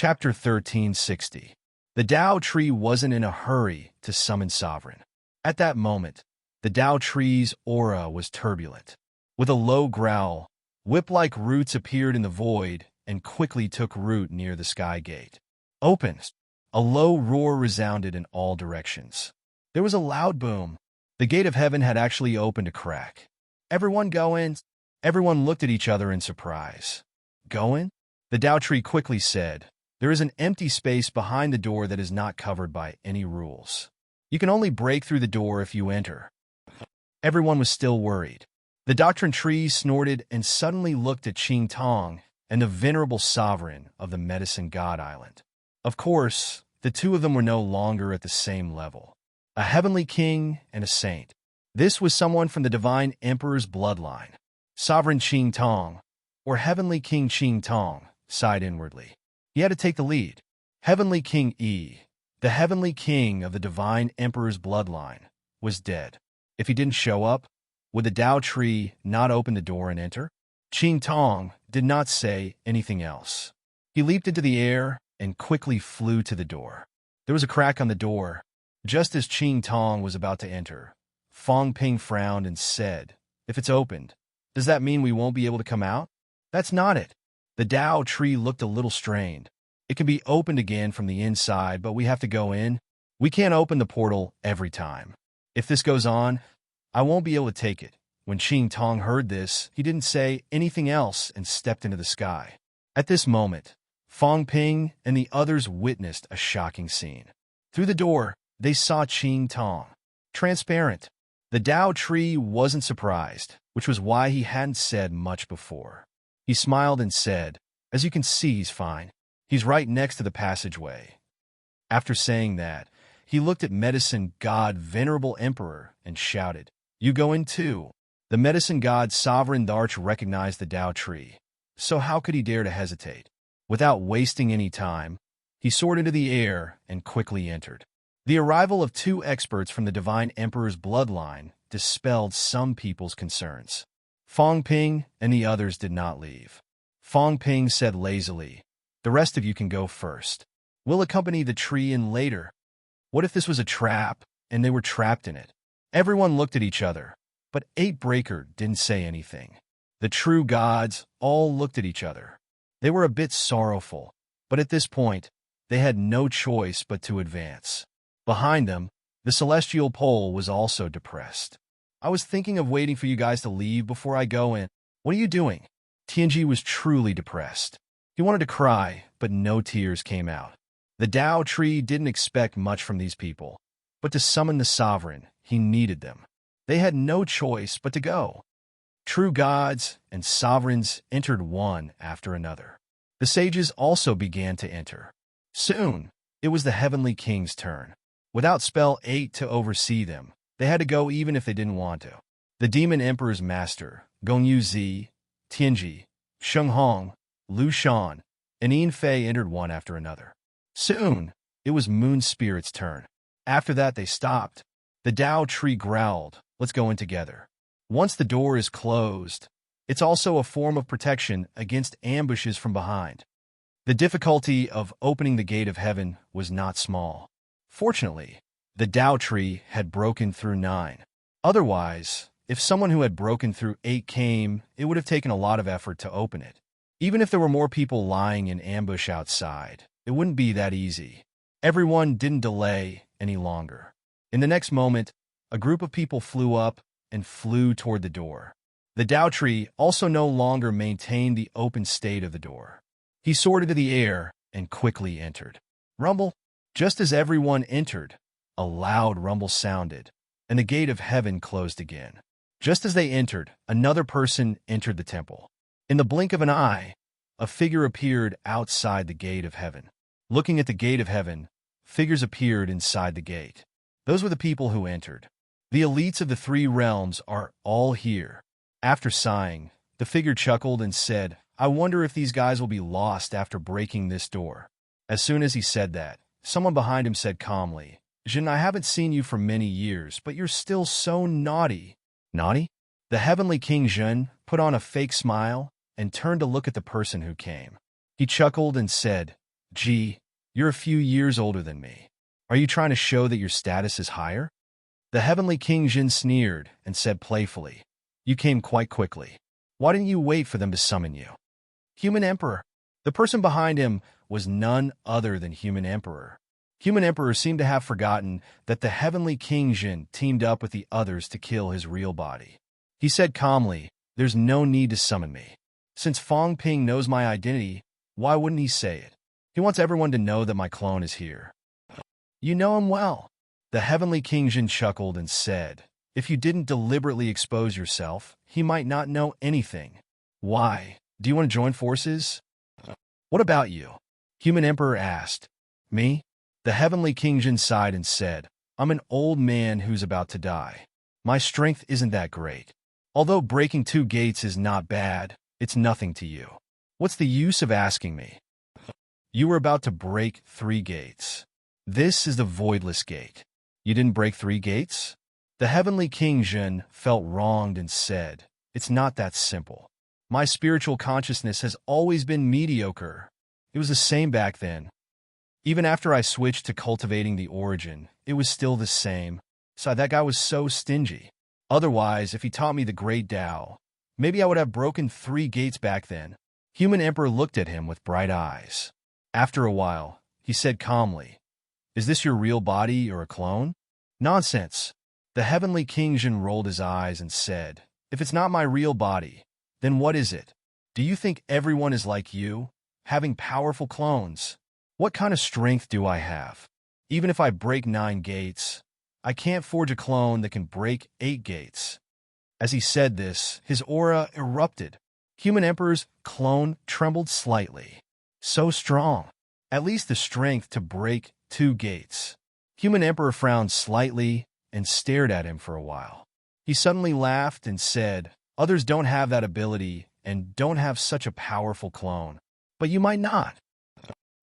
Chapter 1360. The Tao tree wasn't in a hurry to summon Sovereign. At that moment, the Tao tree's aura was turbulent. With a low growl, whip-like roots appeared in the void and quickly took root near the sky gate. Open! A low roar resounded in all directions. There was a loud boom. The gate of heaven had actually opened a crack. Everyone go in. Everyone looked at each other in surprise. Go in? The Tao tree quickly said, there is an empty space behind the door that is not covered by any rules. You can only break through the door if you enter. Everyone was still worried. The doctrine tree snorted and suddenly looked at Qing Tong and the venerable sovereign of the medicine god island. Of course, the two of them were no longer at the same level. A heavenly king and a saint. This was someone from the divine emperor's bloodline. Sovereign Qing Tong, or heavenly king Qing Tong, sighed inwardly. He had to take the lead. Heavenly King Yi, the heavenly king of the divine emperor's bloodline, was dead. If he didn't show up, would the Tao tree not open the door and enter? Qing Tong did not say anything else. He leaped into the air and quickly flew to the door. There was a crack on the door. Just as Qing Tong was about to enter, Fong Ping frowned and said, if it's opened, does that mean we won't be able to come out? That's not it. The Tao tree looked a little strained. It can be opened again from the inside, but we have to go in. We can't open the portal every time. If this goes on, I won't be able to take it. When Qing Tong heard this, he didn't say anything else and stepped into the sky. At this moment, Fong Ping and the others witnessed a shocking scene. Through the door, they saw Qing Tong. Transparent. The Tao tree wasn't surprised, which was why he hadn't said much before. He smiled and said, as you can see, he's fine. He's right next to the passageway. After saying that, he looked at medicine god Venerable Emperor and shouted, you go in too. The medicine god Sovereign Darch recognized the Tao tree, so how could he dare to hesitate? Without wasting any time, he soared into the air and quickly entered. The arrival of two experts from the divine emperor's bloodline dispelled some people's concerns. Fong Ping and the others did not leave. Fong Ping said lazily, the rest of you can go first. We'll accompany the tree in later. What if this was a trap and they were trapped in it? Everyone looked at each other, but Eightbreaker didn't say anything. The true gods all looked at each other. They were a bit sorrowful, but at this point, they had no choice but to advance. Behind them, the celestial pole was also depressed. I was thinking of waiting for you guys to leave before I go in. What are you doing? Tianji was truly depressed. He wanted to cry, but no tears came out. The Tao tree didn't expect much from these people, but to summon the sovereign, he needed them. They had no choice but to go. True gods and sovereigns entered one after another. The sages also began to enter. Soon, it was the heavenly king's turn. Without spell 8 to oversee them, they had to go even if they didn't want to. The demon emperor's master, Gongyu Zi, Tianji, Sheng Hong, Lu Shan, and Yin Fei entered one after another. Soon, it was Moon Spirit's turn. After that, they stopped. The Tao tree growled, let's go in together. Once the door is closed, it's also a form of protection against ambushes from behind. The difficulty of opening the gate of heaven was not small. Fortunately, the Tao tree had broken through 9. Otherwise, if someone who had broken through 8 came, it would have taken a lot of effort to open it. Even if there were more people lying in ambush outside, it wouldn't be that easy. Everyone didn't delay any longer. In the next moment, a group of people flew up and flew toward the door. The Tao tree also no longer maintained the open state of the door. He soared into the air and quickly entered. Rumble! Just as everyone entered, a loud rumble sounded, and the gate of heaven closed again. Just as they entered, another person entered the temple. In the blink of an eye, a figure appeared outside the gate of heaven. Looking at the gate of heaven, figures appeared inside the gate. Those were the people who entered. The elites of the 3 realms are all here. After sighing, the figure chuckled and said, I wonder if these guys will be lost after breaking this door. As soon as he said that, someone behind him said calmly, Jin, I haven't seen you for many years, but you're still so naughty. Naughty? The heavenly king Jin put on a fake smile and turned to look at the person who came. He chuckled and said, Gee, you're a few years older than me. Are you trying to show that your status is higher? The heavenly King Jin sneered and said playfully, You came quite quickly. Why didn't you wait for them to summon you? Human Emperor. The person behind him was none other than Human Emperor. Human Emperor seemed to have forgotten that the heavenly King Jin teamed up with the others to kill his real body. He said calmly, There's no need to summon me. Since Fong Ping knows my identity, why wouldn't he say it? He wants everyone to know that my clone is here. You know him well. The heavenly King Jin chuckled and said, If you didn't deliberately expose yourself, he might not know anything. Why? Do you want to join forces? What about you? Human Emperor asked. Me? The heavenly King Jin sighed and said, I'm an old man who's about to die. My strength isn't that great. Although breaking 2 gates is not bad, it's nothing to you. What's the use of asking me? You were about to break 3 gates. This is the Voidless Gate. You didn't break 3 gates? The heavenly King Jin felt wronged and said, It's not that simple. My spiritual consciousness has always been mediocre. It was the same back then. Even after I switched to cultivating the origin, it was still the same. So that guy was so stingy. Otherwise, if he taught me the great Tao, maybe I would have broken 3 gates back then. Human Emperor looked at him with bright eyes. After a while, he said calmly, Is this your real body or a clone? Nonsense. The heavenly King Jin rolled his eyes and said, If it's not my real body, then what is it? Do you think everyone is like you, having powerful clones? What kind of strength do I have? Even if I break 9 gates, I can't forge a clone that can break 8 gates. As he said this, his aura erupted. Human Emperor's clone trembled slightly. So strong. At least the strength to break 2 gates. Human Emperor frowned slightly and stared at him for a while. He suddenly laughed and said, Others don't have that ability and don't have such a powerful clone. But you might not.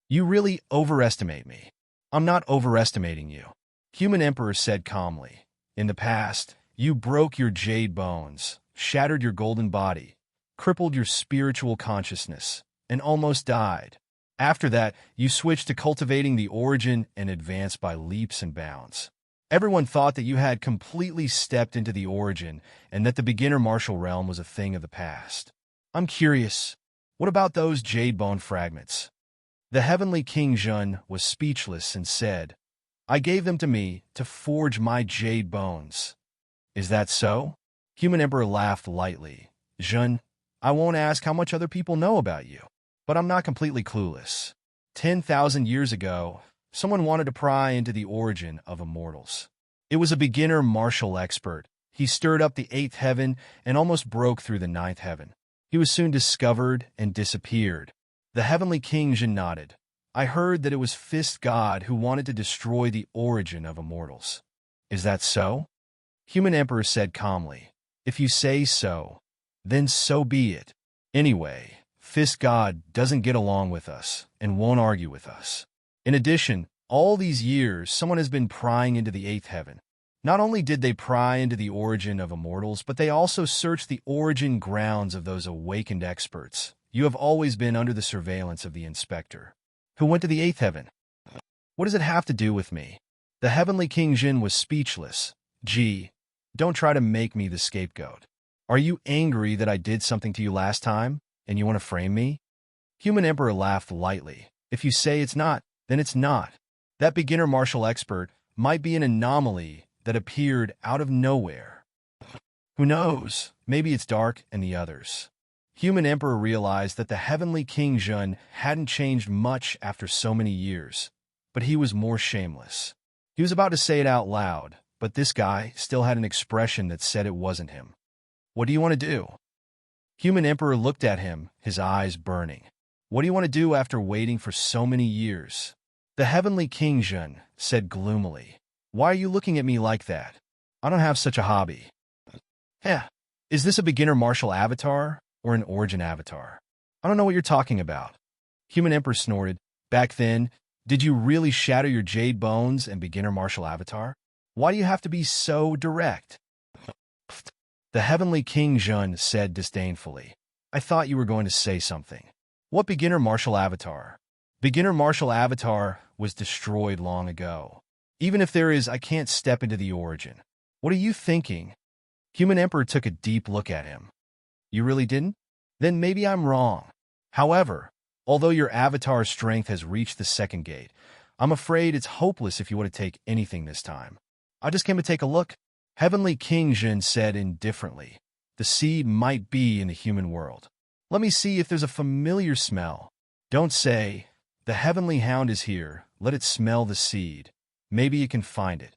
You really overestimate me. I'm not overestimating you. Human Emperor said calmly, In the past, you broke your jade bones, shattered your golden body, crippled your spiritual consciousness, and almost died. After that, you switched to cultivating the origin and advanced by leaps and bounds. Everyone thought that you had completely stepped into the origin and that the beginner martial realm was a thing of the past. I'm curious, what about those jade bone fragments? The heavenly King Jin was speechless and said, I gave them to me to forge my jade bones. Is that so? Human Emperor laughed lightly. Jin, I won't ask how much other people know about you, but I'm not completely clueless. 10,000 years ago, someone wanted to pry into the origin of immortals. It was a beginner martial expert. He stirred up the 8th heaven and almost broke through the 9th heaven. He was soon discovered and disappeared. The heavenly King Jin nodded. I heard that it was Fist God who wanted to destroy the origin of immortals. Is that so? Human Emperor said calmly, If you say so, then so be it. Anyway, Fist God doesn't get along with us and won't argue with us. In addition, all these years, someone has been prying into the 8th heaven. Not only did they pry into the origin of immortals, but they also searched the origin grounds of those awakened experts. You have always been under the surveillance of the inspector. Who went to the 8th heaven? What does it have to do with me? The heavenly King Jin was speechless. Gee, don't try to make me the scapegoat. Are you angry that I did something to you last time, and you want to frame me? Human Emperor laughed lightly. If you say it's not, then it's not. That beginner martial expert might be an anomaly that appeared out of nowhere. Who knows? Maybe it's Dark and the others. Human Emperor realized that the heavenly King Jin hadn't changed much after so many years, but he was more shameless. He was about to say it out loud, but this guy still had an expression that said it wasn't him. What do you want to do? Human Emperor looked at him, his eyes burning. What do you want to do after waiting for so many years? The heavenly King Jin said gloomily, Why are you looking at me like that? I don't have such a hobby. Is this a beginner martial avatar or an origin avatar? I don't know what you're talking about. Human Emperor snorted. Back then, did you really shatter your jade bones and beginner martial avatar? Why do you have to be so direct? The heavenly King Jin said disdainfully, I thought you were going to say something. What beginner martial avatar? Beginner martial avatar was destroyed long ago. Even if there is, I can't step into the origin. What are you thinking? Human Emperor took a deep look at him. You really didn't? Then maybe I'm wrong. However, although your avatar's strength has reached the second gate, I'm afraid it's hopeless if you want to take anything this time. I just came to take a look. Heavenly King Jin said indifferently. The seed might be in the human world. Let me see if there's a familiar smell. Don't say, the heavenly hound is here. Let it smell the seed. Maybe it can find it.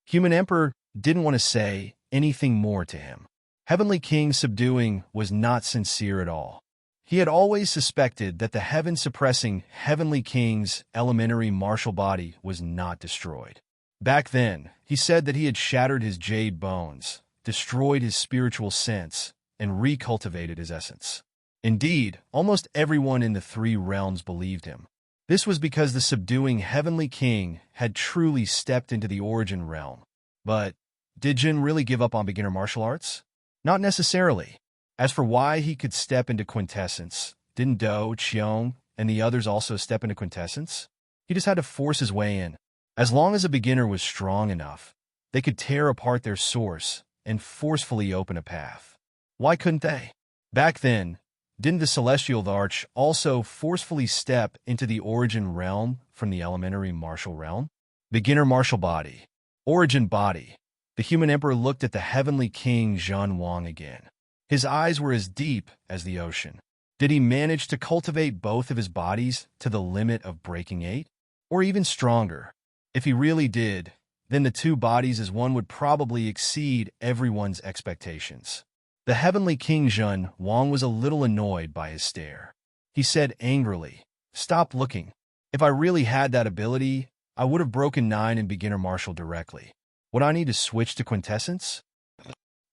Human Emperor didn't want to say anything more to him. Heavenly King subduing was not sincere at all. He had always suspected that the heaven-suppressing Heavenly King's elementary martial body was not destroyed. Back then, he said that he had shattered his jade bones, destroyed his spiritual sense, and recultivated his essence. Indeed, almost everyone in the three realms believed him. This was because the subduing Heavenly King had truly stepped into the origin realm. But did Jin really give up on beginner martial arts? Not necessarily. As for why he could step into quintessence, didn't Do, Qiong, and the others also step into quintessence? He just had to force his way in. As long as a beginner was strong enough, they could tear apart their source and forcefully open a path. Why couldn't they? Back then, didn't the Celestial Arch also forcefully step into the origin realm from the elementary martial realm? Beginner martial body. Origin body. The Human Emperor looked at the Heavenly King Zhen Wang again. His eyes were as deep as the ocean. Did he manage to cultivate both of his bodies to the limit of breaking 8? Or even stronger? If he really did, then the two bodies as one would probably exceed everyone's expectations. The Heavenly King Zhen Wang was a little annoyed by his stare. He said angrily, "Stop looking. If I really had that ability, I would have broken 9 in beginner martial directly. Would I need to switch to quintessence?"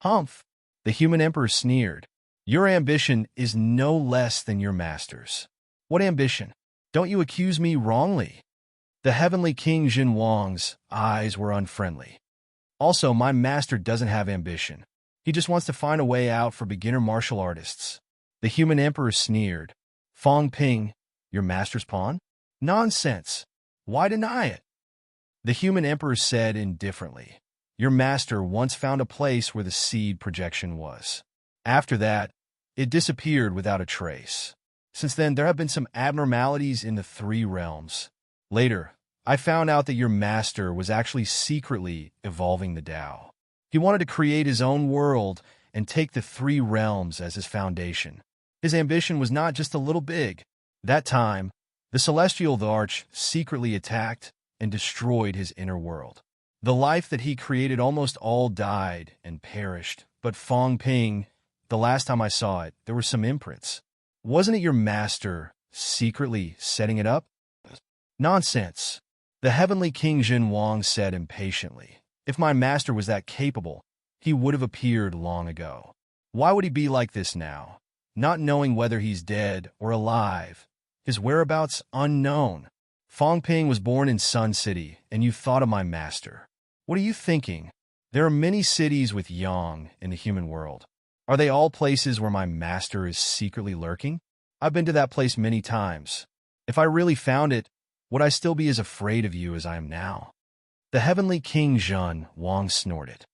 Humph! The Human Emperor sneered. "Your ambition is no less than your master's." "What ambition? Don't you accuse me wrongly?" The Heavenly King Zhen Wang's eyes were unfriendly. "Also, my master doesn't have ambition. He just wants to find a way out for beginner martial artists." The Human Emperor sneered. "Fong Ping, your master's pawn? Nonsense. Why deny it?" The Human Emperor said indifferently. "Your master once found a place where the seed projection was. After that, it disappeared without a trace. Since then, there have been some abnormalities in the three realms. Later, I found out that your master was actually secretly evolving the Tao. He wanted to create his own world and take the three realms as his foundation. His ambition was not just a little big. That time, the Celestial Arch secretly attacked and destroyed his inner world. The life that he created almost all died and perished, but Fong Ping, the last time I saw it, there were some imprints. Wasn't it your master secretly setting it up?" "Nonsense," the Heavenly King Zhen Wang said impatiently. "If my master was that capable, he would have appeared long ago. Why would he be like this now, not knowing whether he's dead or alive? His whereabouts unknown. Fong Ping was born in Sun City, and you thought of my master. What are you thinking? There are many cities with Yang in the human world. Are they all places where my master is secretly lurking? I've been to that place many times. If I really found it, would I still be as afraid of you as I am now?" The Heavenly King Zhen Wang snorted.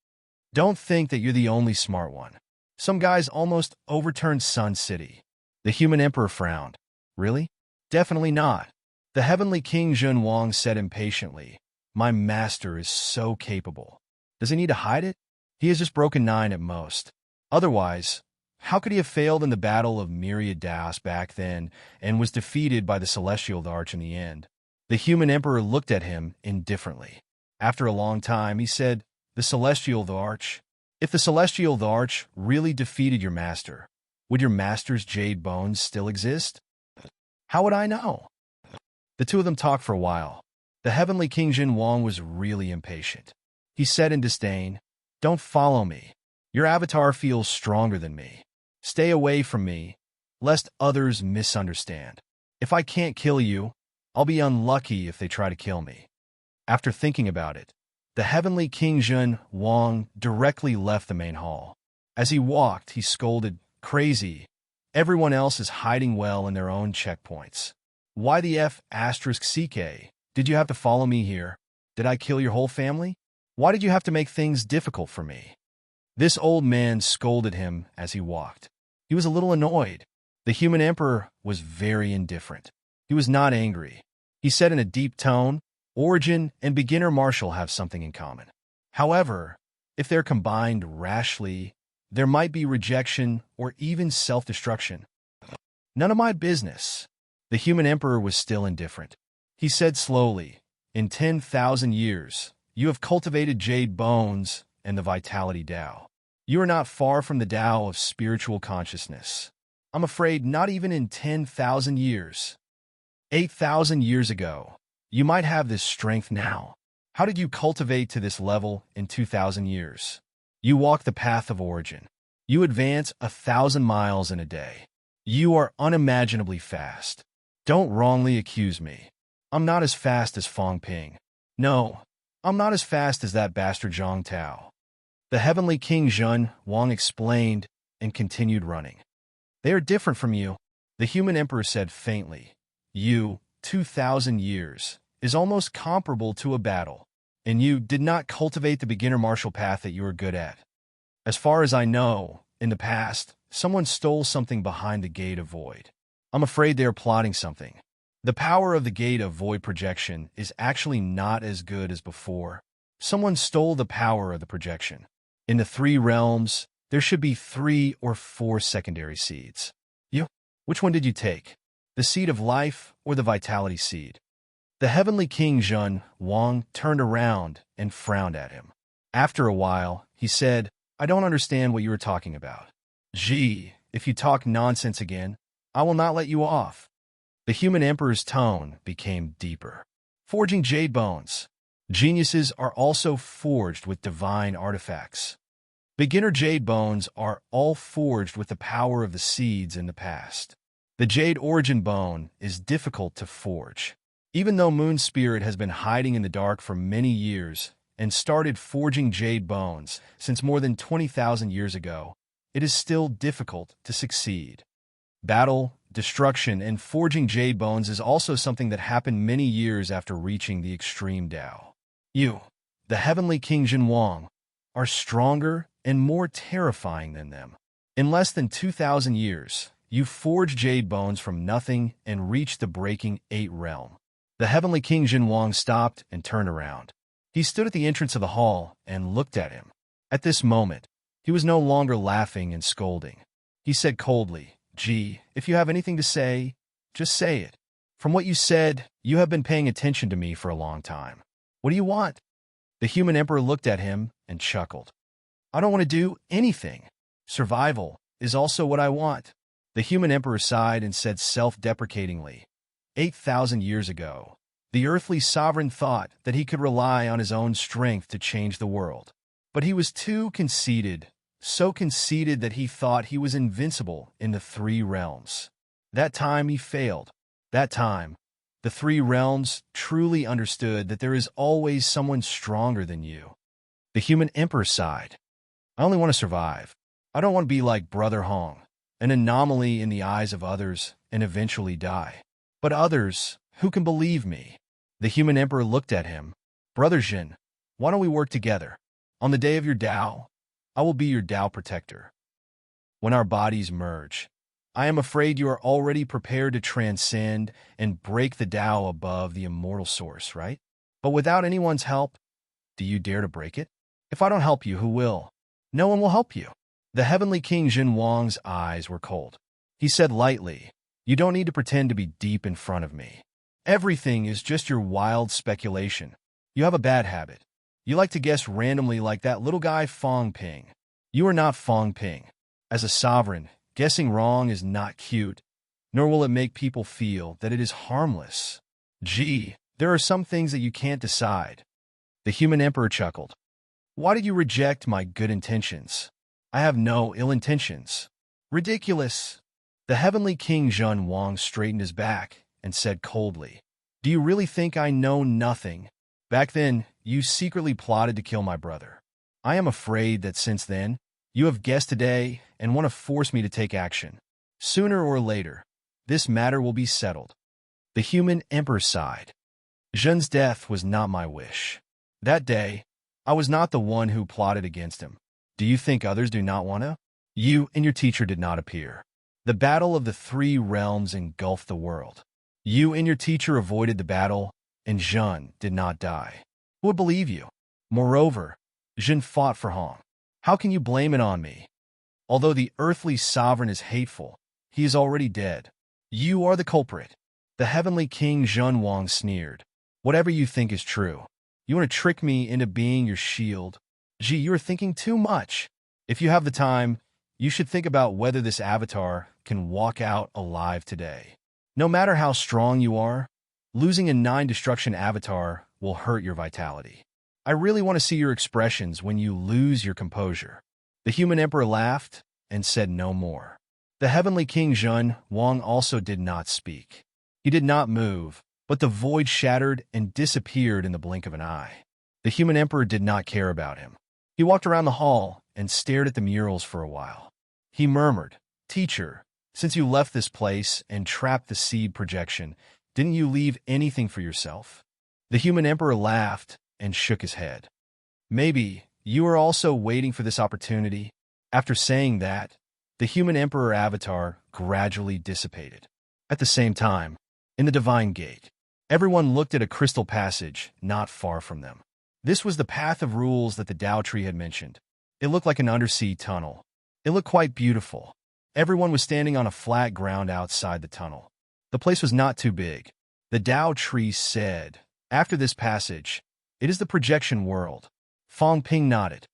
"Don't think that you're the only smart one. Some guys almost overturned Sun City." The Human Emperor frowned. "Really? Definitely not." The Heavenly King Zhen Wang said impatiently, "My master is so capable. Does he need to hide it? He has just broken 9 at most. Otherwise, how could he have failed in the Battle of Myriad Das back then and was defeated by the Celestial Arch in the end?" The Human Emperor looked at him indifferently. After a long time, he said, "The Celestial Arch? If the Celestial Arch really defeated your master, would your master's jade bones still exist?" "How would I know?" The two of them talked for a while. The Heavenly King Zhen Wang was really impatient. He said in disdain, "Don't follow me. Your avatar feels stronger than me. Stay away from me, lest others misunderstand. If I can't kill you, I'll be unlucky if they try to kill me." After thinking about it, the Heavenly King Zhen Wang directly left the main hall. As he walked, he scolded, "Crazy. Everyone else is hiding well in their own checkpoints. Why the F asterisk CK? Did you have to follow me here? Did I kill your whole family? Why did you have to make things difficult for me? This old man scolded him as he walked. He was a little annoyed. The human emperor was very indifferent. He was not angry. He said in a deep tone, "Origin and beginner martial have something in common. However, if they're combined rashly, there might be rejection or even self-destruction. None of my business." The human emperor was still indifferent. He said slowly, "In 10,000 years, you have cultivated jade bones and the vitality Tao. You are not far from the Tao of spiritual consciousness. I'm afraid not even in 10,000 years. 8,000 years ago, you might have this strength now. How did you cultivate to this level in 2,000 years? You walk the path of origin. You advance 1,000 miles in a day. You are unimaginably fast. Don't wrongly accuse me. I'm not as fast as Fong Ping. No, I'm not as fast as that bastard Zhang Tao." The heavenly king Zhun Wang explained and continued running. "They are different from you," the human emperor said faintly. "You, 2,000 years, is almost comparable to a battle, and you did not cultivate the beginner martial path that you are good at. As far as I know, in the past, someone stole something behind the gate of void. I'm afraid they are plotting something. The power of the gate of void projection is actually not as good as before. Someone stole the power of the projection. In the 3 realms, there should be 3 or 4 secondary seeds. You? Which one did you take? The seed of life or the vitality seed?" The heavenly king Zhun Wang turned around and frowned at him. After a while, he said, "I don't understand what you were talking about. Gee, if you talk nonsense again, I will not let you off." The human emperor's tone became deeper. "Forging jade bones. Geniuses are also forged with divine artifacts. Beginner jade bones are all forged with the power of the seeds in the past. The jade origin bone is difficult to forge. Even though Moon Spirit has been hiding in the dark for many years and started forging jade bones since more than 20,000 years ago, it is still difficult to succeed. Battle, destruction, and forging jade bones is also something that happened many years after reaching the extreme Tao. You, the heavenly king Jinwang, are stronger and more terrifying than them. In less than 2,000 years, you forged jade bones from nothing and reached the breaking 8 realm." The heavenly king Jinwang stopped and turned around. He stood at the entrance of the hall and looked at him. At this moment, he was no longer laughing and scolding. He said coldly, "Gee, if you have anything to say, just say it. From what you said, you have been paying attention to me for a long time. What do you want?" The human emperor looked at him and chuckled. "I don't want to do anything. Survival is also what I want." The human emperor sighed and said self-deprecatingly, 8,000 years ago, the earthly sovereign thought that he could rely on his own strength to change the world. But he was too conceited, so conceited that he thought he was invincible in the 3 realms. That time he failed. That time, the 3 realms truly understood that there is always someone stronger than you. The human emperor sighed. "I only want to survive. I don't want to be like Brother Hong, an anomaly in the eyes of others and eventually die. But others, who can believe me?" The human emperor looked at him. "Brother Jin, why don't we work together? On the day of your Tao, I will be your Tao protector. When our bodies merge, I am afraid you are already prepared to transcend and break the Tao above the immortal source, right? But without anyone's help, do you dare to break it? If I don't help you, who will? No one will help you." The heavenly king Jin Wang's eyes were cold. He said lightly, "You don't need to pretend to be deep in front of me. Everything is just your wild speculation. You have a bad habit. You like to guess randomly like that little guy Fong Ping. You are not Fong Ping. As a sovereign, guessing wrong is not cute, nor will it make people feel that it is harmless. Gee, there are some things that you can't decide." The human emperor chuckled. "Why did you reject my good intentions? I have no ill intentions." "Ridiculous." The heavenly king Zhun Wang straightened his back and said coldly, "Do you really think I know nothing? Back then, you secretly plotted to kill my brother. I am afraid that since then, you have guessed today and want to force me to take action. Sooner or later, this matter will be settled." The human emperor sighed. Zhen's death was not my wish. That day, I was not the one who plotted against him. Do you think others do not want to? You and your teacher did not appear. The battle of the three realms engulfed the world. You and your teacher avoided the battle, and Zhen did not die. Who would believe you? Moreover, Zhen fought for Hong. How can you blame it on me? Although the earthly sovereign is hateful, he is already dead. You are the culprit. The heavenly king Zhen Wang sneered. Whatever you think is true. You want to trick me into being your shield? Gee, you are thinking too much. If you have the time, you should think about whether this avatar can walk out alive today. No matter how strong you are, losing a 9-destruction avatar will hurt your vitality. I really want to see your expressions when you lose your composure. The human emperor laughed and said no more. The heavenly king Zhen Wang also did not speak. He did not move, but the void shattered and disappeared in the blink of an eye. The human emperor did not care about him. He walked around the hall and stared at the murals for a while. He murmured, "Teacher, since you left this place and trapped the seed projection, didn't you leave anything for yourself?" The human emperor laughed and shook his head. "Maybe you are also waiting for this opportunity." After saying that, the human emperor avatar gradually dissipated. At the same time, in the divine gate, everyone looked at a crystal passage not far from them. This was the path of rules that the Tao tree had mentioned. It looked like an undersea tunnel. It looked quite beautiful. Everyone was standing on a flat ground outside the tunnel. The place was not too big. The Tao tree said, "After this passage, it is the projection world." Fong Ping nodded.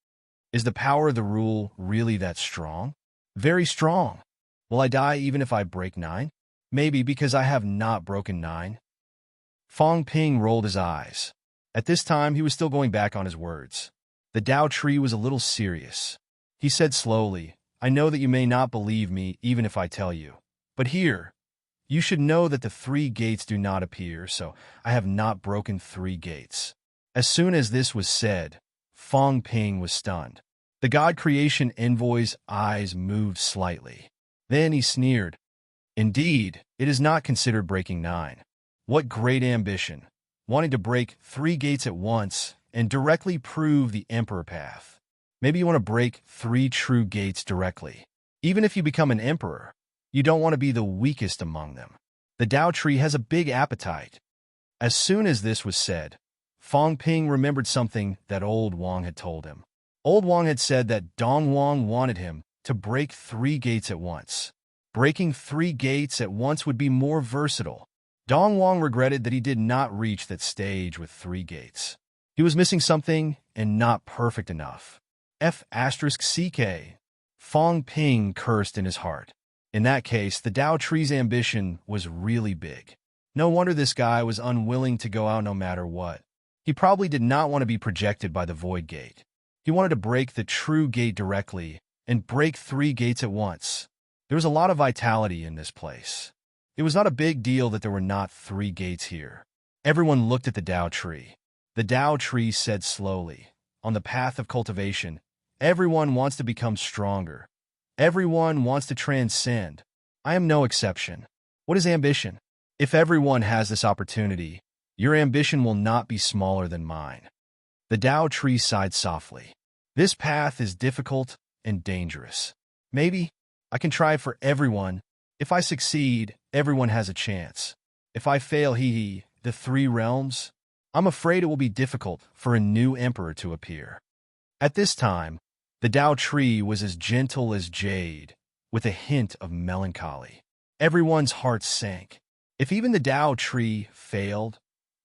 "Is the power of the rule really that strong?" "Very strong. Will I die even if I break 9? Maybe because I have not broken 9. Fong Ping rolled his eyes. At this time, he was still going back on his words. The Tao tree was a little serious. He said slowly, "I know that you may not believe me even if I tell you. But here, you should know that the 3 gates do not appear, so I have not broken 3 gates." As soon as this was said, Fong Ping was stunned. The God Creation Envoy's eyes moved slightly. Then he sneered. "Indeed, it is not considered breaking 9. What great ambition, wanting to break 3 gates at once and directly prove the Emperor path. Maybe you want to break 3 true gates directly. Even if you become an emperor, you don't want to be the weakest among them. The Tao tree has a big appetite." As soon as this was said, Fong Ping remembered something that Old Wang had told him. Old Wang had said that Dong Wang wanted him to break 3 gates at once. Breaking 3 gates at once would be more versatile. Dong Wang regretted that he did not reach that stage with 3 gates. He was missing something and not perfect enough. F***CK. Fong Ping cursed in his heart. In that case, the Tao tree's ambition was really big. No wonder this guy was unwilling to go out no matter what. He probably did not want to be projected by the void gate. He wanted to break the true gate directly and break 3 gates at once. There was a lot of vitality in this place. It was not a big deal that there were not 3 gates here. Everyone looked at the Tao tree. The Tao tree said slowly, "On the path of cultivation, everyone wants to become stronger. Everyone wants to transcend. I am no exception. What is ambition? If everyone has this opportunity, your ambition will not be smaller than mine." The Tao tree sighed softly. "This path is difficult and dangerous. Maybe I can try for everyone. If I succeed, everyone has a chance. If I fail, the 3 realms, I'm afraid it will be difficult for a new emperor to appear." At this time, the Tao tree was as gentle as jade, with a hint of melancholy. Everyone's hearts sank. If even the Tao tree failed,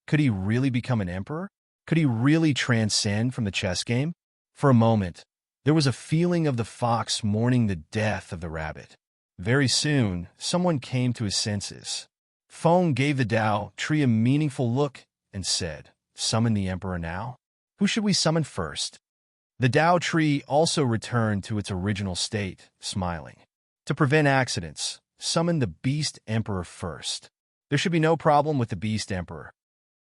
could he really become an emperor? Could he really transcend from the chess game? For a moment, there was a feeling of the fox mourning the death of the rabbit. Very soon, someone came to his senses. Feng gave the Tao tree a meaningful look and said, "Summon the emperor now? Who should we summon first?" The Tao tree also returned to its original state, smiling. "To prevent accidents, summon the Beast Emperor first. There should be no problem with the Beast Emperor."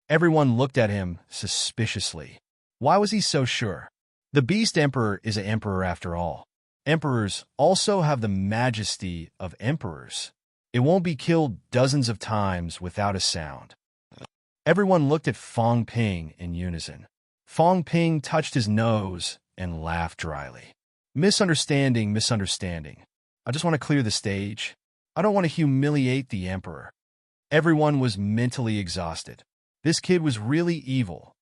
Everyone looked at him suspiciously. Why was he so sure? The Beast Emperor is an emperor after all. Emperors also have the majesty of emperors. It won't be killed dozens of times without a sound. Everyone looked at Fong Ping in unison. Fong Ping touched his nose and laughed dryly. Misunderstanding, misunderstanding. I just want to clear the stage. I don't want to humiliate the emperor. Everyone was mentally exhausted. This kid was really evil.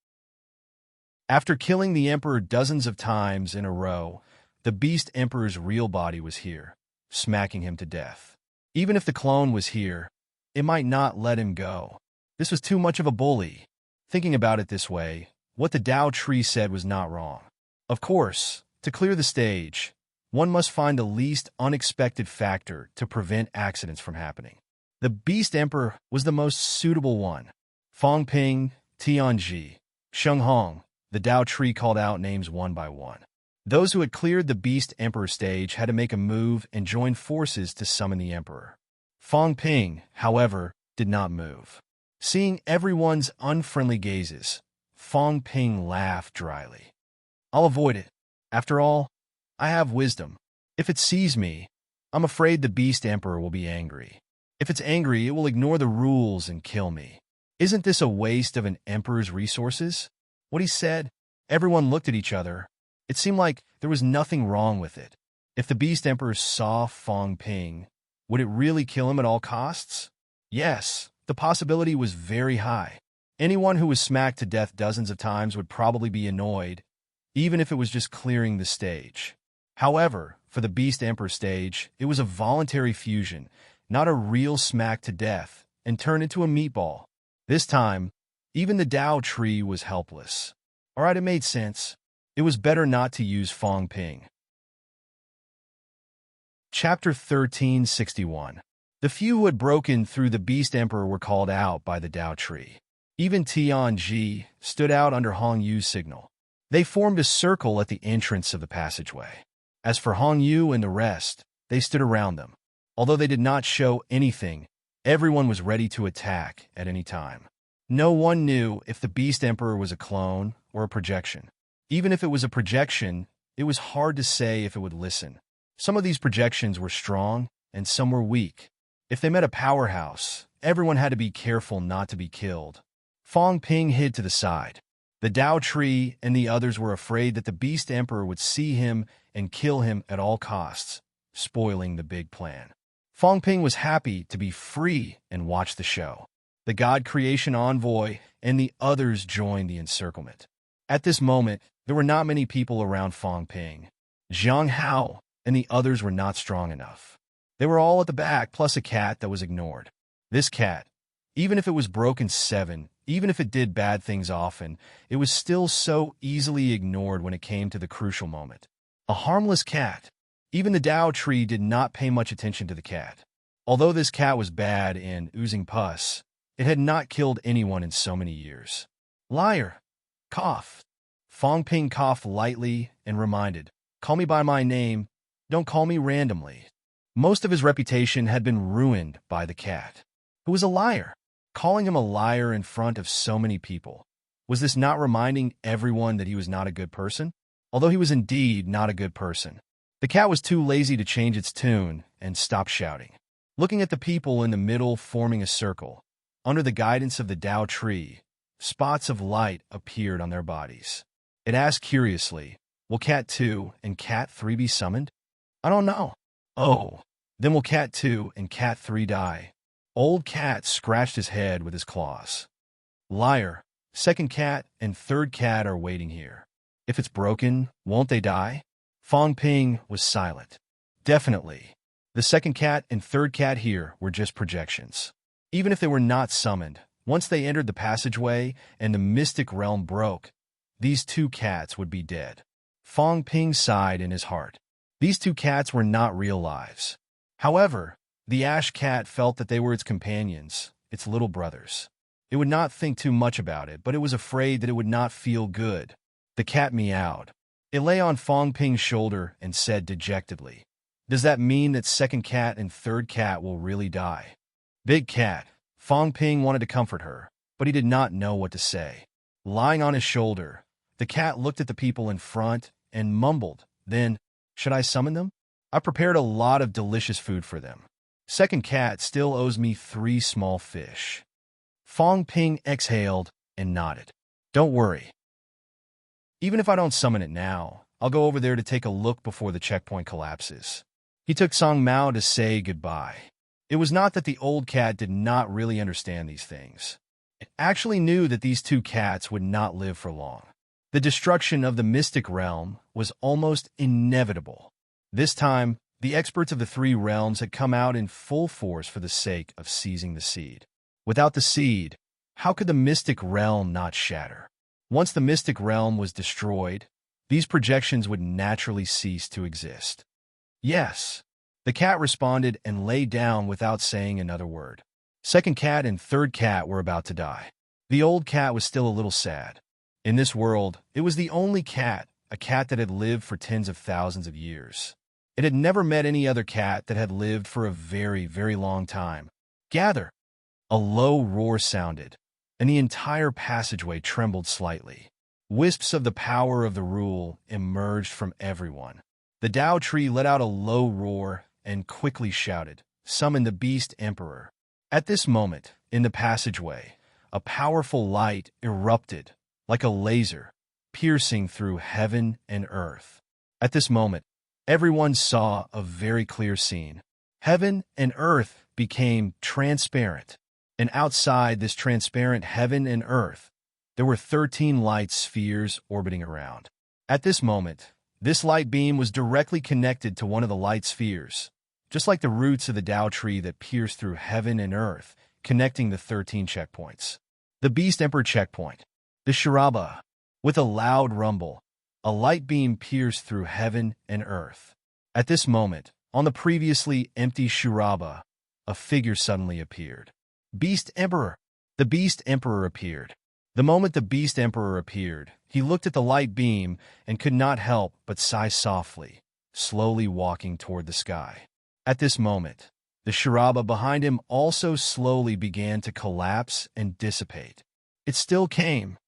After killing the emperor dozens of times in a row, the beast emperor's real body was here, smacking him to death. Even if the clone was here, it might not let him go. This was too much of a bully. Thinking about it this way, what the Tao tree said was not wrong. Of course, to clear the stage, one must find the least unexpected factor to prevent accidents from happening. The Beast Emperor was the most suitable one. Fong Ping, Tianji, Sheng Hong, the Tao tree called out names one by one. Those who had cleared the Beast Emperor stage had to make a move and join forces to summon the Emperor. Fong Ping, however, did not move. Seeing everyone's unfriendly gazes, Fong Ping laughed dryly. I'll avoid it. After all, I have wisdom. If it sees me, I'm afraid the Beast Emperor will be angry. If it's angry, it will ignore the rules and kill me. Isn't this a waste of an emperor's resources? What he said, everyone looked at each other. It seemed like there was nothing wrong with it. If the Beast Emperor saw Fong Ping, would it really kill him at all costs? Yes, the possibility was very high. Anyone who was smacked to death dozens of times would probably be annoyed, even if it was just clearing the stage. However, for the Beast Emperor stage, it was a voluntary fusion, not a real smack to death, and turned into a meatball. This time, even the Tao tree was helpless. Alright, it made sense. It was better not to use Fong Ping. Chapter 1361. The few who had broken through the Beast Emperor were called out by the Tao tree. Even Tianji stood out under Hong Yu's signal. They formed a circle at the entrance of the passageway. As for Hong Yu and the rest, they stood around them. Although they did not show anything, everyone was ready to attack at any time. No one knew if the Beast Emperor was a clone or a projection. Even if it was a projection, it was hard to say if it would listen. Some of these projections were strong, and some were weak. If they met a powerhouse, everyone had to be careful not to be killed. Fong Ping hid to the side. The Tao tree and the others were afraid that the Beast Emperor would see him and kill him at all costs, spoiling the big plan. Fong Ping was happy to be free and watch the show. The God Creation Envoy and the others joined the encirclement. At this moment, there were not many people around Fong Ping. Zhang Hao and the others were not strong enough. They were all at the back, plus a cat that was ignored. This cat, even if it was broken 7, even if it did bad things often, it was still so easily ignored when it came to the crucial moment. A harmless cat. Even the Tao tree did not pay much attention to the cat. Although this cat was bad and oozing pus, it had not killed anyone in so many years. Liar. Cough. Fong Ping coughed lightly and reminded, "Call me by my name. Don't call me randomly." Most of his reputation had been ruined by the cat, who was a liar. Calling him a liar in front of so many people. Was this not reminding everyone that he was not a good person? Although he was indeed not a good person. The cat was too lazy to change its tune and stopped shouting. Looking at the people in the middle forming a circle, under the guidance of the Tao tree, spots of light appeared on their bodies. It asked curiously, will Cat 2 and Cat 3 be summoned? I don't know. Oh, then will Cat 2 and Cat 3 die? Old Cat scratched his head with his claws. Liar, second cat and third cat are waiting here. If it's broken, won't they die? Fong Ping was silent. Definitely. The second cat and third cat here were just projections. Even if they were not summoned, once they entered the passageway and the mystic realm broke, these 2 cats would be dead. Fong Ping sighed in his heart. These 2 cats were not real lives. However, the ash cat felt that they were its companions, its little brothers. It would not think too much about it, but it was afraid that it would not feel good. The cat meowed. It lay on Fong Ping's shoulder and said dejectedly, "Does that mean that second cat and third cat will really die?" Big cat. Fong Ping wanted to comfort her, but he did not know what to say. Lying on his shoulder, the cat looked at the people in front and mumbled, then, "Should I summon them? I prepared a lot of delicious food for them." Second cat still owes me 3 small fish. Fong Ping exhaled and nodded. Don't worry. Even if I don't summon it now, I'll go over there to take a look before the checkpoint collapses. He took Song Mao to say goodbye. It was not that the old cat did not really understand these things. It actually knew that these 2 cats would not live for long. The destruction of the mystic realm was almost inevitable. This time, the experts of the 3 realms had come out in full force for the sake of seizing the seed. Without the seed, how could the mystic realm not shatter? Once the mystic realm was destroyed, these projections would naturally cease to exist. Yes, the cat responded and lay down without saying another word. Second cat and third cat were about to die. The old cat was still a little sad. In this world, it was the only cat, a cat that had lived for tens of thousands of years. It had never met any other cat that had lived for a very, very long time. Gather! A low roar sounded, and the entire passageway trembled slightly. Wisps of the power of the rule emerged from everyone. The Tao tree let out a low roar and quickly shouted, "Summon the Beast Emperor." At this moment, in the passageway, a powerful light erupted, like a laser, piercing through heaven and earth. At this moment, everyone saw a very clear scene. Heaven and earth became transparent, and outside this transparent heaven and earth, there were 13 light spheres orbiting around. At this moment, this light beam was directly connected to one of the light spheres, just like the roots of the Tao tree that pierced through heaven and earth, connecting the 13 checkpoints. The Beast Emperor checkpoint. The Shiraba. With a loud rumble, a light beam pierced through heaven and earth. At this moment, on the previously empty Shiraba, a figure suddenly appeared. Beast Emperor. The Beast Emperor appeared. The moment the Beast Emperor appeared, he looked at the light beam and could not help but sigh softly, slowly walking toward the sky. At this moment, the Shiraba behind him also slowly began to collapse and dissipate. It still came.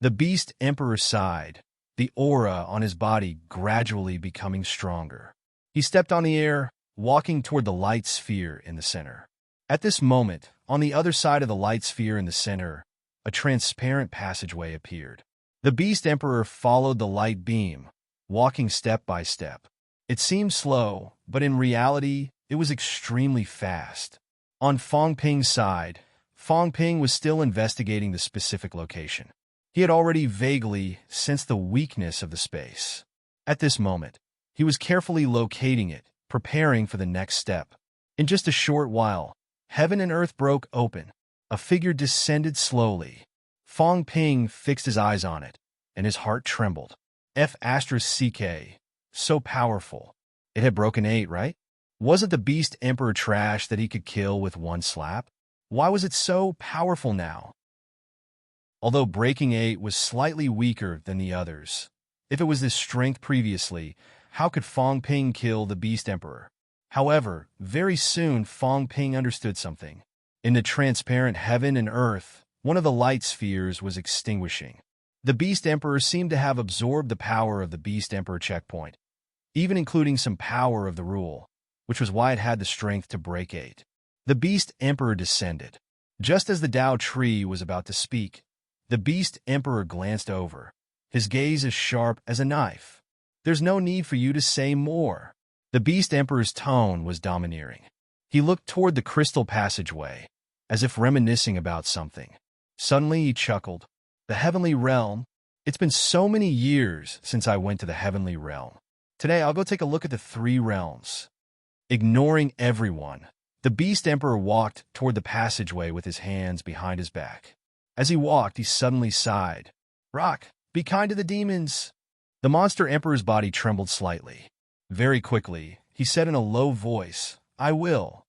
The Beast Emperor sighed, the aura on his body gradually becoming stronger. He stepped on the air, walking toward the light sphere in the center. At this moment, on the other side of the light sphere in the center, a transparent passageway appeared. The Beast Emperor followed the light beam, walking step by step. It seemed slow, but in reality, it was extremely fast. On Fong Ping's side, Fong Ping was still investigating the specific location. He had already vaguely sensed the weakness of the space. At this moment, he was carefully locating it, preparing for the next step. In just a short while, heaven and earth broke open. A figure descended slowly. Fong Ping fixed his eyes on it, and his heart trembled. F***, so powerful. It had broken 8, right? Wasn't the Beast Emperor trash that he could kill with one slap? Why was it so powerful now? Although breaking 8 was slightly weaker than the others, if it was this strength previously, how could Fong Ping kill the Beast Emperor? However, very soon Fong Ping understood something. In the transparent heaven and earth, one of the light spheres was extinguishing. The Beast Emperor seemed to have absorbed the power of the Beast Emperor checkpoint, even including some power of the rule, which was why it had the strength to break 8. The Beast Emperor descended. Just as the Tao tree was about to speak, the Beast Emperor glanced over, his gaze as sharp as a knife. "There's no need for you to say more." The Beast Emperor's tone was domineering. He looked toward the crystal passageway, as if reminiscing about something. Suddenly he chuckled. "The heavenly realm? It's been so many years since I went to the heavenly realm. Today I'll go take a look at the 3 realms." Ignoring everyone, the Beast Emperor walked toward the passageway with his hands behind his back. As he walked, he suddenly sighed. "Rock, be kind to the demons." The Monster Emperor's body trembled slightly. Very quickly, he said in a low voice, "I will.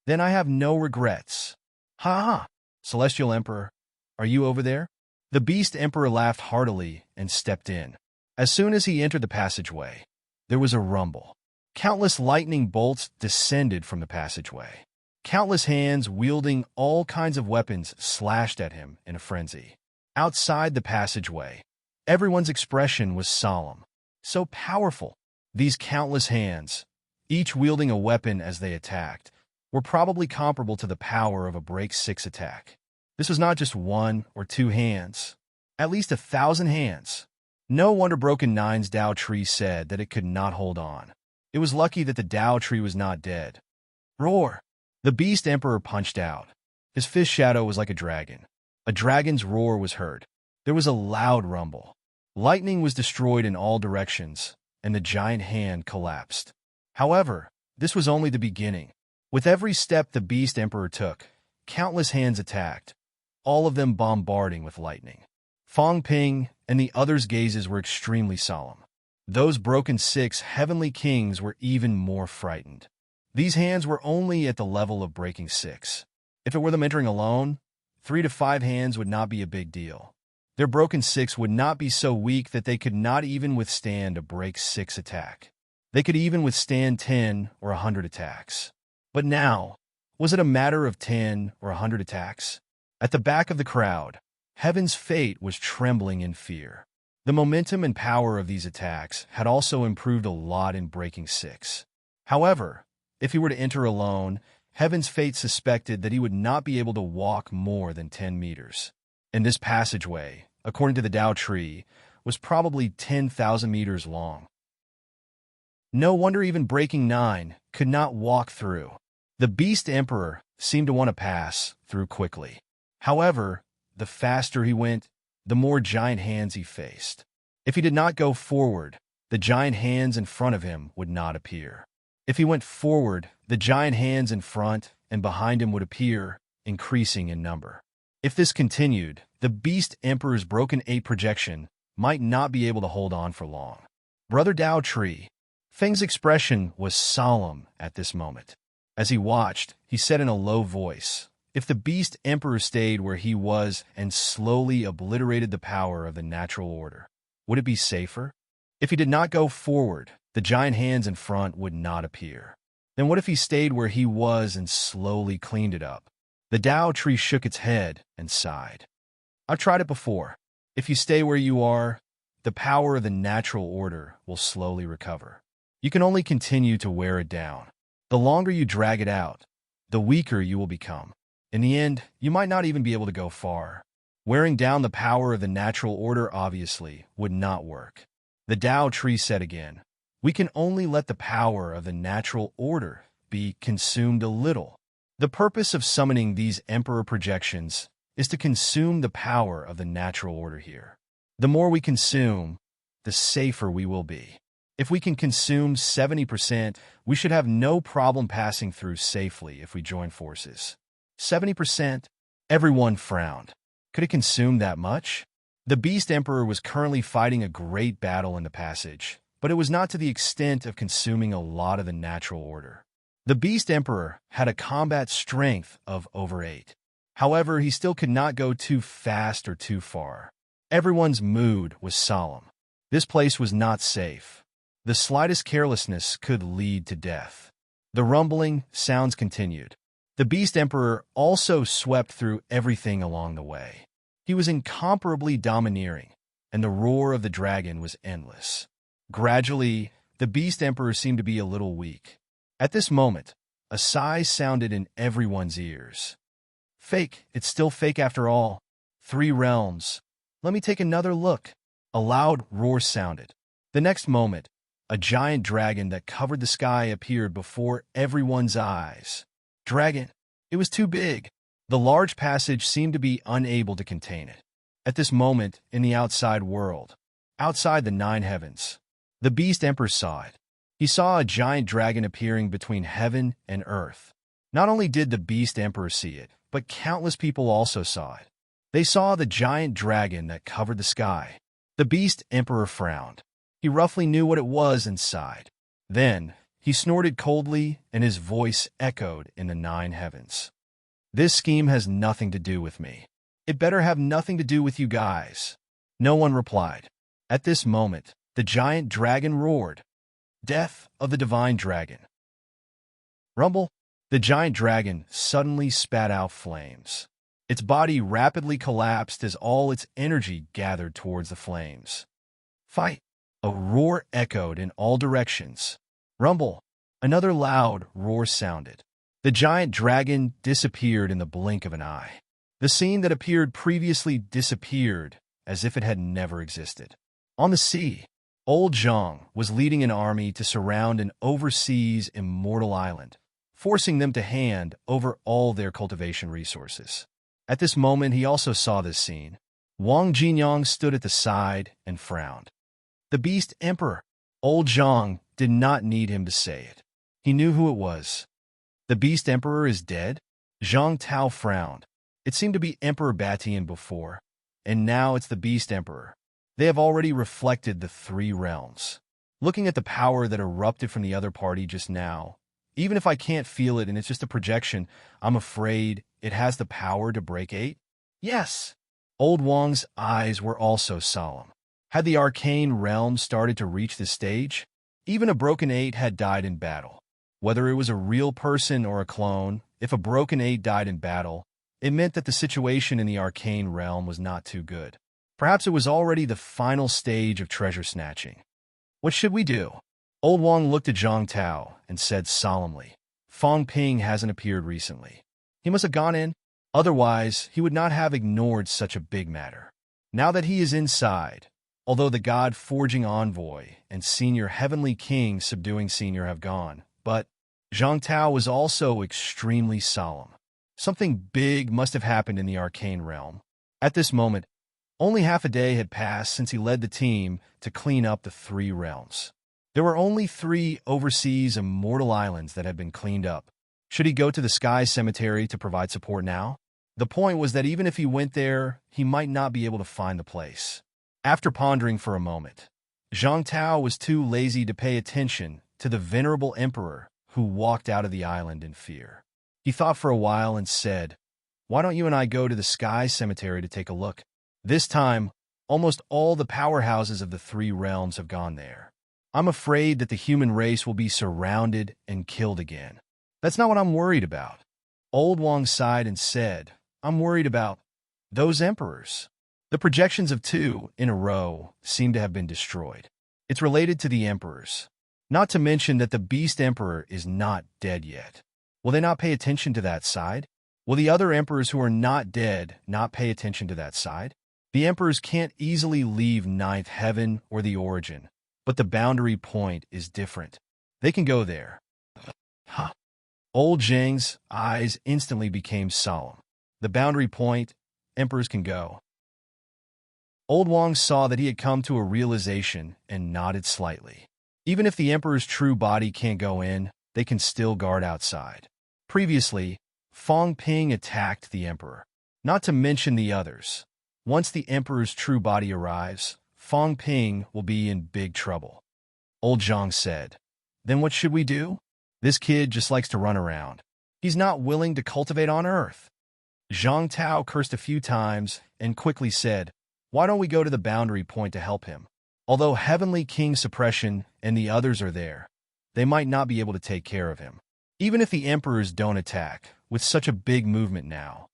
Then I have no regrets." "Ha ha! Celestial Emperor, are you over there?" The Beast Emperor laughed heartily and stepped in. As soon as he entered the passageway, there was a rumble. Countless lightning bolts descended from the passageway. Countless hands wielding all kinds of weapons slashed at him in a frenzy. Outside the passageway, everyone's expression was solemn. So powerful. These countless hands, each wielding a weapon as they attacked, were probably comparable to the power of a break 6 attack. This was not just 1 or 2 hands, at least 1,000 hands. No wonder Broken Nine's Dao tree said that it could not hold on. It was lucky that the Dao tree was not dead. Roar! The Beast Emperor punched out. His fist shadow was like a dragon. A dragon's roar was heard. There was a loud rumble. Lightning was destroyed in all directions, and the giant hand collapsed. However, this was only the beginning. With every step the Beast Emperor took, countless hands attacked, all of them bombarding with lightning. Fong Ping and the others' gazes were extremely solemn. Those broken 6 heavenly kings were even more frightened. These hands were only at the level of breaking 6. If it were them entering alone, 3 to 5 hands would not be a big deal. Their broken 6 would not be so weak that they could not even withstand a break 6 attack. They could even withstand 10 or 100 attacks. But now, was it a matter of 10 or 100 attacks? At the back of the crowd, Heaven's fate was trembling in fear. The momentum and power of these attacks had also improved a lot in breaking 6. However, if he were to enter alone, Heaven's fate suspected that he would not be able to walk more than 10 meters. And this passageway, according to the Dao tree, was probably 10,000 meters long. No wonder even Breaking 9 could not walk through. The Beast Emperor seemed to want to pass through quickly. However, the faster he went, the more giant hands he faced. If he did not go forward, the giant hands in front of him would not appear. If he went forward, the giant hands in front and behind him would appear, increasing in number. If this continued, the Beast Emperor's broken 8 projection might not be able to hold on for long. Brother Dao Tree. Feng's expression was solemn at this moment. As he watched, he said in a low voice, "If the Beast Emperor stayed where he was and slowly obliterated the power of the natural order, would it be safer? If he did not go forward, the giant hands in front would not appear. Then what if he stayed where he was and slowly cleaned it up?" The Dao tree shook its head and sighed. "I've tried it before. If you stay where you are, the power of the natural order will slowly recover. You can only continue to wear it down. The longer you drag it out, the weaker you will become. In the end, you might not even be able to go far. Wearing down the power of the natural order obviously would not work." The Dao tree said again, "We can only let the power of the natural order be consumed a little. The purpose of summoning these emperor projections is to consume the power of the natural order here. The more we consume, the safer we will be. If we can consume 70%, we should have no problem passing through safely if we join forces." 70%? Everyone frowned. Could it consume that much? The Beast Emperor was currently fighting a great battle in the passage, but it was not to the extent of consuming a lot of the natural order. The Beast Emperor had a combat strength of over 8. However, he still could not go too fast or too far. Everyone's mood was solemn. This place was not safe. The slightest carelessness could lead to death. The rumbling sounds continued. The Beast Emperor also swept through everything along the way. He was incomparably domineering, and the roar of the dragon was endless. Gradually, the Beast Emperor seemed to be a little weak. At this moment, a sigh sounded in everyone's ears. "Fake, it's still fake after all. 3 realms. Let me take another look." A loud roar sounded. The next moment, a giant dragon that covered the sky appeared before everyone's eyes. Dragon. It was too big. The large passage seemed to be unable to contain it. At this moment, in the outside world, outside the 9 heavens, the Beast Emperor saw it. He saw a giant dragon appearing between heaven and earth. Not only did the Beast Emperor see it, but countless people also saw it. They saw the giant dragon that covered the sky. The Beast Emperor frowned. He roughly knew what it was and sighed. Then, he snorted coldly, and his voice echoed in the 9 heavens. "This scheme has nothing to do with me. It better have nothing to do with you guys." No one replied. At this moment, the giant dragon roared. Death of the divine dragon. Rumble. The giant dragon suddenly spat out flames. Its body rapidly collapsed as all its energy gathered towards the flames. Fight! A roar echoed in all directions. Rumble. Another loud roar sounded. The giant dragon disappeared in the blink of an eye. The scene that appeared previously disappeared as if it had never existed. On the sea, old Zhang was leading an army to surround an overseas immortal island, forcing them to hand over all their cultivation resources. At this moment, he also saw this scene. Wang Jinyang stood at the side and frowned. The Beast Emperor. Old Zhang did not need him to say it. He knew who it was. The Beast Emperor is dead? Zhang Tao frowned. It seemed to be Emperor Batian before, and now it's the Beast Emperor. They have already reflected the three realms. Looking at the power that erupted from the other party just now, even if I can't feel it and it's just a projection, I'm afraid it has the power to break 8? Yes. Old Wang's eyes were also solemn. Had the arcane realm started to reach this stage? Even a broken 8 had died in battle. Whether it was a real person or a clone, if a broken 8 died in battle, it meant that the situation in the arcane realm was not too good. Perhaps it was already the final stage of treasure snatching. What should we do? Old Wang looked at Zhang Tao and said solemnly, Fang Ping hasn't appeared recently. He must have gone in. Otherwise, he would not have ignored such a big matter. Now that he is inside, although the God-forging envoy and senior heavenly king subduing senior have gone, but Zhang Tao was also extremely solemn. Something big must have happened in the arcane realm. At this moment, only half a day had passed since he led the team to clean up the three realms. There were only 3 overseas immortal islands that had been cleaned up. Should he go to the Sky Cemetery to provide support now? The point was that even if he went there, he might not be able to find the place. After pondering for a moment, Zhang Tao was too lazy to pay attention to the venerable emperor who walked out of the island in fear. He thought for a while and said, Why don't you and I go to the Sky Cemetery to take a look? This time, almost all the powerhouses of the 3 realms have gone there. I'm afraid that the human race will be surrounded and killed again. That's not what I'm worried about. Old Wang sighed and said, I'm worried about those emperors. The projections of 2 in a row seem to have been destroyed. It's related to the emperors. Not to mention that the Beast Emperor is not dead yet. Will they not pay attention to that side? Will the other emperors who are not dead not pay attention to that side? The emperors can't easily leave Ninth Heaven or the Origin, but the boundary point is different. They can go there. Huh. Old Zhang's eyes instantly became solemn. The boundary point, emperors can go. Old Wang saw that he had come to a realization and nodded slightly. Even if the emperor's true body can't go in, they can still guard outside. Previously, Fang Ping attacked the emperor, not to mention the others. Once the emperor's true body arrives, Fang Ping will be in big trouble. Old Zhang said, Then what should we do? This kid just likes to run around. He's not willing to cultivate on Earth. Zhang Tao cursed a few times and quickly said, Why don't we go to the boundary point to help him? Although Heavenly King Suppression and the others are there, they might not be able to take care of him. Even if the emperors don't attack, with such a big movement now,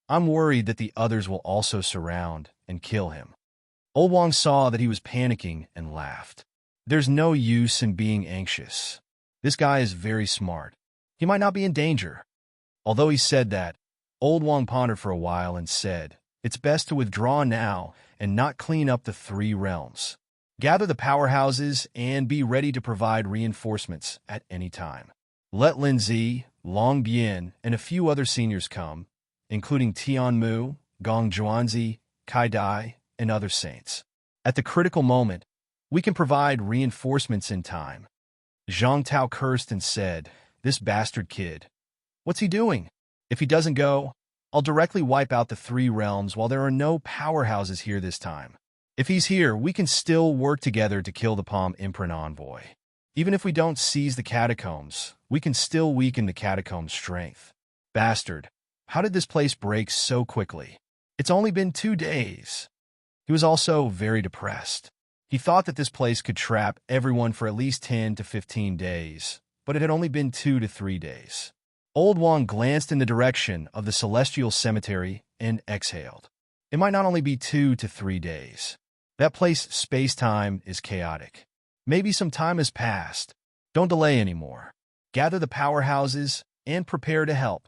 I'm worried that the others will also surround and kill him. Old Wang saw that he was panicking and laughed. There's no use in being anxious. This guy is very smart. He might not be in danger. Although he said that, Old Wang pondered for a while and said, It's best to withdraw now and not clean up the 3 realms. Gather the powerhouses and be ready to provide reinforcements at any time. Let Linzi, Long Bian, and a few other seniors come, including Tianmu, Gong Zhuanzi, Kai Dai, and other saints. At the critical moment, we can provide reinforcements in time. Zhang Tao cursed and said, This bastard kid. What's he doing? If he doesn't go, I'll directly wipe out the 3 realms while there are no powerhouses here this time. If he's here, we can still work together to kill the Palm Imprint Envoy. Even if we don't seize the catacombs, we can still weaken the catacombs' strength. Bastard, how did this place break so quickly? It's only been 2 days. He was also very depressed. He thought that this place could trap everyone for at least 10 to 15 days, but it had only been 2 to 3 days. Old Wang glanced in the direction of the celestial cemetery and exhaled. It might not only be 2 to 3 days. That place, space-time, is chaotic. Maybe some time has passed. Don't delay anymore. Gather the powerhouses and prepare to help.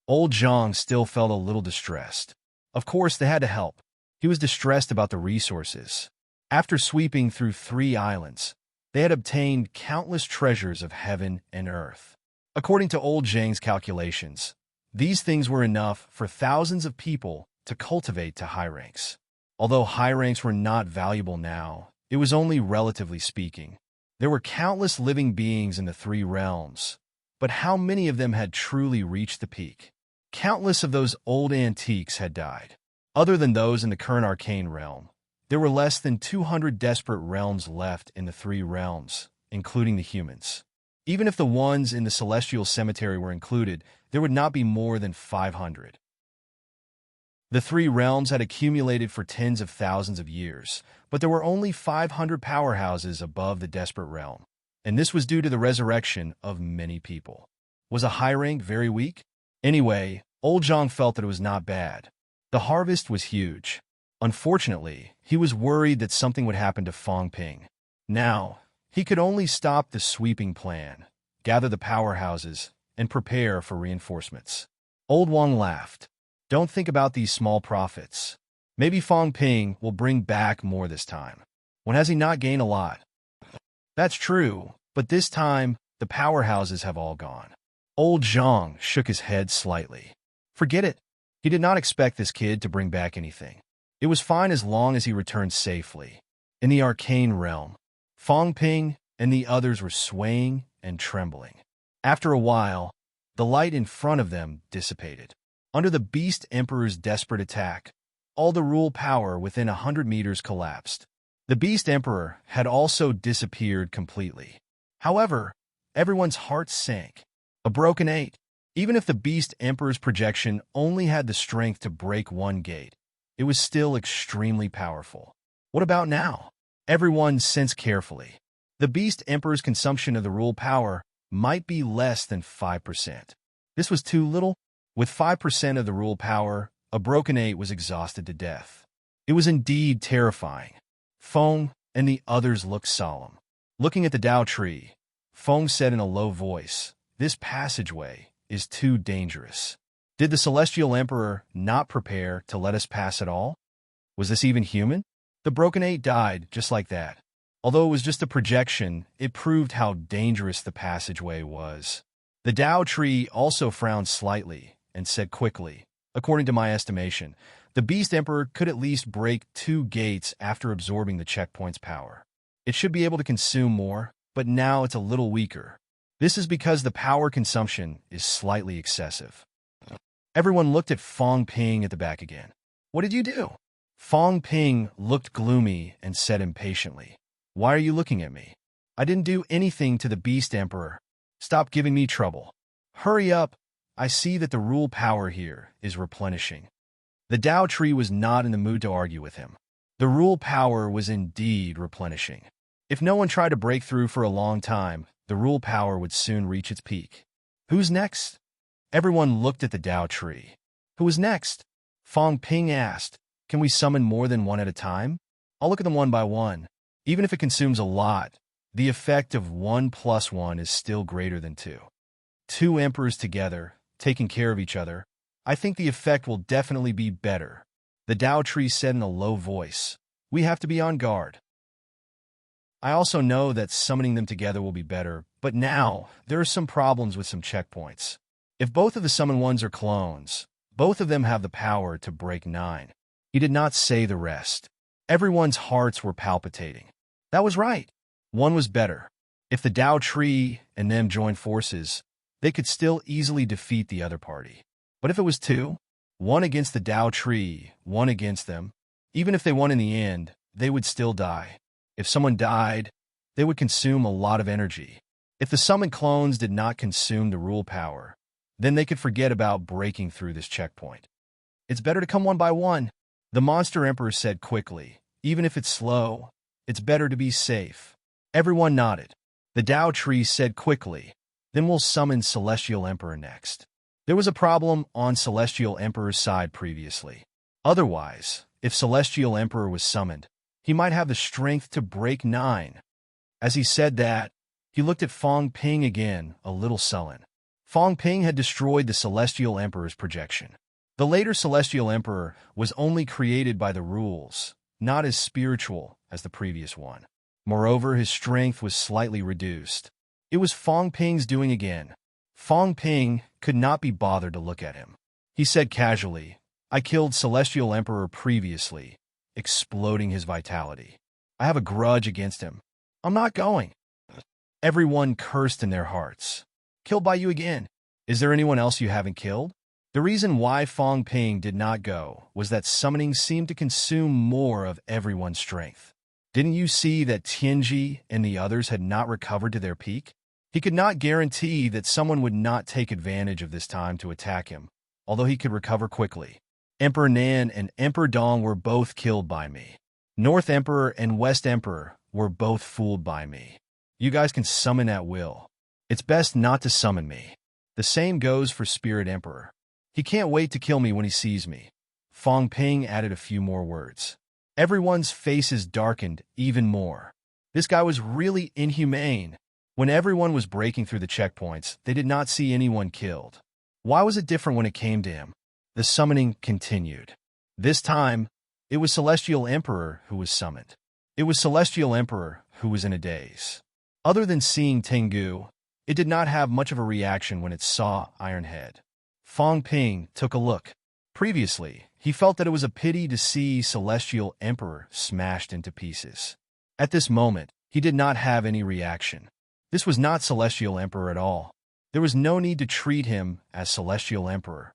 Old Zhang still felt a little distressed. Of course, they had to help. He was distressed about the resources. After sweeping through 3 islands, they had obtained countless treasures of heaven and earth. According to Old Zhang's calculations, these things were enough for thousands of people to cultivate to high ranks. Although high ranks were not valuable now, it was only relatively speaking. There were countless living beings in the 3 realms, but how many of them had truly reached the peak? Countless of those old antiques had died. Other than those in the current arcane realm, there were less than 200 desperate realms left in the 3 realms, including the humans. Even if the ones in the celestial cemetery were included, there would not be more than 500. The 3 realms had accumulated for tens of thousands of years, but there were only 500 powerhouses above the desperate realm, and this was due to the resurrection of many people. Was a high rank very weak? Anyway, Old Zhang felt that it was not bad. The harvest was huge. Unfortunately, he was worried that something would happen to Fong Ping. Now, he could only stop the sweeping plan, gather the powerhouses, and prepare for reinforcements. Old Wang laughed. Don't think about these small profits. Maybe Fong Ping will bring back more this time. When has he not gained a lot? That's true, but this time, the powerhouses have all gone. Old Zhang shook his head slightly. Forget it. He did not expect this kid to bring back anything. It was fine as long as he returned safely. In the arcane realm, Fong Ping and the others were swaying and trembling. After a while, the light in front of them dissipated. Under the Beast Emperor's desperate attack, all the rule power within 100 meters collapsed. The Beast Emperor had also disappeared completely. However, everyone's hearts sank. A broken 8. Even if the Beast Emperor's projection only had the strength to break 1 gate, it was still extremely powerful. What about now? Everyone sensed carefully. The Beast Emperor's consumption of the rule power might be less than 5%. This was too little. With 5% of the rule power, a broken 8 was exhausted to death. It was indeed terrifying. Feng and the others looked solemn. Looking at the Dao tree, Feng said in a low voice, "This passageway is too dangerous. Did the Celestial Emperor not prepare to let us pass at all? Was this even human?" The broken 8 died just like that. Although it was just a projection, it proved how dangerous the passageway was. The Dao tree also frowned slightly and said quickly, "According to my estimation, the Beast Emperor could at least break 2 gates after absorbing the checkpoint's power. It should be able to consume more, but now it's a little weaker. This is because the power consumption is slightly excessive." Everyone looked at Fong Ping at the back again. "What did you do?" Fong Ping looked gloomy and said impatiently, "Why are you looking at me? I didn't do anything to the Beast Emperor. Stop giving me trouble. Hurry up. I see that the rule power here is replenishing." The Dao tree was not in the mood to argue with him. The rule power was indeed replenishing. If no one tried to break through for a long time, the rule power would soon reach its peak. Who's next? Everyone looked at the Dao tree. Who was next? Fong Ping asked. Can we summon more than one at a time? I'll look at them one by one. Even if it consumes a lot, the effect of 1 + 1 is still greater than 2. 2 emperors together, taking care of each other, I think the effect will definitely be better. The Dao tree said in a low voice. We have to be on guard. I also know that summoning them together will be better, but now there are some problems with some checkpoints. If both of the summoned ones are clones, both of them have the power to break 9. He did not say the rest. Everyone's hearts were palpitating. That was right. One was better. If the Dao tree and them joined forces, they could still easily defeat the other party. But if it was 2, 1 against the Dao tree, 1 against them, even if they won in the end, they would still die. If someone died, they would consume a lot of energy. If the summoned clones did not consume the rule power, then they could forget about breaking through this checkpoint. It's better to come one by one, the Monster Emperor said quickly. Even if it's slow, it's better to be safe. Everyone nodded. The Dao tree said quickly, then we'll summon Celestial Emperor next. There was a problem on Celestial Emperor's side previously. Otherwise, if Celestial Emperor was summoned, he might have the strength to break 9. As he said that, he looked at Fong Ping again, a little sullen. Fong Ping had destroyed the Celestial Emperor's projection. The later Celestial Emperor was only created by the rules, not as spiritual as the previous one. Moreover, his strength was slightly reduced. It was Fong Ping's doing again. Fong Ping could not be bothered to look at him. He said casually, "I killed Celestial Emperor previously," exploding his vitality. "I have a grudge against him. I'm not going." Everyone cursed in their hearts. "Killed by you again. Is there anyone else you haven't killed?" The reason why Fong Ping did not go was that summoning seemed to consume more of everyone's strength. Didn't you see that Tianji and the others had not recovered to their peak? He could not guarantee that someone would not take advantage of this time to attack him, although he could recover quickly. Emperor Nan and Emperor Dong were both killed by me. North Emperor and West Emperor were both fooled by me. You guys can summon at will. It's best not to summon me. The same goes for Spirit Emperor. He can't wait to kill me when he sees me. Fong Ping added a few more words. Everyone's faces darkened even more. This guy was really inhumane. When everyone was breaking through the checkpoints, they did not see anyone killed. Why was it different when it came to him? The summoning continued. This time, it was Celestial Emperor who was summoned. It was Celestial Emperor who was in a daze. Other than seeing Tengu, it did not have much of a reaction when it saw Iron Head. Fong Ping took a look. Previously, he felt that it was a pity to see Celestial Emperor smashed into pieces. At this moment, he did not have any reaction. This was not Celestial Emperor at all. There was no need to treat him as Celestial Emperor.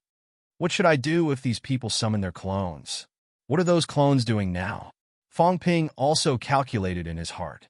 What should I do if these people summon their clones? What are those clones doing now? Fong Ping also calculated in his heart.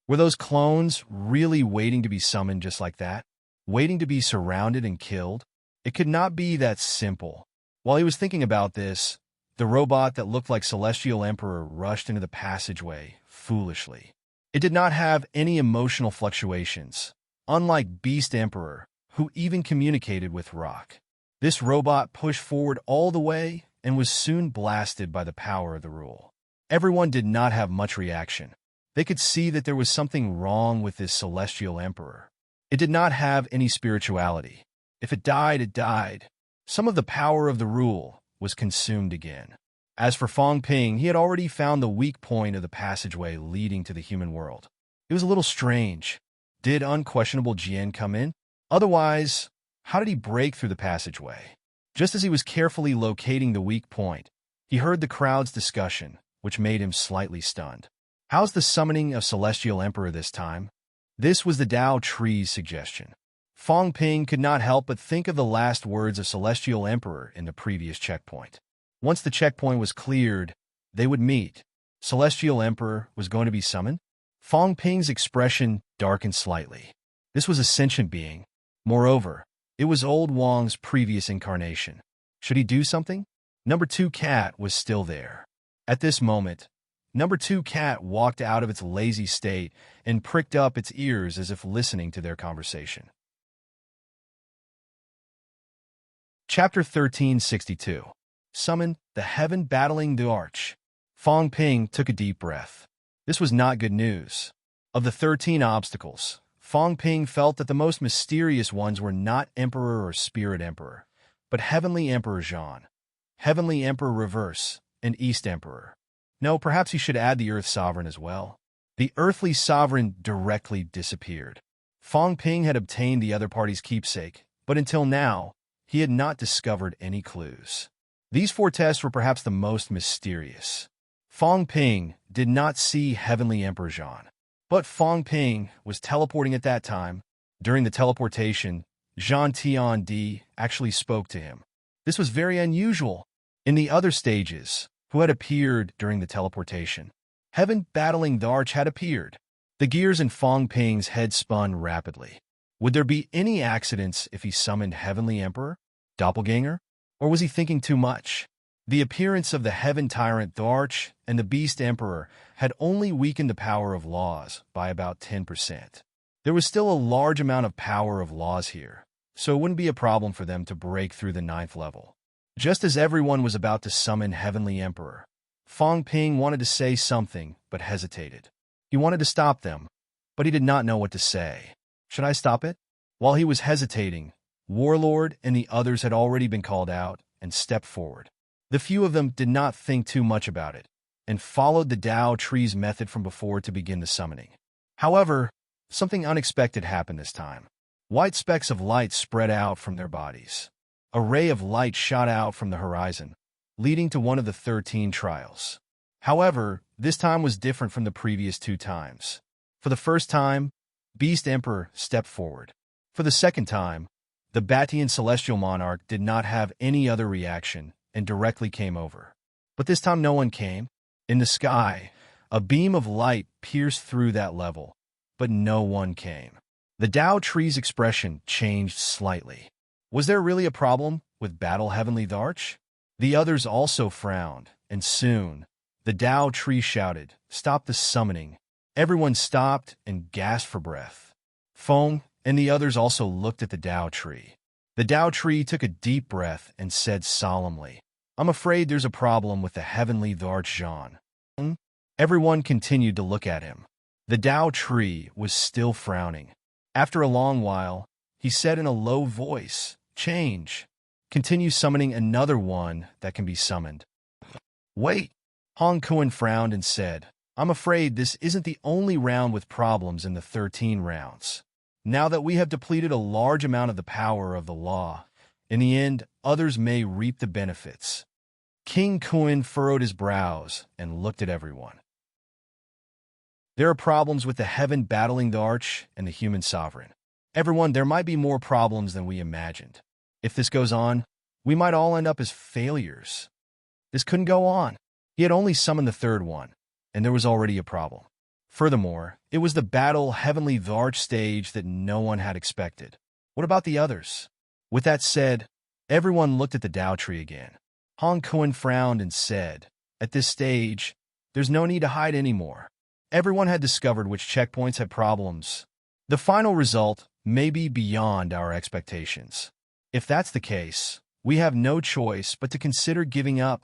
Were those clones really waiting to be summoned just like that? Waiting to be surrounded and killed? It could not be that simple. While he was thinking about this, the robot that looked like Celestial Emperor rushed into the passageway, foolishly. It did not have any emotional fluctuations, unlike Beast Emperor, who even communicated with Rock. This robot pushed forward all the way and was soon blasted by the power of the rule. Everyone did not have much reaction. They could see that there was something wrong with this Celestial Emperor. It did not have any spirituality. If it died, it died. Some of the power of the rule was consumed again. As for Fong Ping, he had already found the weak point of the passageway leading to the human world. It was a little strange. Did unquestionable Jian come in? Otherwise, how did he break through the passageway? Just as he was carefully locating the weak point, he heard the crowd's discussion, which made him slightly stunned. How's the summoning of Celestial Emperor this time? This was the Dao Tree's suggestion. Fong Ping could not help but think of the last words of Celestial Emperor in the previous checkpoint. Once the checkpoint was cleared, they would meet. Celestial Emperor was going to be summoned? Fong Ping's expression darkened slightly. This was a sentient being. Moreover, it was Old Wang's previous incarnation. Should he do something? Number 2 cat was still there. At this moment, Number 2 cat walked out of its lazy state and pricked up its ears as if listening to their conversation. Chapter 1362. Summon the Heaven Battling the Arch. Fong Ping took a deep breath. This was not good news. Of the 13 obstacles, Fong Ping felt that the most mysterious ones were not Emperor or Spirit Emperor, but Heavenly Emperor Zhan, Heavenly Emperor Reverse, and East Emperor. No, perhaps he should add the Earth Sovereign as well. The Earthly Sovereign directly disappeared. Fong Ping had obtained the other party's keepsake, but until now, he had not discovered any clues. These 4 tests were perhaps the most mysterious. Fong Ping did not see Heavenly Emperor Zhan, but Fong Ping was teleporting at that time. During the teleportation, Zhan Tiandi actually spoke to him. This was very unusual. In the other stages, who had appeared during the teleportation, Heaven Battling the Arch had appeared. The gears in Fong Ping's head spun rapidly. Would there be any accidents if he summoned Heavenly Emperor, Doppelganger? Or was he thinking too much? The appearance of the Heaven Tyrant the Arch and the Beast Emperor had only weakened the power of laws by about 10%. There was still a large amount of power of laws here, so it wouldn't be a problem for them to break through the 9th level. Just as everyone was about to summon Heavenly Emperor, Fong Ping wanted to say something but hesitated. He wanted to stop them, but he did not know what to say. Should I stop it? While he was hesitating, Warlord and the others had already been called out and stepped forward. The few of them did not think too much about it and followed the Tao tree's method from before to begin the summoning. However, something unexpected happened this time. White specks of light spread out from their bodies. A ray of light shot out from the horizon, leading to one of the 13 trials. However, this time was different from the previous 2 times. For the first time, Beast Emperor stepped forward. For the second time, the Batian Celestial Monarch did not have any other reaction and directly came over. But this time no one came. In the sky, a beam of light pierced through that level, but no one came. The Tao tree's expression changed slightly. Was there really a problem with Battle Heavenly Dharch? The others also frowned, and soon, the Tao tree shouted, "Stop the summoning." Everyone stopped and gasped for breath. Feng and the others also looked at the Tao tree. The Tao tree took a deep breath and said solemnly, "I'm afraid there's a problem with the Heavenly Dharch Zhan." Everyone continued to look at him. The Tao tree was still frowning. After a long while, he said in a low voice, "Change. Continue summoning another one that can be summoned." "Wait." Hong Kuan frowned and said, "I'm afraid this isn't the only round with problems in the 13 rounds. Now that we have depleted a large amount of the power of the law, in the end, others may reap the benefits." King Kuan furrowed his brows and looked at everyone. "There are problems with the Heaven Battling Dharch and the Human Sovereign. Everyone, there might be more problems than we imagined. If this goes on, we might all end up as failures." This couldn't go on. He had only summoned the third one, and there was already a problem. Furthermore, it was the Battle Heavenly Dharch stage that no one had expected. What about the others? With that said, everyone looked at the Tao tree again. Hong Kuan frowned and said, "At this stage, there's no need to hide anymore. Everyone had discovered which checkpoints had problems. The final result may be beyond our expectations. If that's the case, we have no choice but to consider giving up."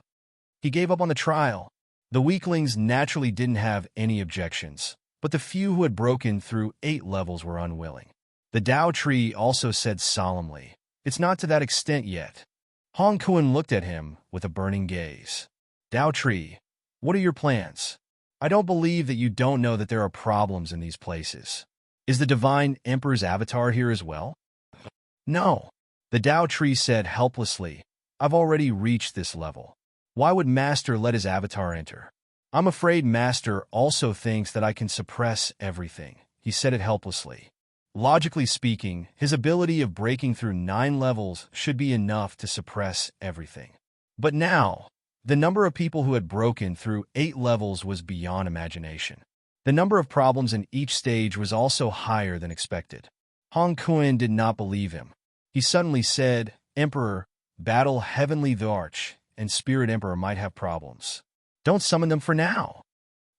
He gave up on the trial. The weaklings naturally didn't have any objections, but the few who had broken through 8 levels were unwilling. The Tao tree also said solemnly, "It's not to that extent yet." Hong Kuan looked at him with a burning gaze. "Tao tree, what are your plans? I don't believe that you don't know that there are problems in these places. Is the Divine Emperor's avatar here as well?" "No." The Tao tree said helplessly, "I've already reached this level. Why would Master let his avatar enter? I'm afraid Master also thinks that I can suppress everything." He said it helplessly. Logically speaking, his ability of breaking through 9 levels should be enough to suppress everything. But now, the number of people who had broken through 8 levels was beyond imagination. The number of problems in each stage was also higher than expected. Hong Kuan did not believe him. He suddenly said, "Emperor, Battle Heavenly Dharch and Spirit Emperor might have problems. Don't summon them for now."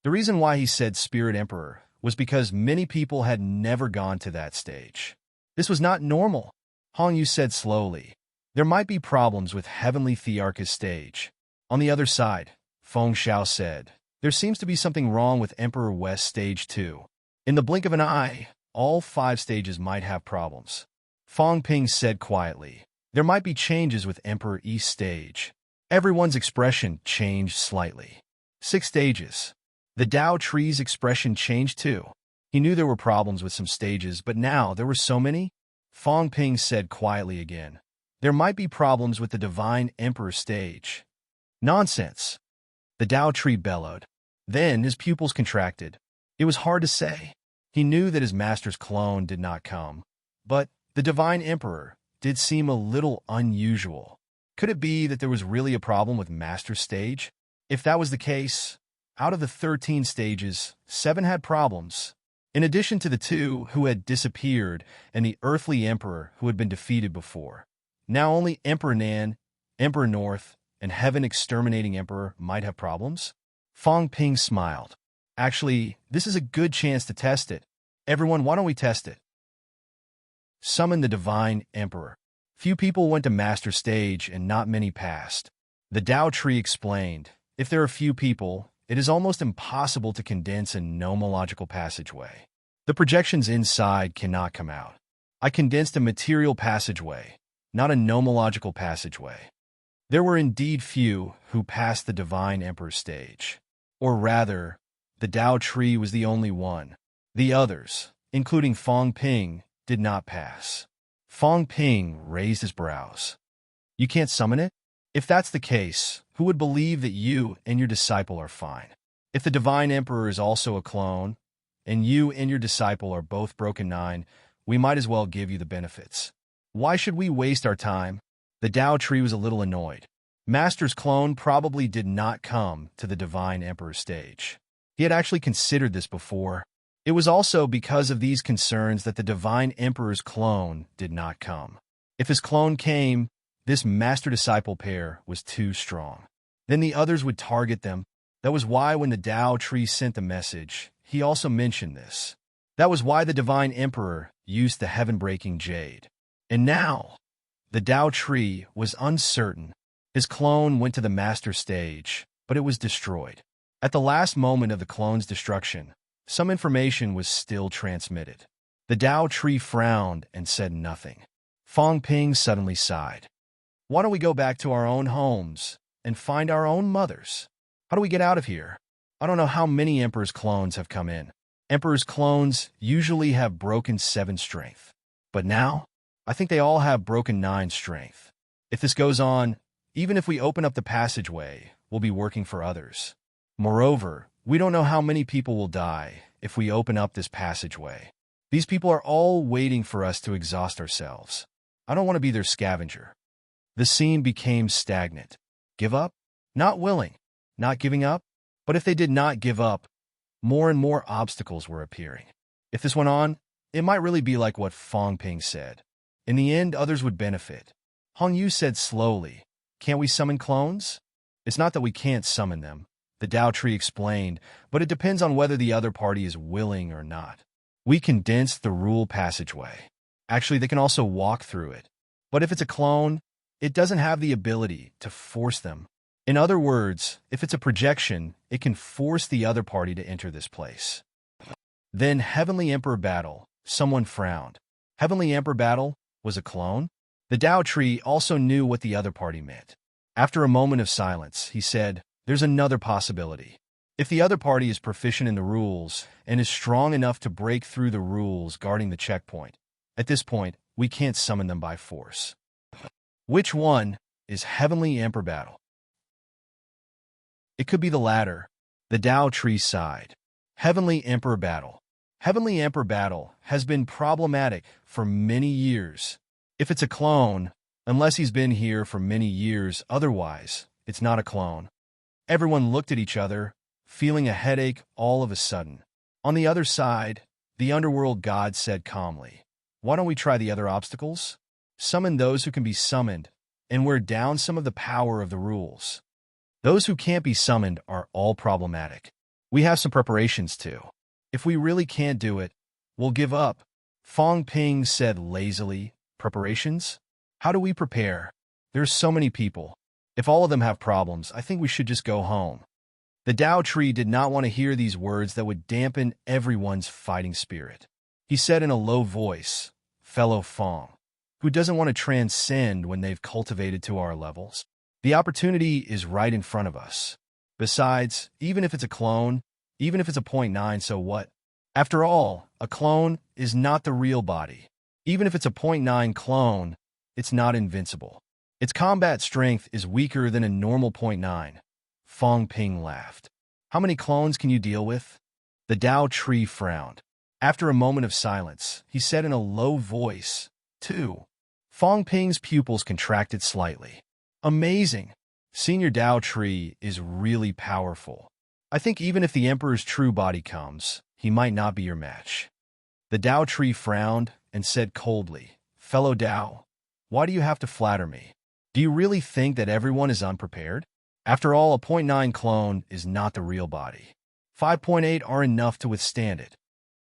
The reason why he said Spirit Emperor was because many people had never gone to that stage. This was not normal. Hong Yu said slowly, "There might be problems with Heavenly Thearch's stage." On the other side, Feng Xiao said, "There seems to be something wrong with Emperor West Stage 2. In the blink of an eye, all 5 stages might have problems." Fong Ping said quietly, "There might be changes with Emperor East Stage." Everyone's expression changed slightly. 6 stages. The Tao tree's expression changed too. He knew there were problems with some stages, but now there were so many. Fong Ping said quietly again, "There might be problems with the Divine Emperor stage." "Nonsense!" The Tao tree bellowed. Then his pupils contracted. It was hard to say. He knew that his master's clone did not come, but the Divine Emperor did seem a little unusual. Could it be that there was really a problem with Master's stage? If that was the case, out of the 13 stages, 7 had problems. In addition to the 2 who had disappeared and the Earthly Emperor who had been defeated before. Now only Emperor Nan, Emperor North, and Heaven Exterminating Emperor might have problems? Fong Ping smiled. "Actually, this is a good chance to test it. Everyone, why don't we test it?" Summon the Divine Emperor. Few people went to Master Stage and not many passed. The Tao tree explained, "If there are few people, it is almost impossible to condense a nomological passageway. The projections inside cannot come out. I condensed a material passageway, not a nomological passageway. There were indeed few who passed the Divine Emperor's stage. Or rather, the Tao tree was the only one. The others, including Fong Ping, did not pass. Fong Ping raised his brows. You can't summon it? If that's the case, who would believe that you and your disciple are fine? If the Divine Emperor is also a clone, and you and your disciple are both broken 9, we might as well give you the benefits. Why should we waste our time? The Tao tree was a little annoyed. Master's clone probably did not come to the Divine Emperor's stage. He had actually considered this before. It was also because of these concerns that the Divine Emperor's clone did not come. If his clone came, this master-disciple pair was too strong. Then the others would target them. That was why when the Tao tree sent the message, he also mentioned this. That was why the Divine Emperor used the heaven-breaking jade. And now, the Tao tree was uncertain. His clone went to the master stage, but it was destroyed. At the last moment of the clone's destruction, some information was still transmitted. The Tao tree frowned and said nothing. Fong Ping suddenly sighed. Why don't we go back to our own homes and find our own mothers? How do we get out of here? I don't know how many Emperor's clones have come in. Emperor's clones usually have broken 7 strength. But now, I think they all have broken 9 strength. If this goes on, even if we open up the passageway, we'll be working for others. Moreover, we don't know how many people will die if we open up this passageway. These people are all waiting for us to exhaust ourselves. I don't want to be their scavenger. The scene became stagnant. Give up? Not willing. Not giving up? But if they did not give up, more and more obstacles were appearing. If this went on, it might really be like what Fong Ping said. In the end, others would benefit. Hong Yu said slowly, can't we summon clones? It's not that we can't summon them, the Tao tree explained, but it depends on whether the other party is willing or not. We condensed the rule passageway. Actually, they can also walk through it. But if it's a clone, it doesn't have the ability to force them. In other words, if it's a projection, it can force the other party to enter this place. Then Heavenly Emperor Battle, someone frowned. Heavenly Emperor Battle was a clone? The Tao tree also knew what the other party meant. After a moment of silence, he said, there's another possibility. If the other party is proficient in the rules and is strong enough to break through the rules guarding the checkpoint, at this point, we can't summon them by force. Which one is Heavenly Emperor Battle? It could be the latter. The Tao tree sighed. Heavenly Emperor Battle. Heavenly Emperor Battle has been problematic for many years. If it's a clone, unless he's been here for many years, otherwise, it's not a clone. Everyone looked at each other, feeling a headache all of a sudden. On the other side, the underworld god said calmly, why don't we try the other obstacles? Summon those who can be summoned, and wear down some of the power of the rules. Those who can't be summoned are all problematic. We have some preparations too. If we really can't do it, we'll give up. Fong Ping said lazily, preparations? How do we prepare? There's so many people. If all of them have problems, I think we should just go home. The Tao tree did not want to hear these words that would dampen everyone's fighting spirit. He said in a low voice, fellow Fong, who doesn't want to transcend when they've cultivated to our levels? The opportunity is right in front of us. Besides, even if it's a clone, even if it's a 0.9, so what? After all, a clone is not the real body. Even if it's a 0.9 clone, it's not invincible. Its combat strength is weaker than a normal 0.9. Fong Ping laughed. How many clones can you deal with? The Tao tree frowned. After a moment of silence, he said in a low voice, 2. Fong Ping's pupils contracted slightly. Amazing. Senior Tao tree is really powerful. I think even if the Emperor's true body comes, he might not be your match. The Tao tree frowned and said coldly, fellow Tao, why do you have to flatter me? Do you really think that everyone is unprepared? After all, a 0.9 clone is not the real body. 5.8 are enough to withstand it.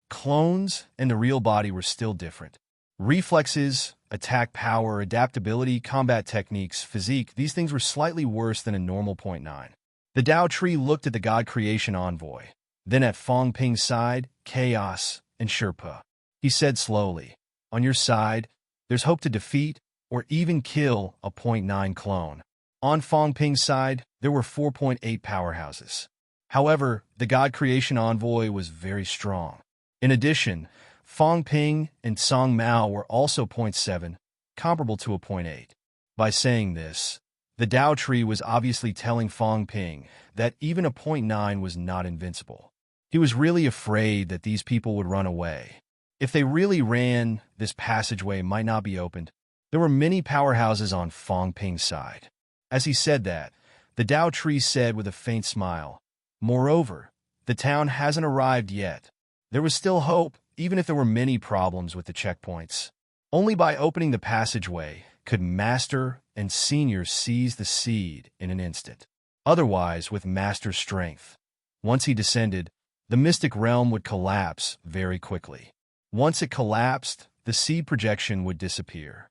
Clones and the real body were still different. Reflexes, attack power, adaptability, combat techniques, physique, these things were slightly worse than a normal 0.9. The Tao tree looked at the God Creation Envoy, then at Fong Ping's side, Chaos, and Sherpa. He said slowly, On your side, there's hope to defeat or even kill a point 0.9 clone. On Fong Ping's side, there were 4.8 powerhouses. However, the God Creation Envoy was very strong. In addition, Fong Ping and Song Mao were also point 0.7, comparable to a point 0.8. By saying this, the Tao Tree was obviously telling Fong Ping that even a point 0.9 was not invincible. He was really afraid that these people would run away. If they really ran, this passageway might not be opened. There were many powerhouses on Fong Ping's side. As he said that, the Tao Tree said with a faint smile, "Moreover, the town hasn't arrived yet. There was still hope, even if there were many problems with the checkpoints. Only by opening the passageway could Master and Senior seize the seed in an instant. Otherwise, with Master's strength, once he descended, the mystic realm would collapse very quickly. Once it collapsed, the seed projection would disappear.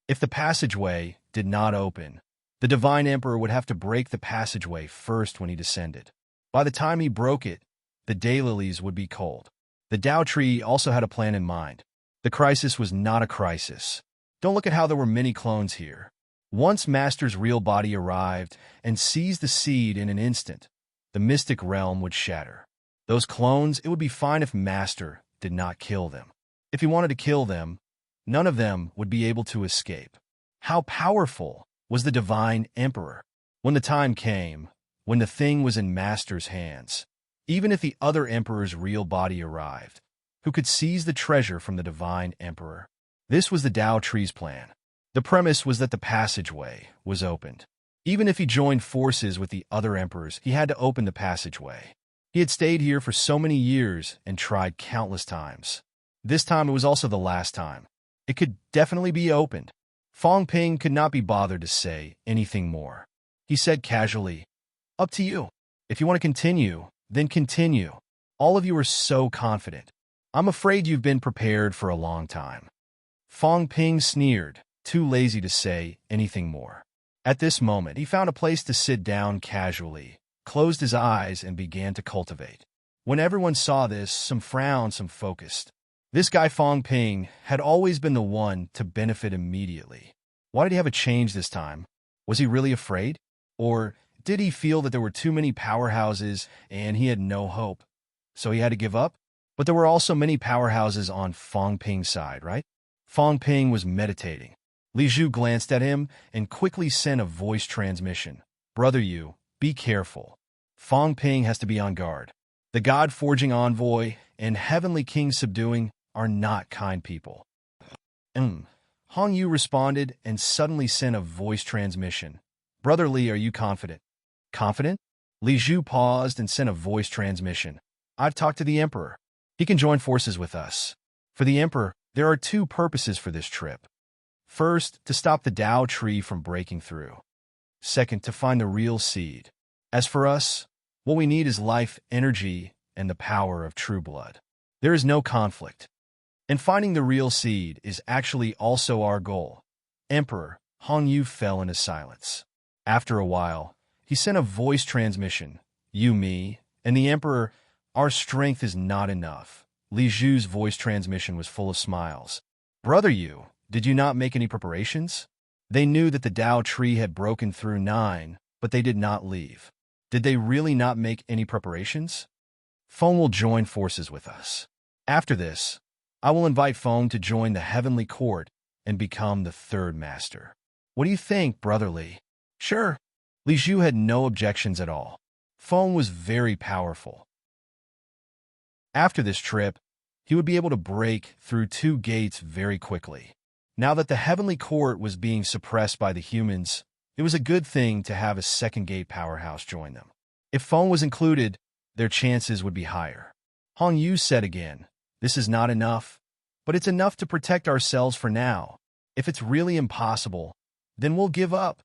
If the passageway did not open, the Divine Emperor would have to break the passageway first when he descended. By the time he broke it, the daylilies would be cold. The Tao Tree also had a plan in mind. The crisis was not a crisis. Don't look at how there were many clones here. Once Master's real body arrived and seized the seed in an instant, the mystic realm would shatter. Those clones, it would be fine if Master did not kill them. If he wanted to kill them, none of them would be able to escape. How powerful was the Divine Emperor? When the time came, when the thing was in Master's hands, even if the other Emperor's real body arrived, who could seize the treasure from the Divine Emperor? This was the Tao Tree's plan. The premise was that the passageway was opened. Even if he joined forces with the other emperors, he had to open the passageway. He had stayed here for so many years and tried countless times. This time it was also the last time. It could definitely be opened. Fong Ping could not be bothered to say anything more. He said casually, "Up to you. If you want to continue, then continue. All of you are so confident. I'm afraid you've been prepared for a long time." Fong Ping sneered, too lazy to say anything more. At this moment, he found a place to sit down casually, closed his eyes, and began to cultivate. When everyone saw this, some frowned, some focused. This guy Fong Ping had always been the one to benefit immediately. Why did he have a change this time? Was he really afraid? Or did he feel that there were too many powerhouses and he had no hope, so he had to give up? But there were also many powerhouses on Fong Ping's side, right? Fong Ping was meditating. Li Zhu glanced at him and quickly sent a voice transmission. "Brother Yu, be careful. Fong Ping has to be on guard. The God-forging envoy and Heavenly King subduing are not kind people." Hong Yu responded and suddenly sent a voice transmission. "Brother Li, are you confident?" "Confident?" Li Zhu paused and sent a voice transmission. "I've talked to the Emperor. He can join forces with us. For the Emperor, there are two purposes for this trip. First, to stop the Tao Tree from breaking through. Second, to find the real seed. As for us, what we need is life, energy, and the power of true blood. There is no conflict. And finding the real seed is actually also our goal." Emperor Hong Yu fell into silence. After a while, he sent a voice transmission. "You, me, and the Emperor, our strength is not enough." Li Zhu's voice transmission was full of smiles. "Brother Yu, did you not make any preparations?" They knew that the Tao Tree had broken through 9, but they did not leave. Did they really not make any preparations? "Feng will join forces with us. After this, I will invite Feng to join the Heavenly Court and become the third master. What do you think, Brother Li?" "Sure." Li Zhu had no objections at all. Feng was very powerful. After this trip, he would be able to break through 2 gates very quickly. Now that the Heavenly Court was being suppressed by the humans, it was a good thing to have a second gate powerhouse join them. If Feng was included, their chances would be higher. Hong Yu said again, "This is not enough, but it's enough to protect ourselves for now. If it's really impossible, then we'll give up."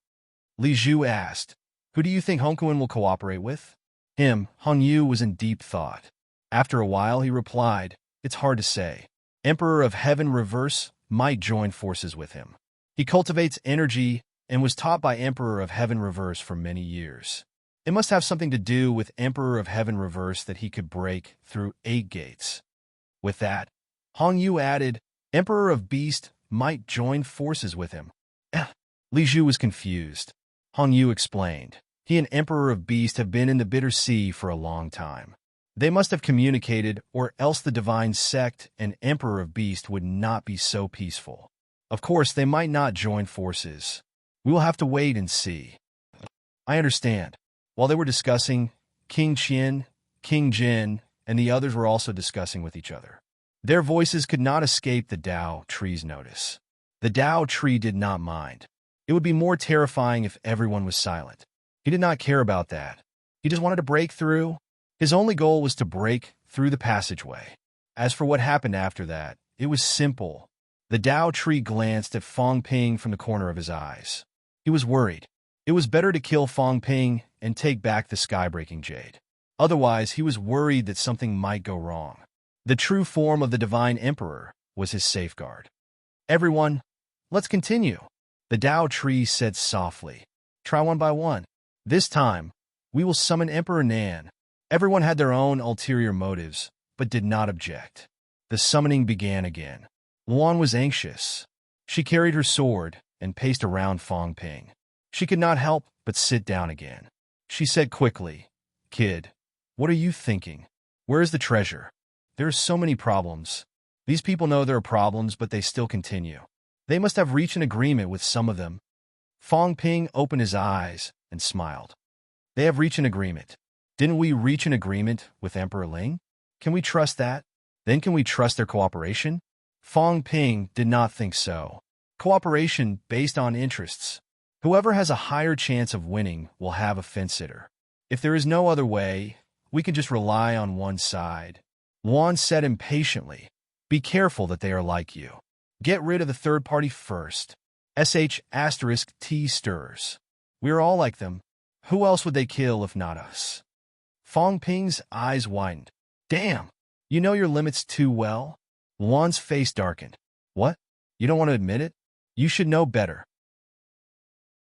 Li Zhu asked, "Who do you think Hongkuan will cooperate with?" Hong Yu was in deep thought. After a while, he replied, "It's hard to say. Emperor of Heaven Reverse might join forces with him. He cultivates energy and was taught by Emperor of Heaven Reverse for many years. It must have something to do with Emperor of Heaven Reverse that he could break through 8 gates. With that, Hong Yu added, Emperor of Beast might join forces with him. Li Zhu was confused. Hong Yu explained. He and Emperor of Beast have been in the Bitter Sea for a long time. They must have communicated, or else the divine sect and Emperor of Beast would not be so peaceful. Of course, they might not join forces. We will have to wait and see. I understand. While they were discussing, King Qian, King Jin, and the others were also discussing with each other. Their voices could not escape the Dao tree's notice. The Dao tree did not mind. It would be more terrifying if everyone was silent. He did not care about that. He just wanted to break through. His only goal was to break through the passageway. As for what happened after that, it was simple. The Dao tree glanced at Fong Ping from the corner of his eyes. He was worried. It was better to kill Fong Ping and take back the sky-breaking jade. Otherwise, he was worried that something might go wrong. The true form of the Divine Emperor was his safeguard. Everyone, let's continue. The Dao tree said softly. Try one by one. This time, we will summon Emperor Nan. Everyone had their own ulterior motives, but did not object. The summoning began again. Luan was anxious. She carried her sword and paced around Fong Ping. She could not help but sit down again. She said quickly, Kid, what are you thinking? Where is the treasure? There are so many problems. These people know there are problems, but they still continue. They must have reached an agreement with some of them. Fong Ping opened his eyes and smiled. They have reached an agreement. Didn't we reach an agreement with Emperor Ling? Can we trust that? Then can we trust their cooperation? Fong Ping did not think so. Cooperation based on interests. Whoever has a higher chance of winning will have a fence-sitter. If there is no other way, we can just rely on one side. Luan said impatiently, Be careful that they are like you. Get rid of the third party first. *T stirs. We are all like them. Who else would they kill if not us? Fong Ping's eyes widened. Damn, you know your limits too well? Luan's face darkened. What? You don't want to admit it? You should know better.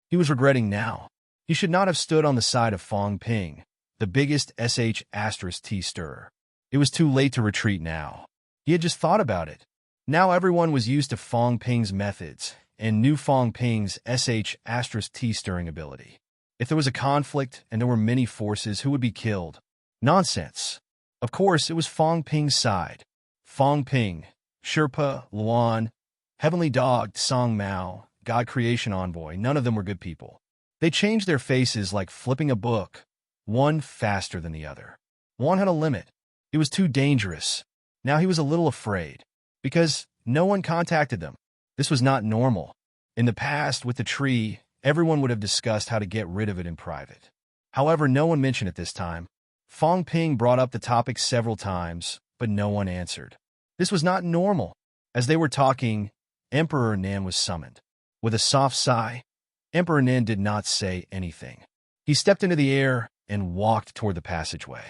He was regretting now. He should not have stood on the side of Fong Ping, the biggest *T stirrer. It was too late to retreat now. He had just thought about it. Now everyone was used to Fong Ping's methods and knew Fong Ping's *T stirring ability. If there was a conflict and there were many forces, who would be killed? Nonsense. Of course, it was Fong Ping's side. Fong Ping, Sherpa, Luan, Heavenly Dog, Song Mao, God Creation Envoy, none of them were good people. They changed their faces like flipping a book, one faster than the other. One had a limit. It was too dangerous. Now he was a little afraid, because no one contacted them. This was not normal. In the past, with the tree, everyone would have discussed how to get rid of it in private. However, no one mentioned it this time. Fong Ping brought up the topic several times, but no one answered. This was not normal. As they were talking, Emperor Nan was summoned. With a soft sigh, Emperor Nan did not say anything. He stepped into the air and walked toward the passageway.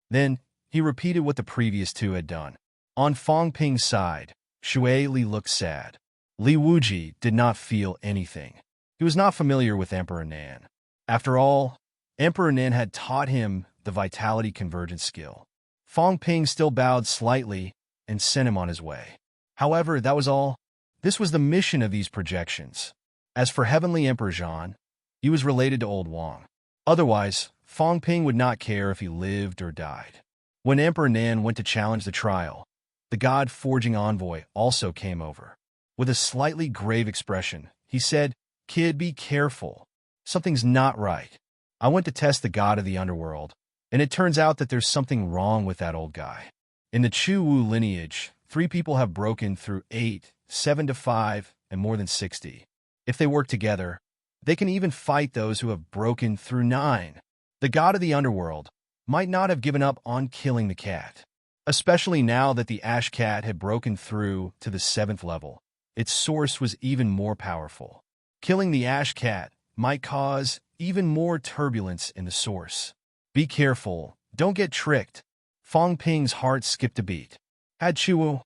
Then, he repeated what the previous two had done. On Fong Ping's side, Shui Li looked sad. Li Wuji did not feel anything. He was not familiar with Emperor Nan. After all, Emperor Nan had taught him the vitality convergence skill. Fong Ping still bowed slightly and sent him on his way. However, that was all. This was the mission of these projections. As for Heavenly Emperor Zhan, he was related to Old Wang. Otherwise, Fong Ping would not care if he lived or died. When Emperor Nan went to challenge the trial, the God-forging envoy also came over. With a slightly grave expression, he said, Kid, be careful. Something's not right. I went to test the god of the underworld, and it turns out that there's something wrong with that old guy. In the Chu Wu lineage, 3 people have broken through 8, 7 to 5, and more than 60. If they work together, they can even fight those who have broken through 9. The god of the underworld might not have given up on killing the cat, especially now that the ash cat had broken through to the 7th level. Its source was even more powerful. Killing the ash cat might cause even more turbulence in the source. Be careful, don't get tricked. Fong Ping's heart skipped a beat. Had Chuo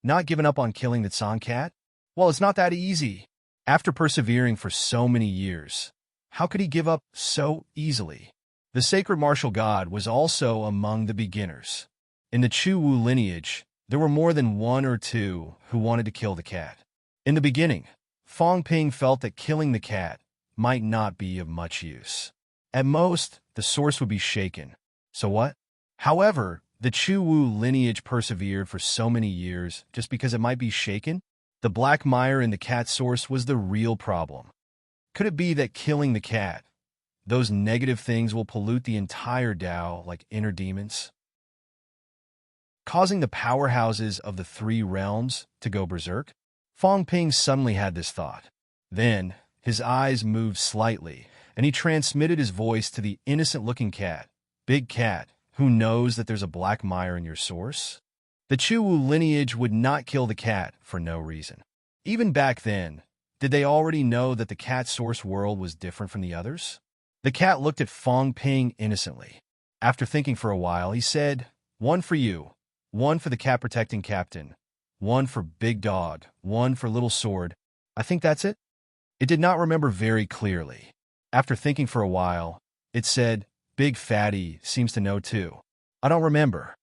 not given up on killing the Tsang cat? Well, it's not that easy. After persevering for so many years, how could he give up so easily? The sacred martial god was also among the beginners. In the Chu Wu lineage, there were more than one or two who wanted to kill the cat. In the beginning, Fong Ping felt that killing the cat might not be of much use. At most, the source would be shaken. So what? However, the Chu Wu lineage persevered for so many years just because it might be shaken? The black mire in the cat source was the real problem. Could it be that killing the cat, those negative things will pollute the entire Tao like inner demons, causing the powerhouses of the three realms to go berserk? Fong Ping suddenly had this thought. Then, his eyes moved slightly, and he transmitted his voice to the innocent-looking cat. Big cat, who knows that there's a black mire in your source? The Chu Wu lineage would not kill the cat for no reason. Even back then, did they already know that the cat source world was different from the others? The cat looked at Fong Ping innocently. After thinking for a while, he said, "One for you, one for the cat-protecting captain, one for Big Dog, one for Little Sword. I think that's it." It did not remember very clearly. After thinking for a while, it said, "Big Fatty seems to know too. I don't remember."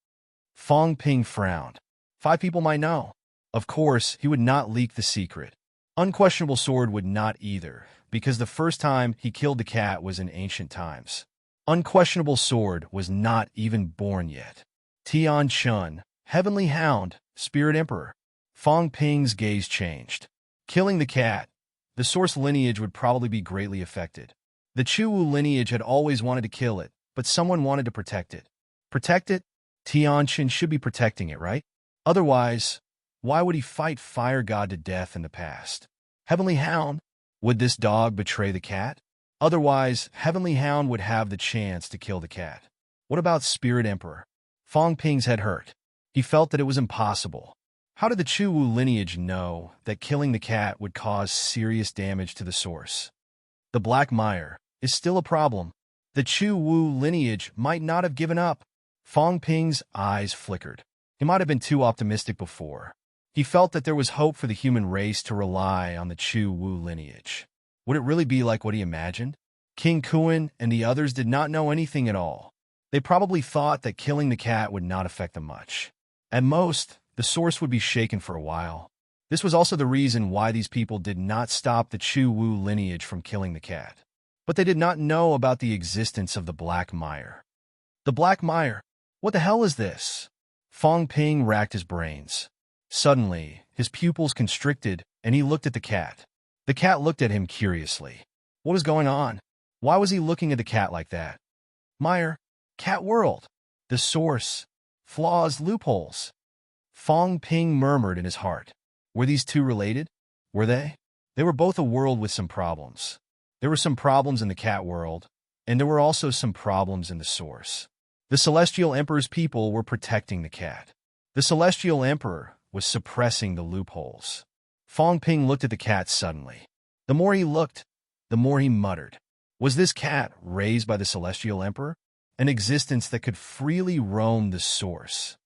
Fong Ping frowned. 5 people might know. Of course, he would not leak the secret. Unquestionable Sword would not either, because the first time he killed the cat was in ancient times. Unquestionable Sword was not even born yet. Tian Chun, Heavenly Hound, Spirit Emperor. Fong Ping's gaze changed. Killing the cat, the source lineage would probably be greatly affected. The Chu Wu lineage had always wanted to kill it, but someone wanted to protect it. Protect it? Tianqin should be protecting it, right? Otherwise, why would he fight Fire God to death in the past? Heavenly Hound? Would this dog betray the cat? Otherwise, Heavenly Hound would have the chance to kill the cat. What about Spirit Emperor? Fong Ping's head hurt. He felt that it was impossible. How did the Chu Wu lineage know that killing the cat would cause serious damage to the source? The Black Mire is still a problem. The Chu Wu lineage might not have given up. Fong Ping's eyes flickered. He might have been too optimistic before. He felt that there was hope for the human race to rely on the Chu Wu lineage. Would it really be like what he imagined? King Kuan and the others did not know anything at all. They probably thought that killing the cat would not affect them much. At most, the source would be shaken for a while. This was also the reason why these people did not stop the Chu Wu lineage from killing the cat. But they did not know about the existence of the Black Mire. The Black Mire? What the hell is this? Fong Ping racked his brains. Suddenly, his pupils constricted, and he looked at the cat. The cat looked at him curiously. What was going on? Why was he looking at the cat like that? Mire, cat world, the source, flaws, loopholes. Fong Ping murmured in his heart. Were these two related? Were they? They were both a world with some problems. There were some problems in the cat world, and there were also some problems in the source. The Celestial Emperor's people were protecting the cat. The Celestial Emperor was suppressing the loopholes. Fong Ping looked at the cat suddenly. The more he looked, the more he muttered. Was this cat raised by the Celestial Emperor? An existence that could freely roam the source.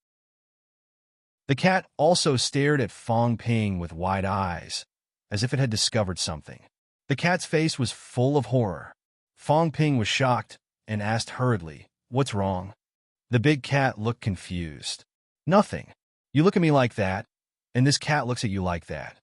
The cat also stared at Fong Ping with wide eyes, as if it had discovered something. The cat's face was full of horror. Fong Ping was shocked and asked hurriedly, "What's wrong?" The big cat looked confused. "Nothing. You look at me like that, and this cat looks at you like that."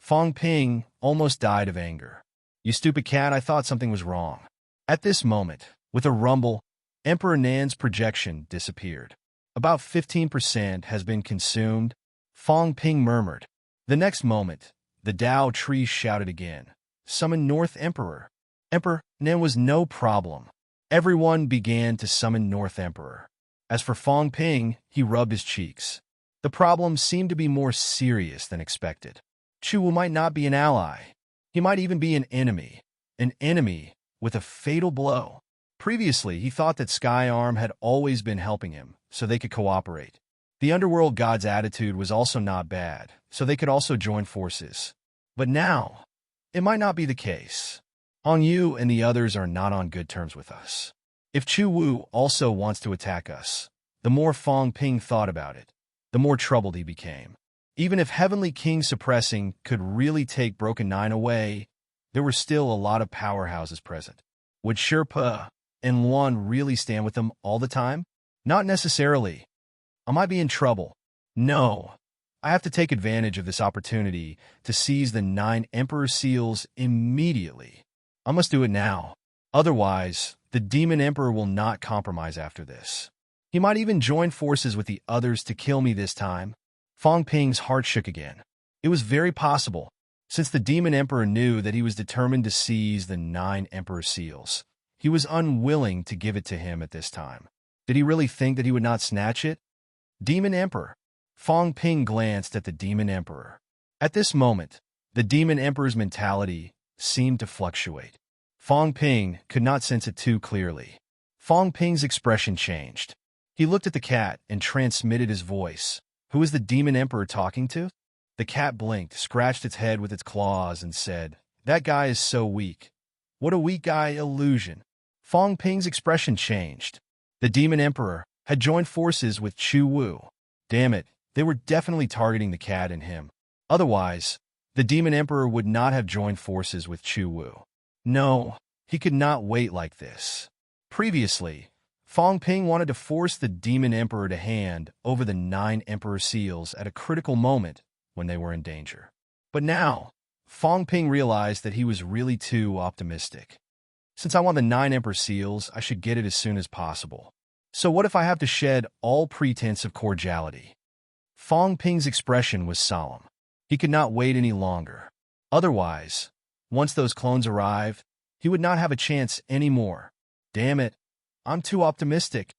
Fong Ping almost died of anger. "You stupid cat, I thought something was wrong." At this moment, with a rumble, Emperor Nan's projection disappeared. "About 15% has been consumed," Fong Ping murmured. The next moment, the Tao tree shouted again, "Summon North Emperor." Emperor Nan was no problem. Everyone began to summon North Emperor. As for Fong Ping, he rubbed his cheeks. The problem seemed to be more serious than expected. Chu Wu might not be an ally. He might even be an enemy with a fatal blow. Previously, he thought that Sky Arm had always been helping him, so they could cooperate. The Underworld God's attitude was also not bad, so they could also join forces. But now, it might not be the case. Hong Yu and the others are not on good terms with us. If Chu Wu also wants to attack us, the more Fong Ping thought about it, the more troubled he became. Even if Heavenly King suppressing could really take Broken Nine away, there were still a lot of powerhouses present. Would Sherpa and Luan really stand with them all the time? Not necessarily. I might be in trouble. No. I have to take advantage of this opportunity to seize the 9 Emperor Seals immediately. I must do it now. Otherwise, the Demon Emperor will not compromise after this. He might even join forces with the others to kill me this time. Fong Ping's heart shook again. It was very possible, since the Demon Emperor knew that he was determined to seize the 9 Emperor Seals. He was unwilling to give it to him at this time. Did he really think that he would not snatch it? Demon Emperor. Fong Ping glanced at the Demon Emperor. At this moment, the Demon Emperor's mentality seemed to fluctuate. Fong Ping could not sense it too clearly. Fong Ping's expression changed. He looked at the cat and transmitted his voice. Who is the Demon Emperor talking to? The cat blinked, scratched its head with its claws, and said, "That guy is so weak." What a weak guy illusion. Fong Ping's expression changed. The Demon Emperor had joined forces with Chu Wu. Damn it, they were definitely targeting the cat and him. Otherwise, the Demon Emperor would not have joined forces with Chu Wu. No, he could not wait like this. Previously, Fong Ping wanted to force the Demon Emperor to hand over the 9 Emperor Seals at a critical moment when they were in danger. But now, Fong Ping realized that he was really too optimistic. Since I want the 9 Emperor Seals, I should get it as soon as possible. So what if I have to shed all pretense of cordiality? Fong Ping's expression was solemn. He could not wait any longer. Otherwise, once those clones arrived, he would not have a chance anymore. Damn it, I'm too optimistic.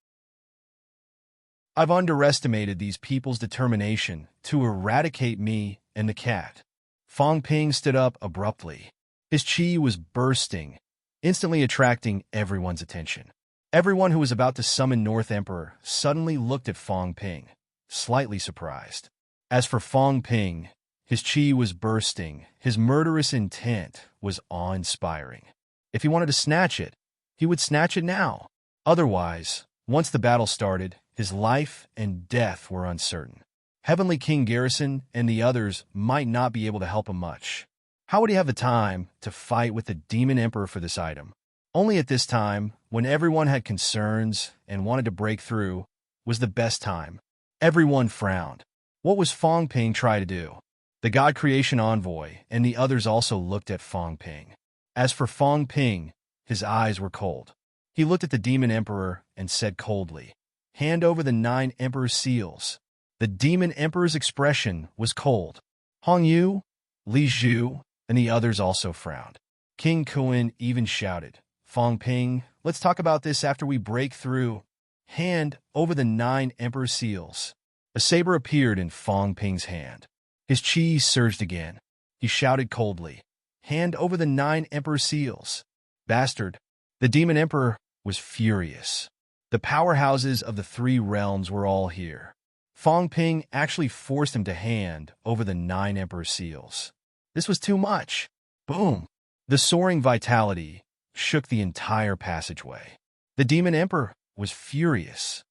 I've underestimated these people's determination to eradicate me and the cat. Fong Ping stood up abruptly. His chi was bursting, instantly attracting everyone's attention. Everyone who was about to summon North Emperor suddenly looked at Fong Ping, slightly surprised. As for Fong Ping, his chi was bursting. His murderous intent was awe-inspiring. If he wanted to snatch it, he would snatch it now. Otherwise, once the battle started, his life and death were uncertain. Heavenly King Garrison and the others might not be able to help him much. How would he have the time to fight with the Demon Emperor for this item? Only at this time, when everyone had concerns and wanted to break through, was the best time. Everyone frowned. What was Fong Ping trying to do? The God Creation Envoy and the others also looked at Fong Ping. As for Fong Ping, his eyes were cold. He looked at the Demon Emperor and said coldly, "Hand over the 9 Emperor Seals." The Demon Emperor's expression was cold. Hong Yu, Li Zhu, and the others also frowned. King Kuan even shouted, "Fong Ping, let's talk about this after we break through. Hand over the 9 Emperor Seals." A saber appeared in Fong Ping's hand. His chi surged again. He shouted coldly, "Hand over the 9 Emperor Seals." Bastard. The Demon Emperor was furious. The powerhouses of the 3 realms were all here. Fong Ping actually forced him to hand over the 9 Emperor Seals. This was too much. Boom. The soaring vitality shook the entire passageway. The Demon Emperor was furious.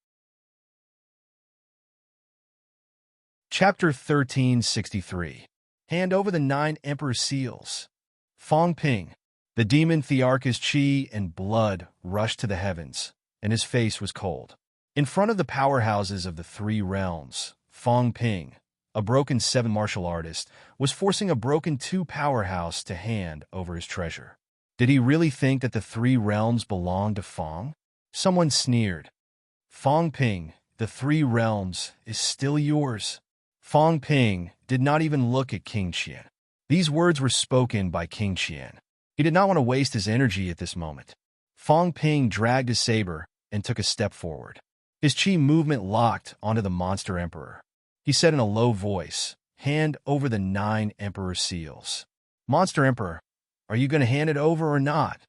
Chapter 1363. Hand over the 9 Emperor Seals. Fong Ping. The demon Thearch's chi and blood rushed to the heavens, and his face was cold. In front of the powerhouses of the 3 realms, Fong Ping, a broken 7 martial artist, was forcing a broken 2 powerhouse to hand over his treasure. Did he really think that the 3 realms belonged to Fong? Someone sneered. "Fong Ping, the 3 realms is still yours." Fong Ping did not even look at King Qian. These words were spoken by King Qian. He did not want to waste his energy at this moment. Fong Ping dragged his saber and took a step forward. His chi movement locked onto the Monster Emperor. He said in a low voice, "Hand over the 9 Emperor Seals." "Monster Emperor, are you going to hand it over or not?"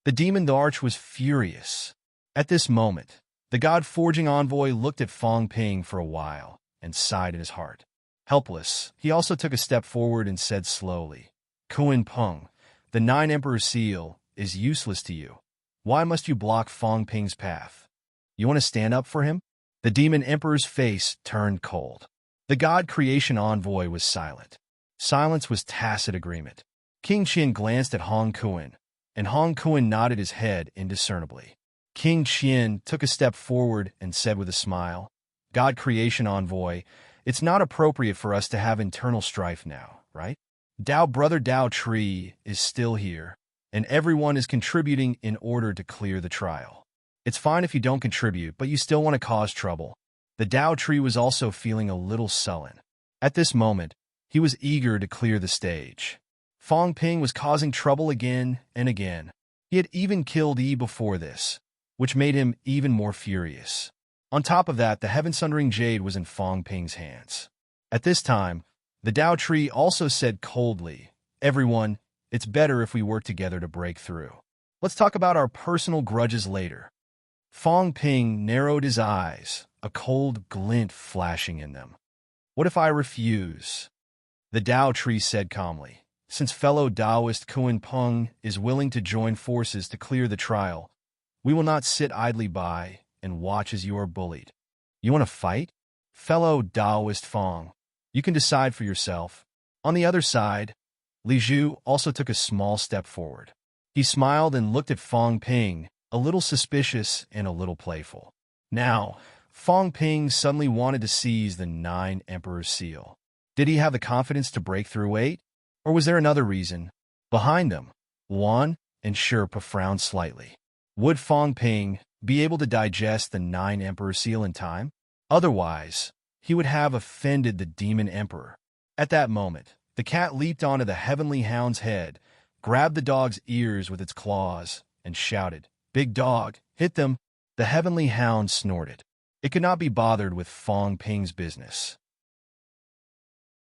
The Demon Thearch was furious. At this moment, the God-forging envoy looked at Fong Ping for a while and sighed in his heart. Helpless, he also took a step forward and said slowly, "Kuan Peng, the 9 Emperor Seal is useless to you. Why must you block Fong Ping's path? You want to stand up for him?" The Demon Emperor's face turned cold. The God Creation Envoy was silent. Silence was tacit agreement. King Qian glanced at Hong Kuan, and Hong Kuan nodded his head indiscernibly. King Qian took a step forward and said with a smile, "God Creation Envoy, It's not appropriate for us to have internal strife now, right? Brother Dao Tree is still here, and everyone is contributing in order to clear the trial. It's fine if you don't contribute, but you still want to cause trouble. The Dao Tree was also feeling a little sullen. At this moment, he was eager to clear the stage. Fong Ping was causing trouble again and again. He had even killed Yi before this, which made him even more furious. On top of that, the Heaven Sundering Jade was in Fong Ping's hands. At this time, the Dao Tree also said coldly, "Everyone, it's better if we work together to break through. Let's talk about our personal grudges later." Fong Ping narrowed his eyes, a cold glint flashing in them. "What if I refuse?" The Dao Tree said calmly. "Since fellow Taoist Kuan Peng is willing to join forces to clear the trial, we will not sit idly by and watch as you are bullied. You want to fight? Fellow Taoist Fong, you can decide for yourself." On the other side, Li Zhu also took a small step forward. He smiled and looked at Fong Ping, a little suspicious and a little playful. Now, Fong Ping suddenly wanted to seize the 9 Emperor's seal. Did he have the confidence to break through 8? Or was there another reason? Behind them, Wan and Sherpa frowned slightly. Would Fong Ping be able to digest the 9 Emperor seal in time? Otherwise, he would have offended the Demon Emperor. At that moment, the cat leaped onto the Heavenly Hound's head, grabbed the dog's ears with its claws, and shouted, "Big dog, hit them!" The Heavenly Hound snorted. It could not be bothered with Fong Ping's business.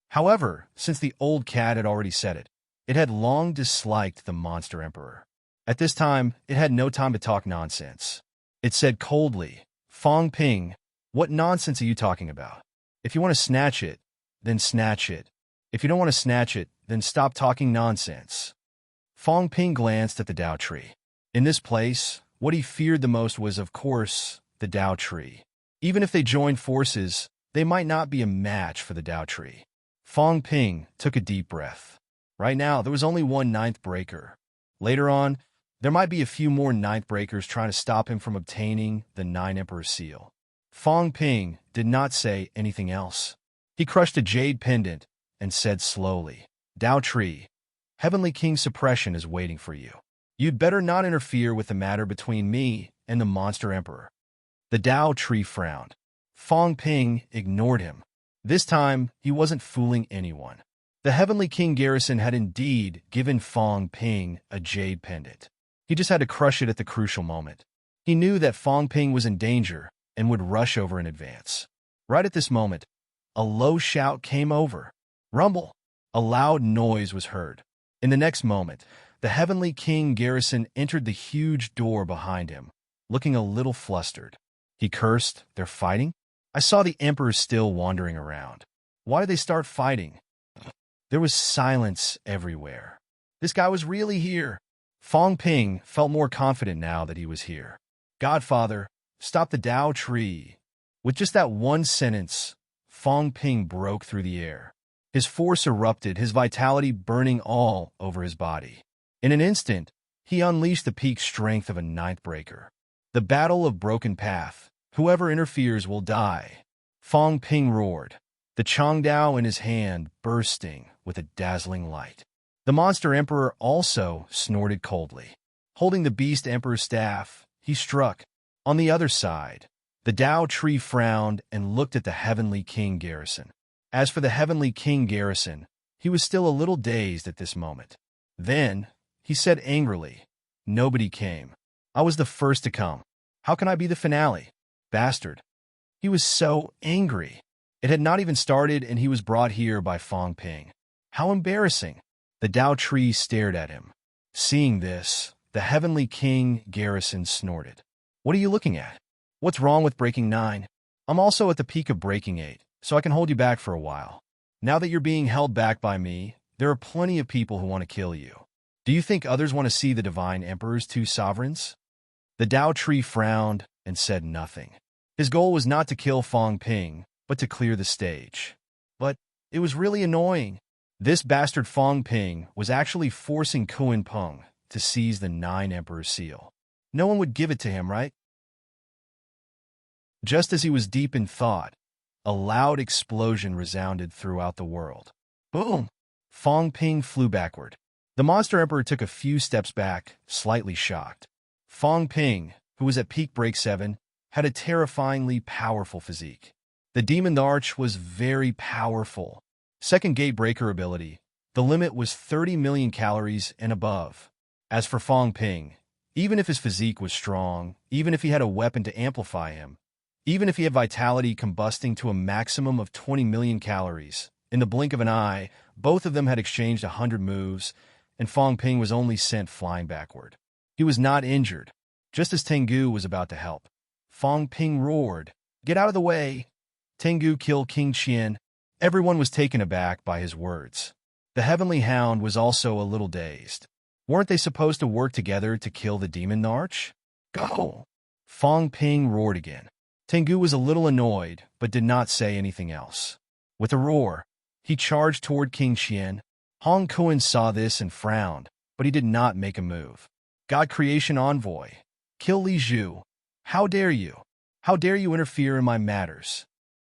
However, since the old cat had already said it, it had long disliked the Monster Emperor. At this time, it had no time to talk nonsense. It said coldly, "Fong Ping, what nonsense are you talking about? If you want to snatch it, then snatch it. If you don't want to snatch it, then stop talking nonsense." Fong Ping glanced at the Dao Tree. In this place, what he feared the most was, of course, the Dao Tree. Even if they joined forces, they might not be a match for the Dao Tree. Fong Ping took a deep breath. Right now, there was only one ninth breaker. Later on, there might be a few more ninth breakers trying to stop him from obtaining the 9 Emperor seal. Fong Ping did not say anything else. He crushed a jade pendant and said slowly, "Dao Tree, Heavenly King Suppression is waiting for you. You'd better not interfere with the matter between me and the Monster Emperor." The Dao Tree frowned. Fong Ping ignored him. This time, he wasn't fooling anyone. The Heavenly King Garrison had indeed given Fong Ping a jade pendant. He just had to crush it at the crucial moment. He knew that Fong Ping was in danger and would rush over in advance. Right at this moment, a low shout came over. Rumble! A loud noise was heard. In the next moment, the Heavenly King Garrison entered the huge door behind him, looking a little flustered. He cursed, "They're fighting? I saw the Emperor still wandering around. Why did they start fighting?" There was silence everywhere. This guy was really here. Fong Ping felt more confident now that he was here. "Godfather, stop the Dao Tree." With just that one sentence, Fong Ping broke through the air. His force erupted, his vitality burning all over his body. In an instant, he unleashed the peak strength of a ninth breaker. The battle of broken path. Whoever interferes will die. Fong Ping roared, the Changdao in his hand bursting with a dazzling light. The Monster Emperor also snorted coldly. Holding the Beast Emperor's staff, he struck. On the other side, the Dao Tree frowned and looked at the Heavenly King Garrison. As for the Heavenly King Garrison, he was still a little dazed at this moment. Then, he said angrily, "Nobody came. I was the first to come. How can I be the finale? Bastard." He was so angry. It had not even started and he was brought here by Fong Ping. How embarrassing. The Dao Tree stared at him. Seeing this, the Heavenly King Garrison snorted. "What are you looking at? What's wrong with breaking 9? I'm also at the peak of breaking 8, so I can hold you back for a while. Now that you're being held back by me, there are plenty of people who want to kill you. Do you think others want to see the Divine Emperor's 2 sovereigns?" The Dao Tree frowned and said nothing. His goal was not to kill Fong Ping, but to clear the stage. But it was really annoying. This bastard Fong Ping was actually forcing Kuan Peng to seize the 9 Emperor seal. No one would give it to him, right? Just as he was deep in thought, a loud explosion resounded throughout the world. Boom! Fong Ping flew backward. The monster emperor took a few steps back, slightly shocked. Fong Ping, who was at peak break 7, had a terrifyingly powerful physique. The demon arch was very powerful. Second gate breaker ability. The limit was 30 million calories and above. As for Fong Ping, even if his physique was strong, even if he had a weapon to amplify him, even if he had vitality combusting to a maximum of 20 million calories, in the blink of an eye, both of them had exchanged 100 moves, and Fong Ping was only sent flying backward. He was not injured. Just as Tengu was about to help, Fong Ping roared, "Get out of the way!" Tengu killed King Qian. Everyone was taken aback by his words. The Heavenly Hound was also a little dazed. Weren't they supposed to work together to kill the demon arch? Go! Fong Ping roared again. Tengu was a little annoyed, but did not say anything else. With a roar, he charged toward King Qian. Hong Kuan saw this and frowned, but he did not make a move. God Creation Envoy. Kill Li Zhu. How dare you? How dare you interfere in my matters?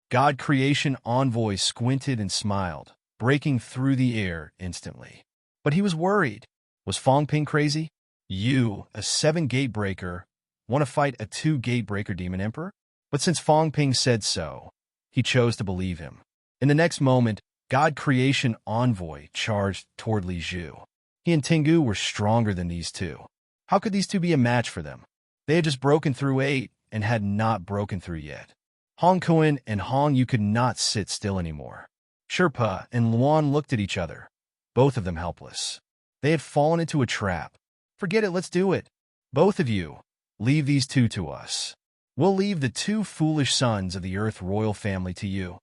God Creation Envoy squinted and smiled, breaking through the air instantly. But he was worried. Was Fong Ping crazy? You, a 7-gate breaker, want to fight a 2-gate breaker demon emperor? But since Fong Ping said so, he chose to believe him. In the next moment, God Creation Envoy charged toward Li Zhu. He and Tengu were stronger than these two. How could these two be a match for them? They had just broken through 8 and had not broken through yet. Hong Kuan and Hong Yu could not sit still anymore. Sherpa and Luan looked at each other, both of them helpless. They had fallen into a trap. Forget it, let's do it. Both of you, leave these two to us. We'll leave the 2 foolish sons of the Earth royal family to you.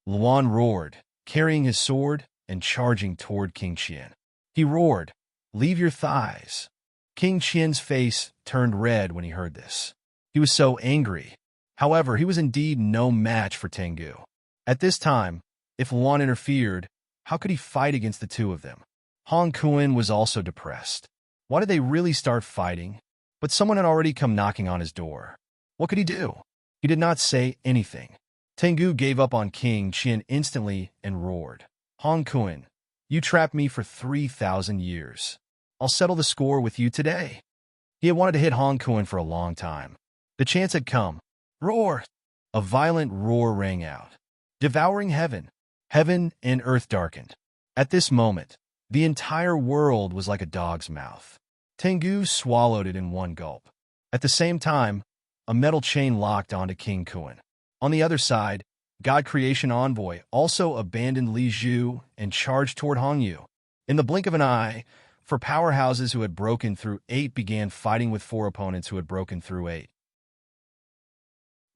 Luan roared, carrying his sword and charging toward King Qian. He roared, "Leave your thighs." King Qian's face turned red when he heard this. He was so angry. However, he was indeed no match for Tengu. At this time, if Luan interfered, how could he fight against the 2 of them? Hong Kuan was also depressed. Why did they really start fighting? But someone had already come knocking on his door. What could he do? He did not say anything. Tengu gave up on King Qian instantly and roared, "Hong Kuan, you trapped me for 3,000 years. I'll settle the score with you today." He had wanted to hit Hong Kuan for a long time. The chance had come. Roar! A violent roar rang out, devouring heaven. Heaven and earth darkened. At this moment, the entire world was like a dog's mouth. Tengu swallowed it in one gulp. At the same time, a metal chain locked onto King Kuan. On the other side, God Creation Envoy also abandoned Li Zhu and charged toward Hong Yu. In the blink of an eye, 4 powerhouses who had broken through 8 began fighting with 4 opponents who had broken through 8.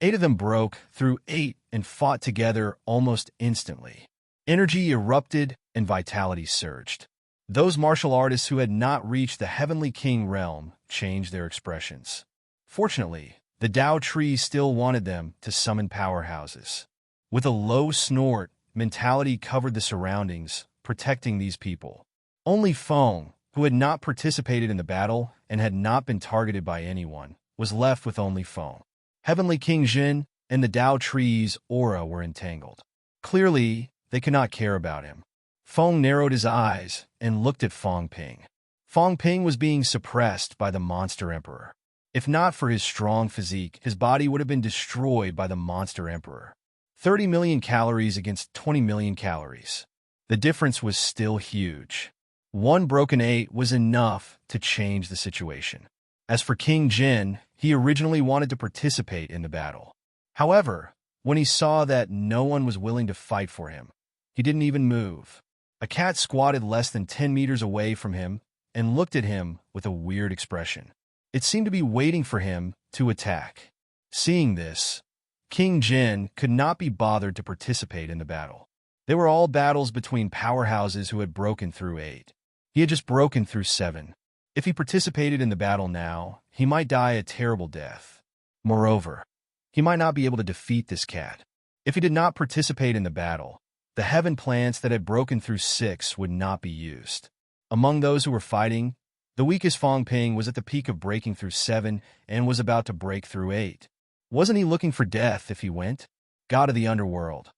8 of them broke through 8 and fought together almost instantly. Energy erupted and vitality surged. Those martial artists who had not reached the Heavenly King realm changed their expressions. Fortunately, the Tao tree still wanted them to summon powerhouses. With a low snort, mentality covered the surroundings, protecting these people. Only Fong, who had not participated in the battle and had not been targeted by anyone, was left with only Fong. Heavenly King Jin and the Tao tree's aura were entangled. Clearly, they could not care about him. Fong narrowed his eyes and looked at Fong Ping. Fong Ping was being suppressed by the Monster Emperor. If not for his strong physique, his body would have been destroyed by the Monster Emperor. 30 million calories against 20 million calories. The difference was still huge. 1 broken 8 was enough to change the situation. As for King Jin, he originally wanted to participate in the battle. However, when he saw that no one was willing to fight for him, he didn't even move. A cat squatted less than 10 meters away from him and looked at him with a weird expression. It seemed to be waiting for him to attack. Seeing this, King Jin could not be bothered to participate in the battle. They were all battles between powerhouses who had broken through 8. He had just broken through 7. If he participated in the battle now, he might die a terrible death. Moreover, he might not be able to defeat this cat. If he did not participate in the battle, the heaven plants that had broken through 6 would not be used. Among those who were fighting, the weakest Fong Ping was at the peak of breaking through 7 and was about to break through 8. Wasn't he looking for death if he went? god of the underworld,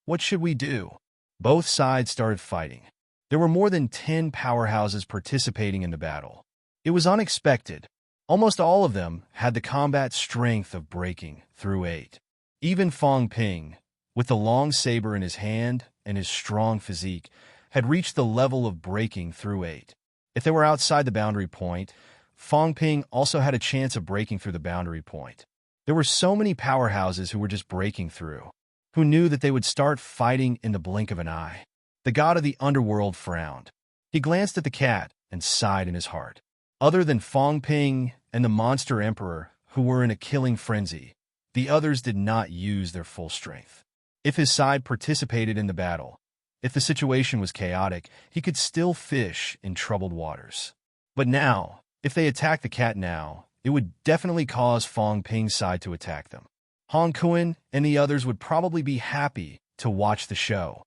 what should we do? Both sides started fighting. There were more than 10 powerhouses participating in the battle. It was unexpected. Almost all of them had the combat strength of breaking through 8. Even Fong Ping, with the long saber in his hand and his strong physique, had reached the level of breaking through 8. If they were outside the boundary point, Fong Ping also had a chance of breaking through the boundary point. There were so many powerhouses who were just breaking through, who knew that they would start fighting in the blink of an eye. The god of the underworld frowned. He glanced at the cat and sighed in his heart. Other than Fong Ping and the monster emperor, who were in a killing frenzy, the others did not use their full strength. If his side participated in the battle, if the situation was chaotic, he could still fish in troubled waters. But now, if they attacked the cat now, it would definitely cause Fong Ping's side to attack them. Hong Kuan and the others would probably be happy to watch the show.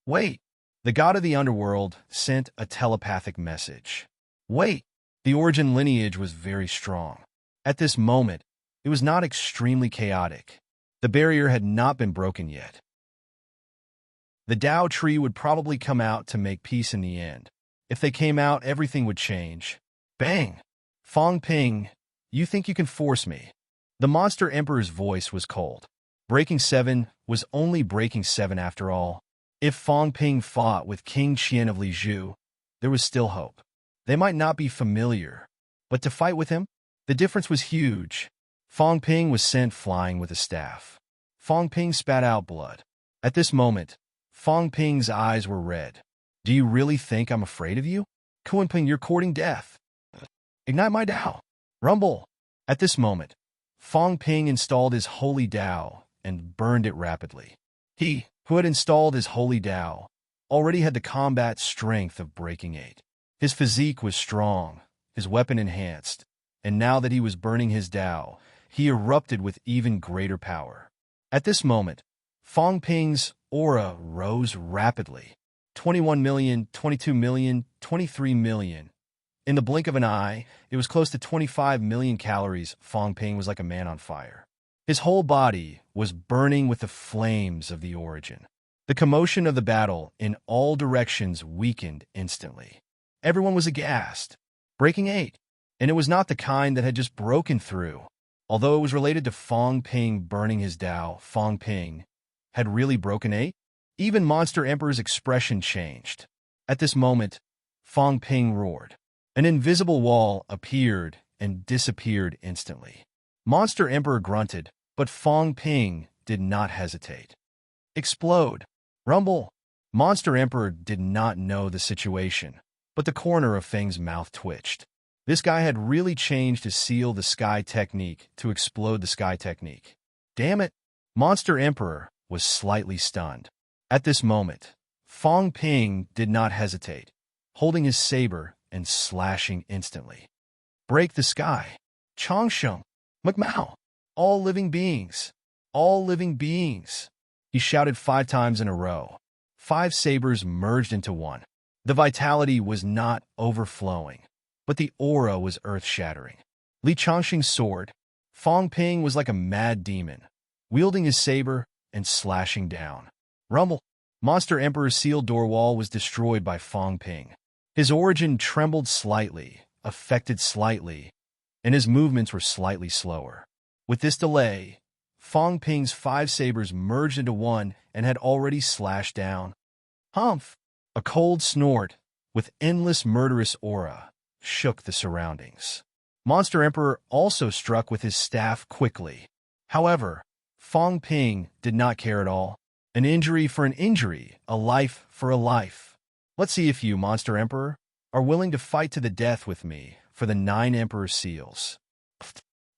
Wait, the god of the underworld sent a telepathic message. Wait, the origin lineage was very strong. At this moment, it was not extremely chaotic. The barrier had not been broken yet. The Tao tree would probably come out to make peace in the end. If they came out, everything would change. Bang! Fong Ping, you think you can force me? The monster emperor's voice was cold. Breaking 7 was only breaking 7 after all. If Fong Ping fought with King Qian of Lizhu, there was still hope. They might not be familiar, but to fight with him, the difference was huge. Fong Ping was sent flying with a staff. Fong Ping spat out blood. At this moment, Fong Ping's eyes were red. Do you really think I'm afraid of you? Kuan Ping, you're courting death. Ignite my Tao. Rumble. At this moment, Fong Ping installed his holy Tao and burned it rapidly. He, who had installed his holy Tao, already had the combat strength of breaking 8. His physique was strong, his weapon enhanced, and now that he was burning his Tao, he erupted with even greater power. At this moment, Fong Ping's aura rose rapidly. 21 million, 22 million, 23 million. In the blink of an eye, it was close to 25 million calories. Fong Ping was like a man on fire. His whole body was burning with the flames of the origin. The commotion of the battle in all directions weakened instantly. Everyone was aghast. Breaking 8. And it was not the kind that had just broken through. Although it was related to Fong Ping burning his Tao, Fong Ping had really broken 8? Even Monster Emperor's expression changed. At this moment, Fong Ping roared. An invisible wall appeared and disappeared instantly. Monster Emperor grunted, but Fong Ping did not hesitate. Explode. Rumble. Monster Emperor did not know the situation, but the corner of Feng's mouth twitched. This guy had really changed his seal the sky technique to explode the sky technique. Damn it! Monster Emperor was slightly stunned. At this moment, Fong Ping did not hesitate, holding his saber and slashing instantly. Break the sky. Chongsheng. McMao. All living beings. All living beings. He shouted 5 times in a row. 5 sabers merged into one. The vitality was not overflowing, but the aura was earth-shattering. Li Chongsheng's sword. Fong Ping was like a mad demon, wielding his saber and slashing down. Rumble. Monster Emperor's sealed door wall was destroyed by Fong Ping. His origin trembled slightly, affected slightly, and his movements were slightly slower. With this delay, Fong Ping's 5 sabers merged into one and had already slashed down. Humph! A cold snort, with endless murderous aura, shook the surroundings. Monster Emperor also struck with his staff quickly. However, Fong Ping did not care at all. An injury for an injury, a life for a life. Let's see if you, Monster Emperor, are willing to fight to the death with me for the 9 Emperor seals.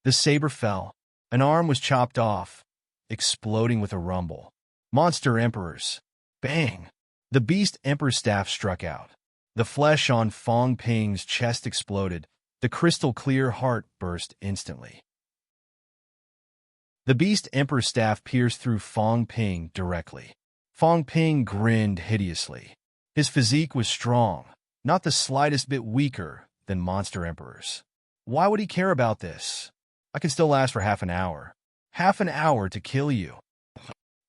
The saber fell. An arm was chopped off, exploding with a rumble. Monster Emperors. Bang! The Beast Emperor's staff struck out. The flesh on Fong Ping's chest exploded. The crystal-clear heart burst instantly. The Beast Emperor's staff pierced through Fong Ping directly. Fong Ping grinned hideously. His physique was strong, not the slightest bit weaker than Monster Emperor's. Why would he care about this? I can still last for half an hour. Half an hour to kill you.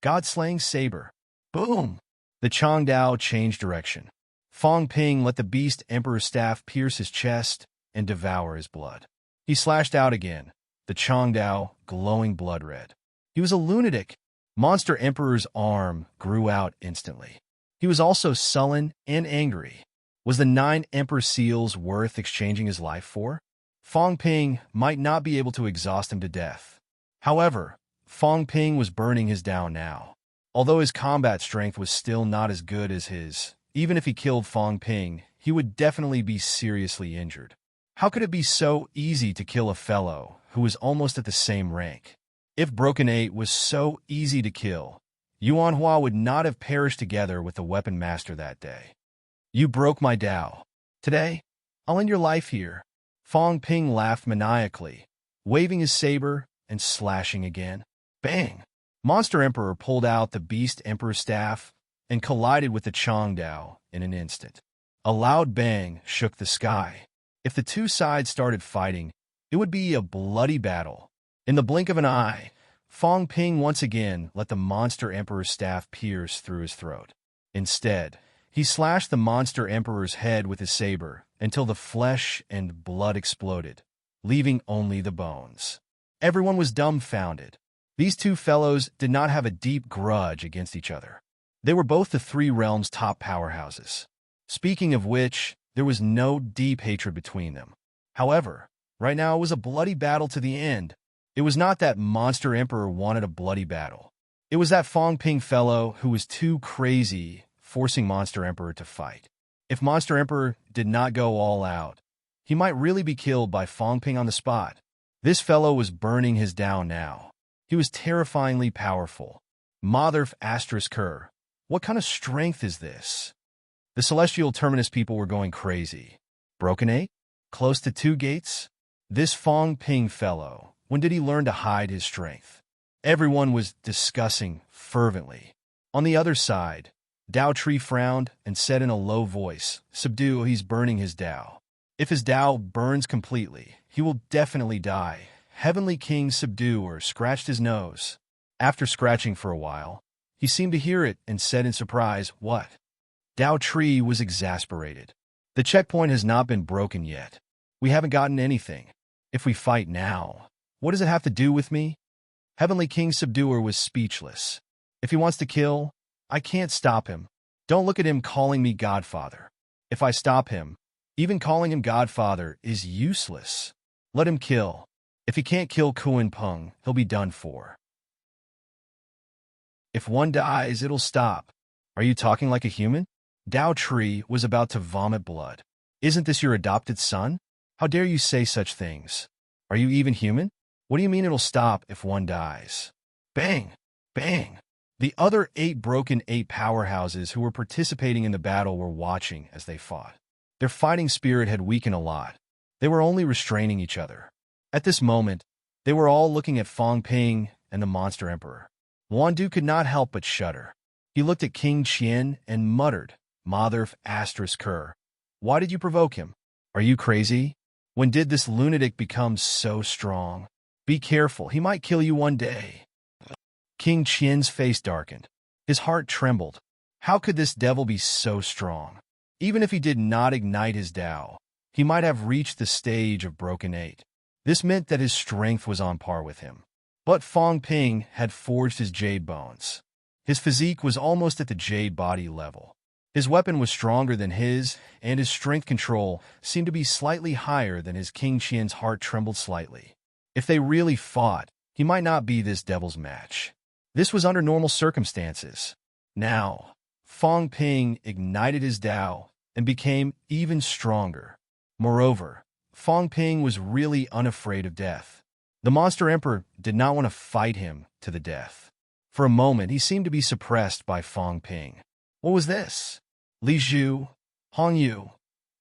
God-slaying saber. Boom! The Changdao changed direction. Fong Ping let the beast emperor's staff pierce his chest and devour his blood. He slashed out again, the Changdao glowing blood red. He was a lunatic. Monster Emperor's arm grew out instantly. He was also sullen and angry. Was the 9 Emperor Seals worth exchanging his life for? Fong Ping might not be able to exhaust him to death. However, Fong Ping was burning his Dao now. Although his combat strength was still not as good as his, even if he killed Fong Ping, he would definitely be seriously injured. How could it be so easy to kill a fellow who was almost at the same rank? If Broken 8 was so easy to kill, Yuan Hua would not have perished together with the weapon master that day. You broke my Dao. Today, I'll end your life here. Fong Ping laughed maniacally, waving his saber and slashing again. Bang! Monster Emperor pulled out the Beast Emperor's staff and collided with the Changdao in an instant. A loud bang shook the sky. If the two sides started fighting, it would be a bloody battle. In the blink of an eye, Fong Ping once again let the Monster Emperor's staff pierce through his throat. Instead, he slashed the Monster Emperor's head with his saber until the flesh and blood exploded, leaving only the bones. Everyone was dumbfounded. These two fellows did not have a deep grudge against each other. They were both the 3 realms' top powerhouses. Speaking of which, there was no deep hatred between them. However, right now it was a bloody battle to the end. It was not that Monster Emperor wanted a bloody battle. It was that Fong Ping fellow who was too crazy, forcing Monster Emperor to fight. If Monster Emperor did not go all out, he might really be killed by Fong Ping on the spot. This fellow was burning his Dao now. He was terrifyingly powerful. Motherf asterisk her. What kind of strength is this? The Celestial Terminus people were going crazy. Broken 8? Close to 2 gates? This Fong Ping fellow, when did he learn to hide his strength? Everyone was discussing fervently. On the other side, Dao Tree frowned and said in a low voice, "Subdue, he's burning his Dao. If his Dao burns completely, he will definitely die." Heavenly King Subduer scratched his nose. After scratching for a while, he seemed to hear it and said in surprise, "What?" Dao Tree was exasperated. "The checkpoint has not been broken yet. We haven't gotten anything. If we fight now, what does it have to do with me?" Heavenly King Subduer was speechless. "If he wants to kill, I can't stop him. Don't look at him calling me Godfather. If I stop him, even calling him Godfather is useless. Let him kill. If he can't kill Kuan Peng, he'll be done for. If one dies, it'll stop. Are you talking like a human?" Dao Tree was about to vomit blood. "Isn't this your adopted son? How dare you say such things? Are you even human? What do you mean it'll stop if one dies?" Bang! Bang! The other 8 Broken 8 powerhouses who were participating in the battle were watching as they fought. Their fighting spirit had weakened a lot. They were only restraining each other. At this moment, they were all looking at Fong Ping and the Monster Emperor. Wandu could not help but shudder. He looked at King Qian and muttered, "Motherf asterisk her. Why did you provoke him? Are you crazy? When did this lunatic become so strong? Be careful, he might kill you one day." King Qian's face darkened. His heart trembled. How could this devil be so strong? Even if he did not ignite his Dao, he might have reached the stage of Broken 8. This meant that his strength was on par with him. But Fong Ping had forged his jade bones. His physique was almost at the jade body level. His weapon was stronger than his, and his strength control seemed to be slightly higher than his. King Qian's heart trembled slightly. If they really fought, he might not be this devil's match. This was under normal circumstances. Now, Fong Ping ignited his Dao and became even stronger. Moreover, Fong Ping was really unafraid of death. The Monster Emperor did not want to fight him to the death. For a moment, he seemed to be suppressed by Fong Ping. What was this? Li Zhu, Hong Yu,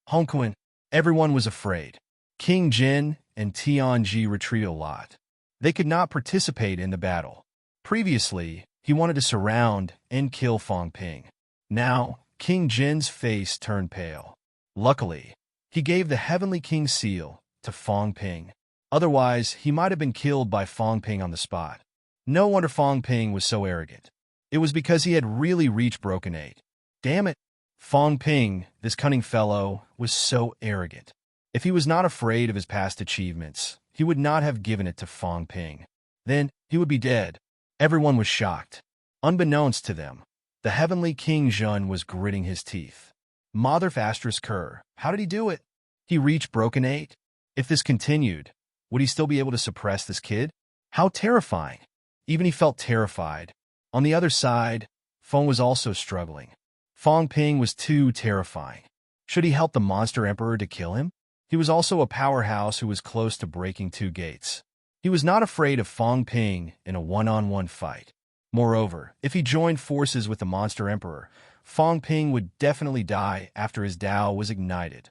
Hong Quan, everyone was afraid. King Jin and Tianji retreated a lot. They could not participate in the battle. Previously, he wanted to surround and kill Fong Ping. Now, King Jin's face turned pale. Luckily, he gave the Heavenly King seal to Fong Ping. Otherwise, he might have been killed by Fong Ping on the spot. No wonder Fong Ping was so arrogant. It was because he had really reached Broken 8. Damn it! Fong Ping, this cunning fellow, was so arrogant. If he was not afraid of his past achievements, he would not have given it to Fong Ping. Then, he would be dead. Everyone was shocked. Unbeknownst to them, the heavenly King Zhun was gritting his teeth. Mother Asterisk Kerr, how did he do it? He reached Broken 8? If this continued, would he still be able to suppress this kid? How terrifying! Even he felt terrified. On the other side, Feng was also struggling. Fong Ping was too terrifying. Should he help the Monster Emperor to kill him? He was also a powerhouse who was close to breaking 2 gates. He was not afraid of Fong Ping in a one-on-one fight. Moreover, if he joined forces with the Monster Emperor, Fong Ping would definitely die after his Dao was ignited.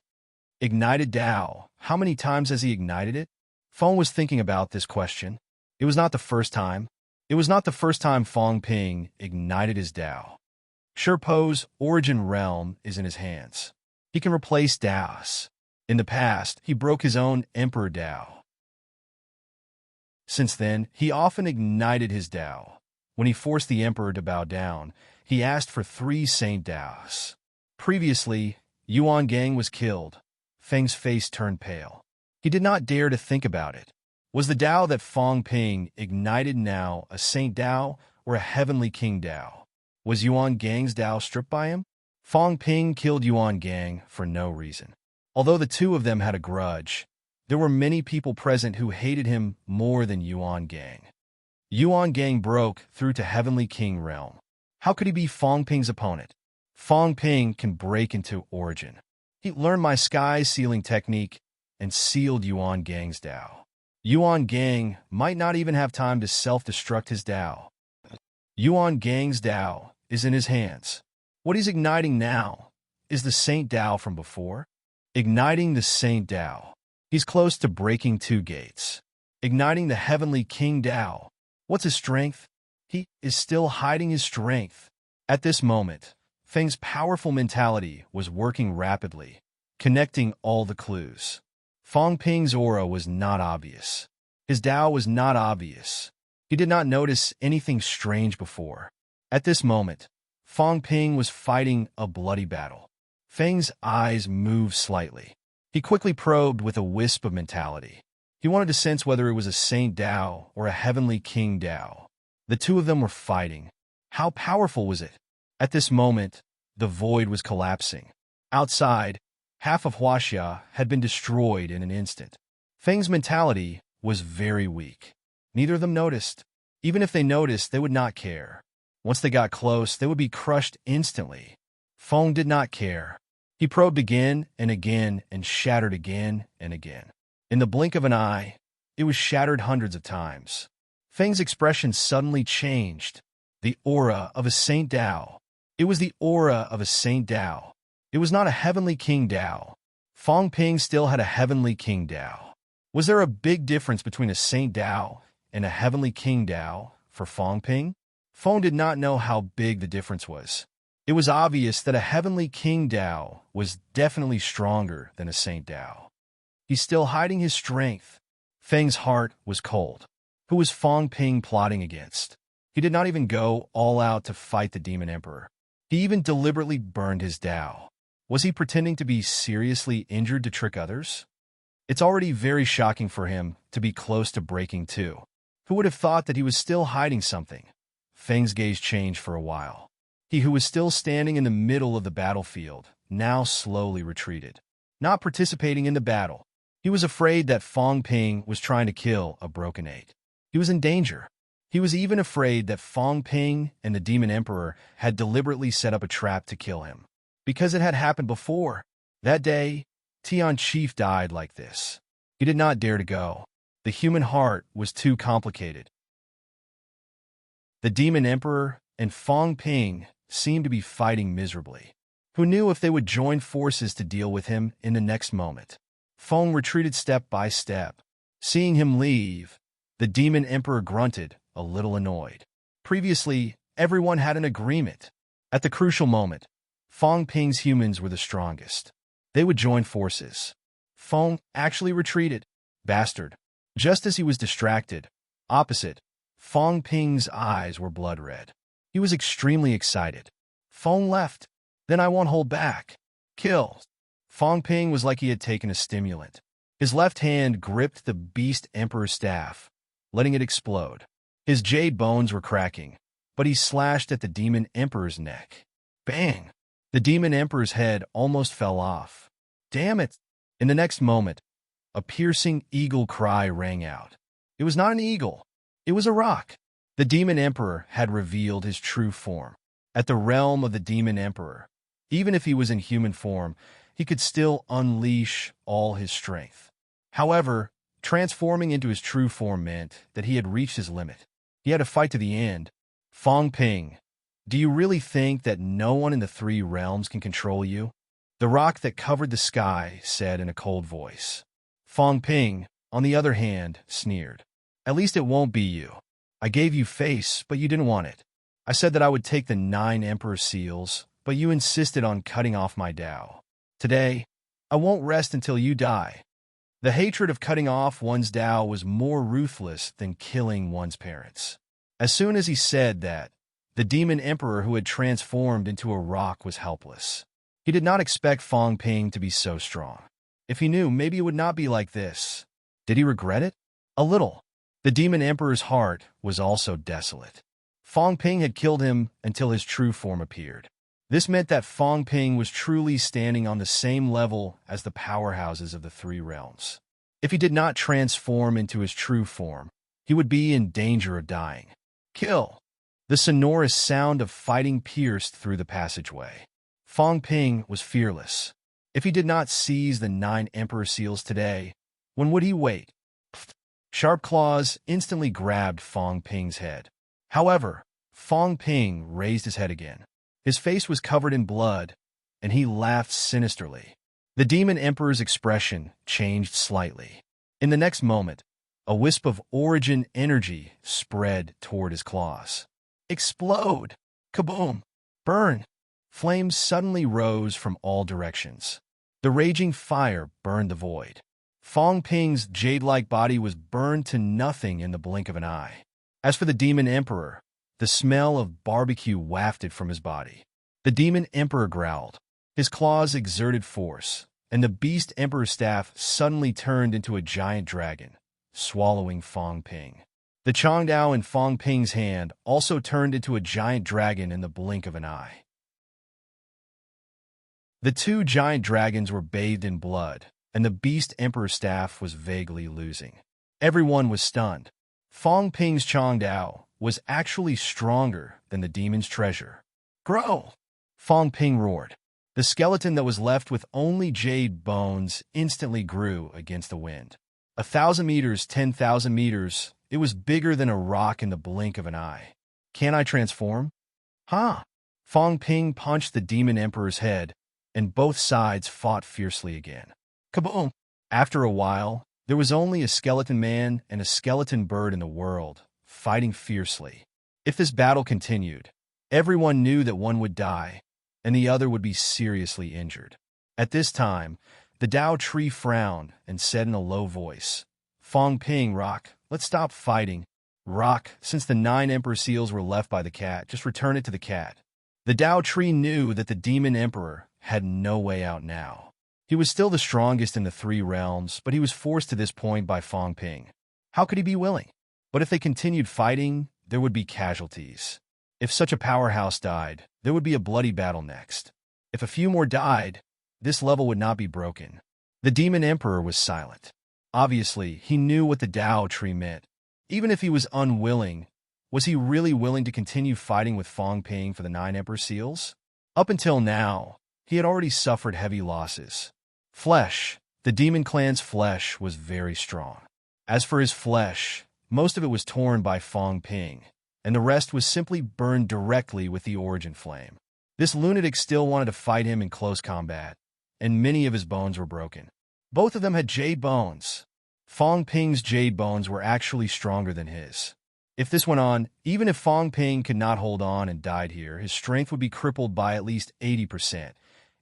Ignited Dao, how many times has he ignited it? Fong was thinking about this question. It was not the first time. It was not the first time Fong Ping ignited his Dao. Sherpo's origin realm is in his hands. He can replace Daos. In the past, he broke his own Emperor Dao. Since then, he often ignited his Dao. When he forced the Emperor to bow down, he asked for 3 Saint Daos. Previously, Yuan Gang was killed. Feng's face turned pale. He did not dare to think about it. Was the Dao that Fong Ping ignited now a Saint Dao or a Heavenly King Dao? Was Yuan Gang's Dao stripped by him? Fong Ping killed Yuan Gang for no reason. Although the two of them had a grudge, there were many people present who hated him more than Yuan Gang. Yuan Gang broke through to Heavenly King realm. How could he be Fong Ping's opponent? Fong Ping can break into origin. He learned my sky sealing technique and sealed Yuan Gang's Dao. Yuan Gang might not even have time to self-destruct his Dao. Yuan Gang's Dao is in his hands. What he's igniting now is the Saint Dao from before. Igniting the Saint Dao. He's close to breaking 2 gates. Igniting the Heavenly King Dao. What's his strength? He is still hiding his strength. At this moment, Feng's powerful mentality was working rapidly, connecting all the clues. Fong Ping's aura was not obvious. His Dao was not obvious. He did not notice anything strange before. At this moment, Fong Ping was fighting a bloody battle. Feng's eyes moved slightly. He quickly probed with a wisp of mentality. He wanted to sense whether it was a Saint Dao or a Heavenly King Dao. The two of them were fighting. How powerful was it? At this moment, the void was collapsing. Outside, half of Huaxia had been destroyed in an instant. Feng's mentality was very weak. Neither of them noticed. Even if they noticed, they would not care. Once they got close, they would be crushed instantly. Feng did not care. He probed again and again and shattered again and again. In the blink of an eye, it was shattered hundreds of times. Feng's expression suddenly changed. The aura of a Saint Dao. It was the aura of a Saint Dao. It was not a Heavenly King Dao. Fong Ping still had a Heavenly King Dao. Was there a big difference between a Saint Dao and a Heavenly King Dao for Fong Ping? Feng did not know how big the difference was. It was obvious that a Heavenly King Dao was definitely stronger than a Saint Dao. He's still hiding his strength. Feng's heart was cold. Who was Fong Ping plotting against? He did not even go all out to fight the Demon Emperor. He even deliberately burned his Dao. Was he pretending to be seriously injured to trick others? It's already very shocking for him to be close to breaking 2. Who would have thought that he was still hiding something? Feng's gaze changed for a while. He who was still standing in the middle of the battlefield now slowly retreated, not participating in the battle. He was afraid that Fong Ping was trying to kill a Broken 8. He was in danger. He was even afraid that Fong Ping and the Demon Emperor had deliberately set up a trap to kill him. Because it had happened before. That day, Tian Chief died like this. He did not dare to go. The human heart was too complicated. The Demon Emperor and Fong Ping seemed to be fighting miserably. Who knew if they would join forces to deal with him in the next moment? Fong retreated step by step. Seeing him leave, the Demon Emperor grunted, a little annoyed. Previously, everyone had an agreement. At the crucial moment, Fong Ping's humans were the strongest. They would join forces. Fong actually retreated. Bastard. Just as he was distracted, opposite, Fong Ping's eyes were blood red. He was extremely excited. Fong left. Then I won't hold back. Kill. Fong Ping was like he had taken a stimulant. His left hand gripped the Beast Emperor's staff, letting it explode. His jade bones were cracking, but he slashed at the Demon Emperor's neck. Bang! The Demon Emperor's head almost fell off. Damn it! In the next moment, a piercing eagle cry rang out. It was not an eagle. It was a rock. The Demon Emperor had revealed his true form. At the realm of the Demon Emperor, even if he was in human form, he could still unleash all his strength. However, transforming into his true form meant that he had reached his limit. He had to fight to the end. Fong Ping, do you really think that no one in the three realms can control you? The rock that covered the sky said in a cold voice. Fong Ping, on the other hand, sneered. At least it won't be you. I gave you face, but you didn't want it. I said that I would take the 9 Emperor Seals, but you insisted on cutting off my Tao. Today, I won't rest until you die. The hatred of cutting off one's Tao was more ruthless than killing one's parents. As soon as he said that, the Demon Emperor who had transformed into a rock was helpless. He did not expect Fong Ping to be so strong. If he knew, maybe it would not be like this. Did he regret it? A little. The Demon Emperor's heart was also desolate. Fong Ping had killed him until his true form appeared. This meant that Fong Ping was truly standing on the same level as the powerhouses of the three realms. If he did not transform into his true form, he would be in danger of dying. Kill! The sonorous sound of fighting pierced through the passageway. Fong Ping was fearless. If he did not seize the 9 Emperor Seals today, when would he wait? Sharp claws instantly grabbed Fong Ping's head. However, Fong Ping raised his head again. His face was covered in blood, and he laughed sinisterly. The Demon Emperor's expression changed slightly. In the next moment, a wisp of origin energy spread toward his claws. Explode! Kaboom! Burn! Flames suddenly rose from all directions. The raging fire burned the void. Fong Ping's jade-like body was burned to nothing in the blink of an eye. As for the Demon Emperor, the smell of barbecue wafted from his body. The Demon Emperor growled. His claws exerted force, and the Beast Emperor's staff suddenly turned into a giant dragon, swallowing Fong Ping. The Changdao in Fong Ping's hand also turned into a giant dragon in the blink of an eye. The 2 giant dragons were bathed in blood, and the Beast Emperor's staff was vaguely losing. Everyone was stunned. Fong Ping's Changdao was actually stronger than the demon's treasure. Grow! Fong Ping roared. The skeleton that was left with only jade bones instantly grew against the wind. 1,000 meters, 10,000 meters, it was bigger than a rock in the blink of an eye. Can I transform? Huh? Fong Ping punched the Demon Emperor's head, and both sides fought fiercely again. Kaboom! After a while, there was only a skeleton man and a skeleton bird in the world, fighting fiercely. If this battle continued, everyone knew that one would die, and the other would be seriously injured. At this time, the Tao tree frowned and said in a low voice, Fong Ping, Rock, let's stop fighting. Rock, since the 9 Emperor Seals were left by the cat, just return it to the cat. The Tao tree knew that the Demon Emperor had no way out now. He was still the strongest in the 3 realms, but he was forced to this point by Fong Ping. How could he be willing? But if they continued fighting, there would be casualties. If such a powerhouse died, there would be a bloody battle next. If a few more died, this level would not be broken. The Demon Emperor was silent. Obviously, he knew what the Tao tree meant. Even if he was unwilling, was he really willing to continue fighting with Fong Ping for the 9 Emperor Seals? Up until now, he had already suffered heavy losses. Flesh. The demon clan's flesh was very strong. As for his flesh, most of it was torn by Fong Ping, and the rest was simply burned directly with the origin flame. This lunatic still wanted to fight him in close combat, and many of his bones were broken. Both of them had jade bones. Fong Ping's jade bones were actually stronger than his. If this went on, even if Fong Ping could not hold on and died here, his strength would be crippled by at least 80%,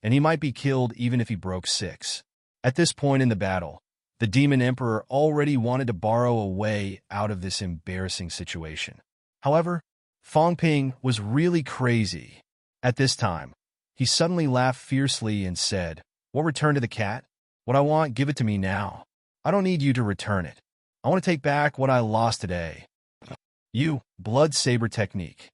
and he might be killed even if he broke 6. At this point in the battle, the Demon Emperor already wanted to borrow a way out of this embarrassing situation. However, Fong Ping was really crazy. At this time, he suddenly laughed fiercely and said, "What return to the cat? What I want, give it to me now. I don't need you to return it. I want to take back what I lost today." You, blood saber technique.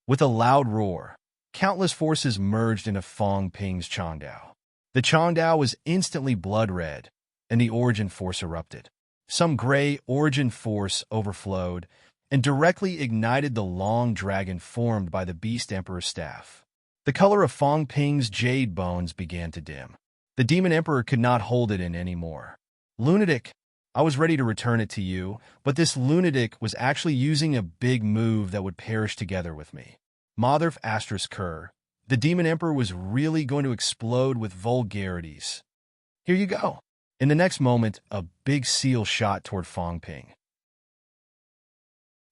With a loud roar, countless forces merged into Fong Ping's Changdao. The Changdao was instantly blood red, and the origin force erupted. Some gray origin force overflowed and directly ignited the long dragon formed by the Beast Emperor's staff. The color of Fong Ping's jade bones began to dim. The Demon Emperor could not hold it in anymore. "Lunatic, I was ready to return it to you, but this lunatic was actually using a big move that would perish together with me." Motherf Asterisk Kerr, the Demon Emperor was really going to explode with vulgarities. "Here you go." In the next moment, a big seal shot toward Fong Ping.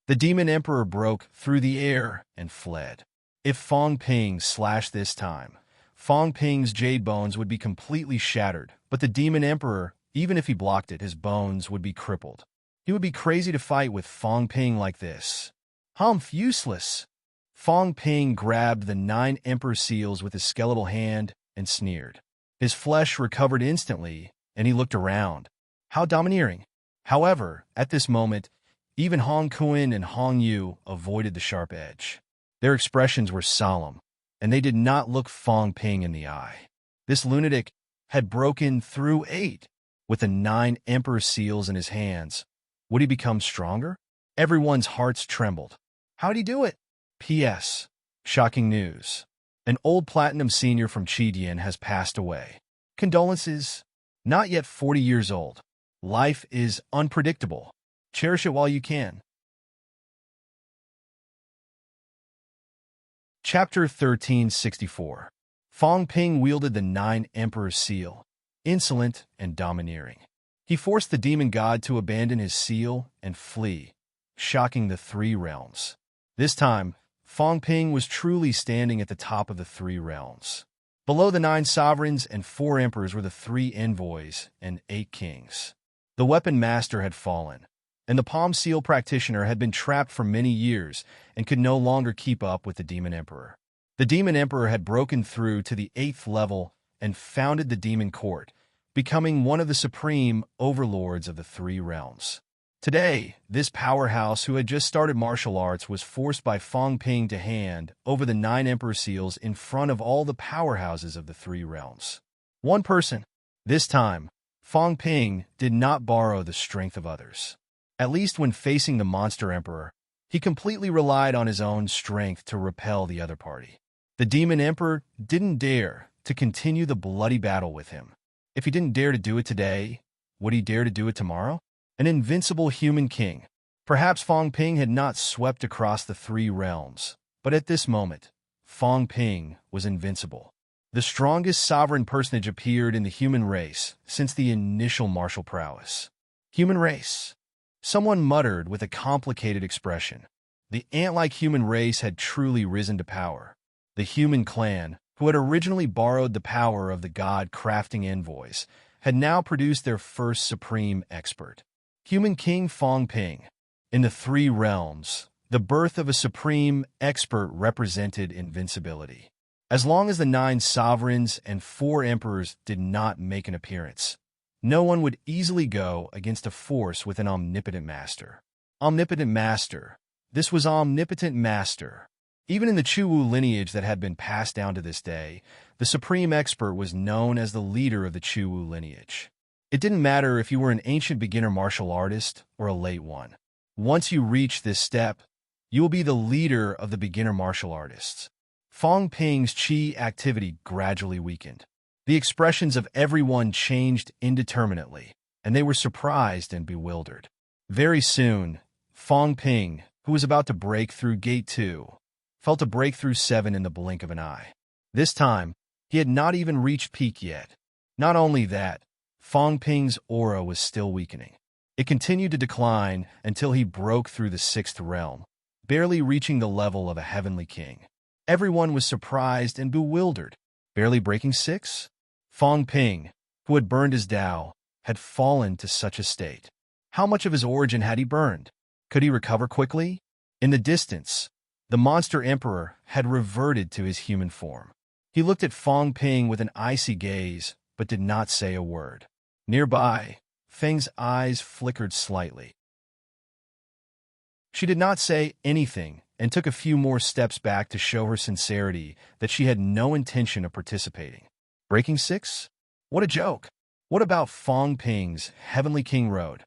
The Demon Emperor broke through the air and fled. If Fong Ping slashed this time, Fong Ping's jade bones would be completely shattered, but the Demon Emperor, even if he blocked it, his bones would be crippled. He would be crazy to fight with Fong Ping like this. Humph, useless. Fong Ping grabbed the 9 Emperor seals with his skeletal hand and sneered. His flesh recovered instantly, and he looked around. How domineering. However, at this moment, even Hong Kuan and Hong Yu avoided the sharp edge. Their expressions were solemn, and they did not look Fong Ping in the eye. This lunatic had broken through 8. With the 9 Emperor seals in his hands, would he become stronger? Everyone's hearts trembled. How'd he do it? P.S. Shocking news. An old platinum senior from Chidian has passed away. Condolences. Not yet 40 years old. Life is unpredictable. Cherish it while you can. Chapter 1364. Fong Ping wielded the 9 Emperor seal, insolent and domineering. He forced the demon god to abandon his seal and flee, shocking the 3 realms. This time, Fong Ping was truly standing at the top of the 3 realms. Below the 9 sovereigns and 4 emperors were the 3 envoys and 8 kings. The weapon master had fallen, and the palm seal practitioner had been trapped for many years and could no longer keep up with the demon emperor. The demon emperor had broken through to the 8th level and founded the demon court, becoming one of the supreme overlords of the 3 realms. Today, this powerhouse who had just started martial arts was forced by Fong Ping to hand over the 9 Emperor seals in front of all the powerhouses of the 3 realms. One person. This time, Fong Ping did not borrow the strength of others. At least when facing the monster emperor, he completely relied on his own strength to repel the other party. The demon emperor didn't dare to continue the bloody battle with him. If he didn't dare to do it today, would he dare to do it tomorrow? An invincible human king. Perhaps Fong Ping had not swept across the 3 realms, but at this moment, Fong Ping was invincible. The strongest sovereign personage appeared in the human race since the initial martial prowess. Human race. Someone muttered with a complicated expression. The ant-like human race had truly risen to power. The human clan, who had originally borrowed the power of the god-crafting envoys, had now produced their first supreme expert. Human King Fong Ping. In the 3 realms, the birth of a supreme expert represented invincibility. As long as the 9 sovereigns and 4 emperors did not make an appearance, no one would easily go against a force with an omnipotent master. Omnipotent master. This was omnipotent master. Even in the Chuwu lineage that had been passed down to this day, the supreme expert was known as the leader of the Chuwu lineage. It didn't matter if you were an ancient beginner martial artist or a late one. Once you reach this step, you will be the leader of the beginner martial artists. Fong Ping's chi activity gradually weakened. The expressions of everyone changed indeterminately, and they were surprised and bewildered. Very soon, Fong Ping, who was about to break through Gate 2, felt a breakthrough 7 in the blink of an eye. This time, he had not even reached peak yet. Not only that, Fong Ping's aura was still weakening. It continued to decline until he broke through the 6th realm, barely reaching the level of a heavenly king. Everyone was surprised and bewildered. Barely breaking 6? Fong Ping, who had burned his Tao, had fallen to such a state. How much of his origin had he burned? Could he recover quickly? In the distance, The monster emperor had reverted to his human form. He looked at Fong Ping with an icy gaze, but did not say a word. Nearby, Feng's eyes flickered slightly. She did not say anything and took a few more steps back to show her sincerity that she had no intention of participating. Breaking 6? What a joke! What about Fong Ping's Heavenly King Road?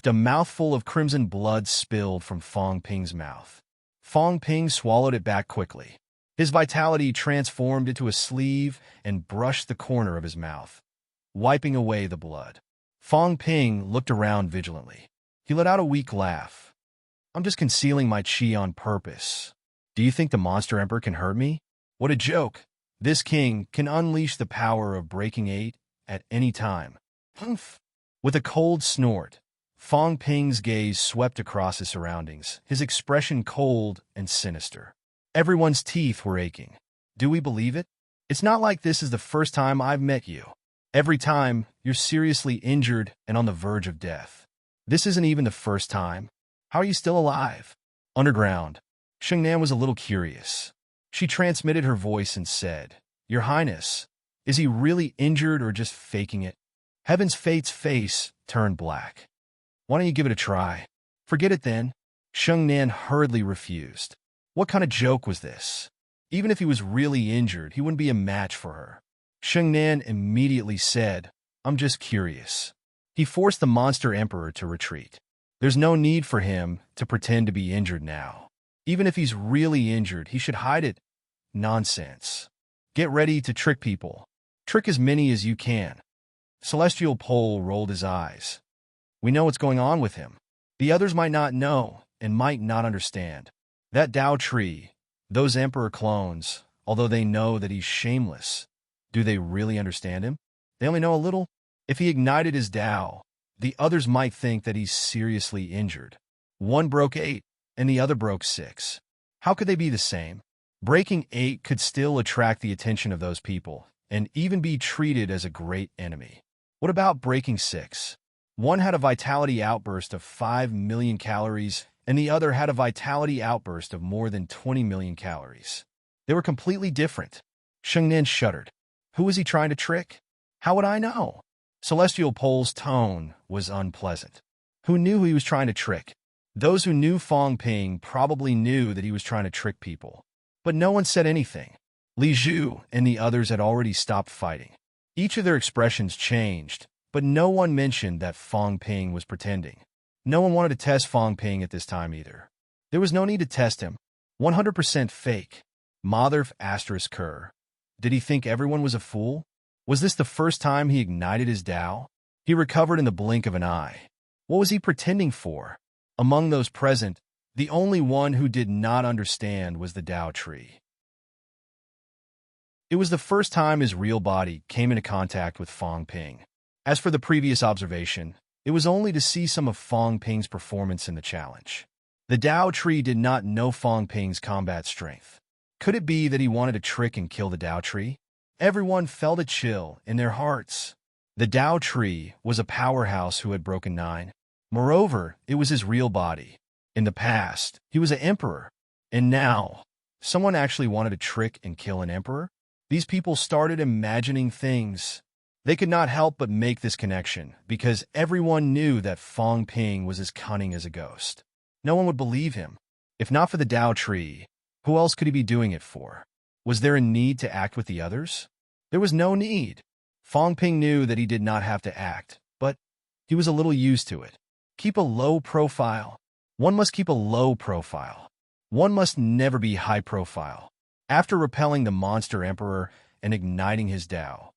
A mouthful of crimson blood spilled from Fong Ping's mouth. Fong Ping swallowed it back quickly. His vitality transformed into a sleeve and brushed the corner of his mouth, wiping away the blood. Fong Ping looked around vigilantly. He let out a weak laugh. I'm just concealing my chi on purpose. Do you think the Monster Emperor can hurt me? What a joke. This king can unleash the power of Breaking 8 at any time. Humph. With a cold snort, Fong Ping's gaze swept across his surroundings, his expression cold and sinister. Everyone's teeth were aching. Do we believe it? It's not like this is the first time I've met you. Every time, you're seriously injured and on the verge of death. This isn't even the first time. How are you still alive? Underground, Shengnan was a little curious. She transmitted her voice and said, Your Highness, is he really injured or just faking it? Heaven's Fate's face turned black. Why don't you give it a try? Forget it then. Shengnan hurriedly refused. What kind of joke was this? Even if he was really injured, he wouldn't be a match for her. Shengnan immediately said, I'm just curious. He forced the Monster Emperor to retreat. There's no need for him to pretend to be injured now. Even if he's really injured, he should hide it. Nonsense. Get ready to trick people. Trick as many as you can. Celestial Pole rolled his eyes. We know what's going on with him. The others might not know and might not understand. That Dao tree, those Emperor clones, although they know that he's shameless, do they really understand him? They only know a little. If he ignited his Dao, the others might think that he's seriously injured. One broke 8, and the other broke 6. How could they be the same? Breaking 8 could still attract the attention of those people, and even be treated as a great enemy. What about breaking 6? One had a vitality outburst of 5 million calories, and the other had a vitality outburst of more than 20 million calories. They were completely different. Shengnan shuddered. Who was he trying to trick? How would I know? Celestial Pole's tone was unpleasant. Who knew he was trying to trick? Those who knew Fong Ping probably knew that he was trying to trick people. But no one said anything. Li Zhu and the others had already stopped fighting. Each of their expressions changed, but no one mentioned that Fong Ping was pretending. No one wanted to test Fong Ping at this time either. There was no need to test him. 100% fake. Mother asterisk Kerr. Did he think everyone was a fool? Was this the first time he ignited his Dao? He recovered in the blink of an eye. What was he pretending for? Among those present, the only one who did not understand was the Dao tree. It was the first time his real body came into contact with Fong Ping. As for the previous observation, it was only to see some of Fong Ping's performance in the challenge. The Dao tree did not know Fong Ping's combat strength. Could it be that he wanted to trick and kill the Dao tree? Everyone felt a chill in their hearts. The Dao tree was a powerhouse who had broken 9. Moreover, it was his real body. In the past, he was an emperor. And now, someone actually wanted to trick and kill an emperor? These people started imagining things. They could not help but make this connection, because everyone knew that Fong Ping was as cunning as a ghost. No one would believe him. If not for the Dao tree, who else could he be doing it for? Was there a need to act with the others? There was no need. Fong Ping knew that he did not have to act, but he was a little used to it. Keep a low profile. One must keep a low profile. One must never be high profile. After repelling the Monster Emperor and igniting his Dao,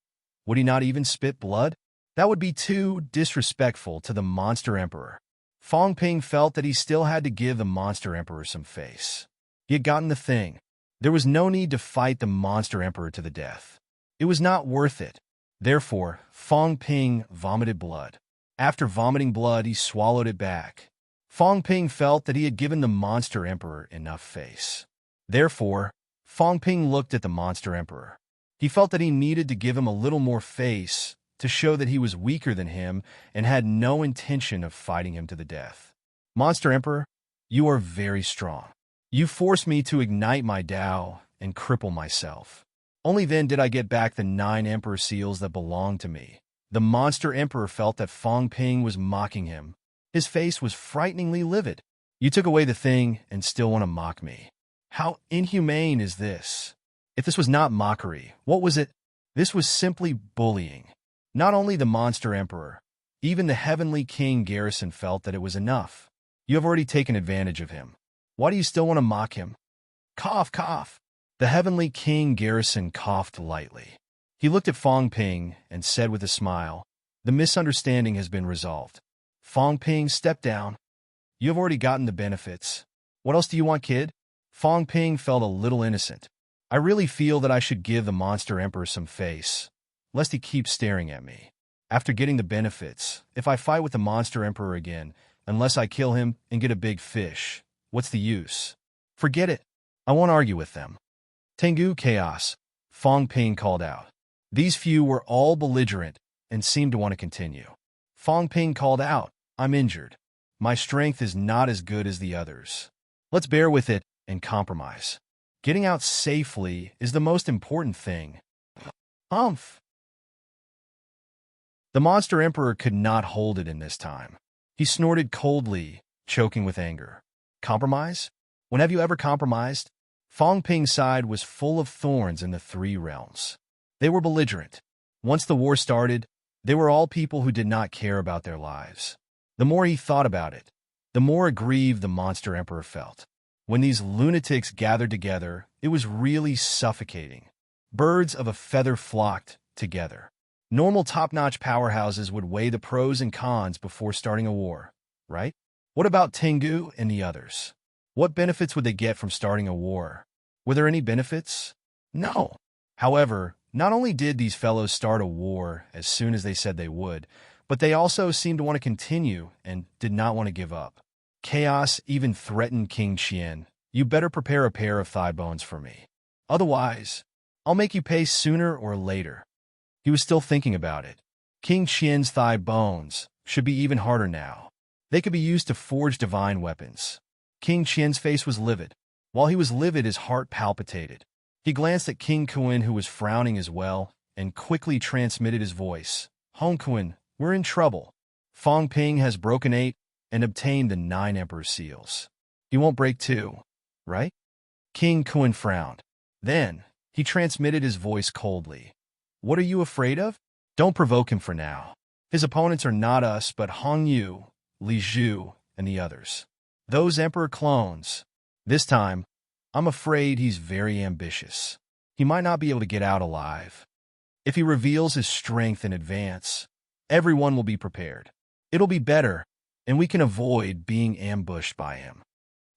would he not even spit blood? That would be too disrespectful to the Monster Emperor. Fong Ping felt that he still had to give the Monster Emperor some face. He had gotten the thing. There was no need to fight the Monster Emperor to the death. It was not worth it. Therefore, Fong Ping vomited blood. After vomiting blood, he swallowed it back. Fong Ping felt that he had given the Monster Emperor enough face. Therefore, Fong Ping looked at the Monster Emperor. He felt that he needed to give him a little more face to show that he was weaker than him and had no intention of fighting him to the death. Monster Emperor, you are very strong. You forced me to ignite my Tao and cripple myself. Only then did I get back the 9 Emperor seals that belonged to me. The monster emperor felt that Fong Ping was mocking him. His face was frighteningly livid. You took away the thing and still want to mock me. How inhumane is this? If this was not mockery, what was it? This was simply bullying. Not only the monster emperor, even the heavenly king Garrison felt that it was enough. You have already taken advantage of him. Why do you still want to mock him? Cough, cough. The heavenly king Garrison coughed lightly. He looked at Fong Ping and said with a smile, "The misunderstanding has been resolved." Fong Ping stepped down. "You have already gotten the benefits. What else do you want, kid?" Fong Ping felt a little innocent. "I really feel that I should give the monster emperor some face, lest he keeps staring at me. After getting the benefits, if I fight with the monster emperor again, unless I kill him and get a big fish, what's the use? Forget it. I won't argue with them." "Tengu chaos," Fong Ping called out. These few were all belligerent and seemed to want to continue. Fong Ping called out, "I'm injured. My strength is not as good as the others. Let's bear with it and compromise. Getting out safely is the most important thing." Humph! The monster emperor could not hold it in this time. He snorted coldly, choking with anger. Compromise? When have you ever compromised? Fong Ping's side was full of thorns in the 3 realms. They were belligerent. Once the war started, they were all people who did not care about their lives. The more he thought about it, the more aggrieved the monster emperor felt. When these lunatics gathered together, it was really suffocating. Birds of a feather flocked together. Normal top-notch powerhouses would weigh the pros and cons before starting a war, right? What about Tengu and the others? What benefits would they get from starting a war? Were there any benefits? No. However, not only did these fellows start a war as soon as they said they would, but they also seemed to want to continue and did not want to give up. Chaos even threatened King Qian. "You better prepare a pair of thigh bones for me. Otherwise, I'll make you pay sooner or later." He was still thinking about it. King Qian's thigh bones should be even harder now. They could be used to forge divine weapons. King Qian's face was livid. While he was livid, his heart palpitated. He glanced at King Kuan, who was frowning as well, and quickly transmitted his voice. "Hong Kuan, we're in trouble. Fong Ping has broken 8 and obtained the 9 Emperor seals. He won't break 2, right?" King Kuan frowned. Then, he transmitted his voice coldly. "What are you afraid of? Don't provoke him for now. His opponents are not us, but Hong Yu, Li Zhu, and the others. Those Emperor clones. This time, I'm afraid he's very ambitious. He might not be able to get out alive. If he reveals his strength in advance, everyone will be prepared. It'll be better, and we can avoid being ambushed by him.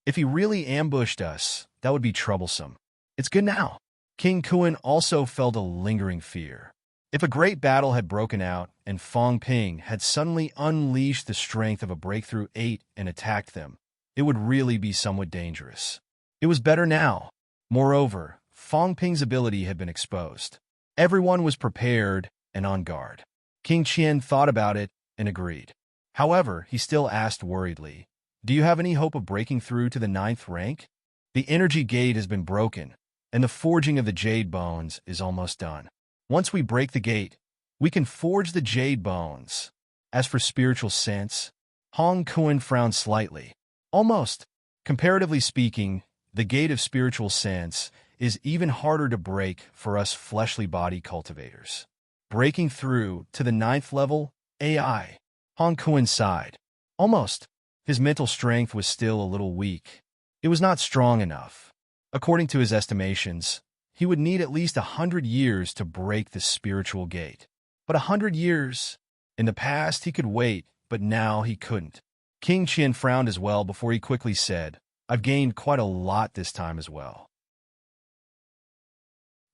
If he really ambushed us, that would be troublesome. It's good now." King Kuan also felt a lingering fear. If a great battle had broken out and Fong Ping had suddenly unleashed the strength of a breakthrough 8 and attacked them, it would really be somewhat dangerous. It was better now. Moreover, Fong Ping's ability had been exposed. Everyone was prepared and on guard. King Qian thought about it and agreed. However, he still asked worriedly, "Do you have any hope of breaking through to the 9th rank? The energy gate has been broken, and the forging of the jade bones is almost done. Once we break the gate, we can forge the jade bones. As for spiritual sense," Hong Kuan frowned slightly. "Almost. Comparatively speaking, the gate of spiritual sense is even harder to break for us fleshly body cultivators. Breaking through to the 9th level, AI." Hong Kuan sighed. Almost. His mental strength was still a little weak. It was not strong enough. According to his estimations, he would need at least 100 years to break the spiritual gate. But 100 years? In the past, he could wait, but now he couldn't. King Qian frowned as well before he quickly said, "I've gained quite a lot this time as well.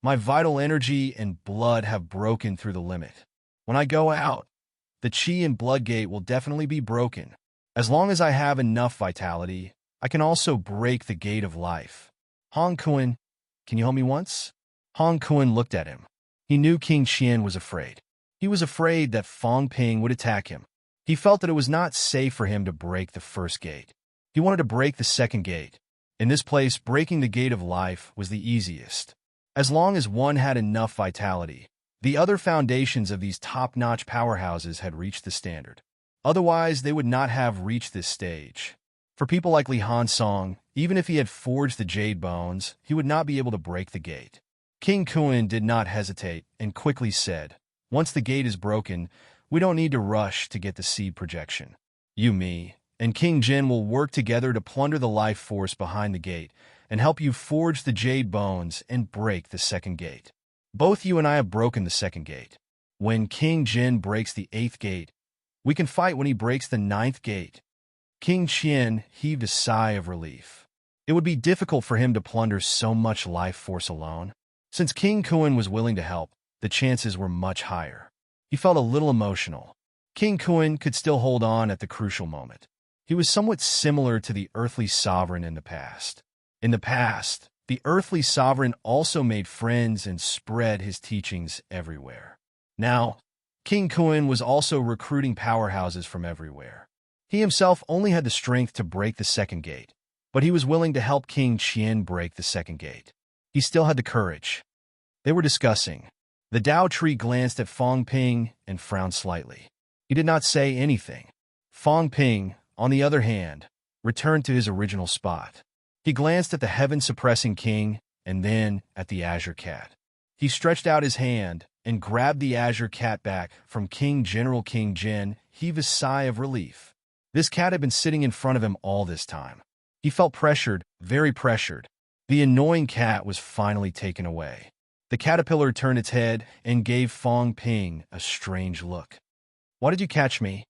My vital energy and blood have broken through the limit. When I go out, the Qi and blood gate will definitely be broken. As long as I have enough vitality, I can also break the gate of life. Hong Kuan, can you help me once?" Hong Kuan looked at him. He knew King Qian was afraid. He was afraid that Fong Ping would attack him. He felt that it was not safe for him to break the first gate. He wanted to break the second gate. In this place, breaking the gate of life was the easiest. As long as one had enough vitality, the other foundations of these top-notch powerhouses had reached the standard. Otherwise, they would not have reached this stage. For people like Li Hansong, even if he had forged the jade bones, he would not be able to break the gate. King Kuan did not hesitate and quickly said, "Once the gate is broken, we don't need to rush to get the seed projection. You, me, and King Jin will work together to plunder the life force behind the gate and help you forge the jade bones and break the second gate. Both you and I have broken the second gate. When King Jin breaks the 8th gate, we can fight when he breaks the 9th gate." King Qian heaved a sigh of relief. It would be difficult for him to plunder so much life force alone. Since King Kuan was willing to help, the chances were much higher. He felt a little emotional. King Kuan could still hold on at the crucial moment. He was somewhat similar to the earthly sovereign in the past. In the past, the earthly sovereign also made friends and spread his teachings everywhere. Now, King Kuan was also recruiting powerhouses from everywhere. He himself only had the strength to break the second gate, but he was willing to help King Qian break the second gate. He still had the courage. They were discussing. The Dao tree glanced at Fong Ping and frowned slightly. He did not say anything. Fong Ping, on the other hand, returned to his original spot. He glanced at the heaven-suppressing king and then at the azure cat. He stretched out his hand and grabbed the azure cat back from General King Jin, heaved a sigh of relief. This cat had been sitting in front of him all this time. He felt pressured, very pressured. The annoying cat was finally taken away. The caterpillar turned its head and gave Fong Ping a strange look. "Why did you catch me?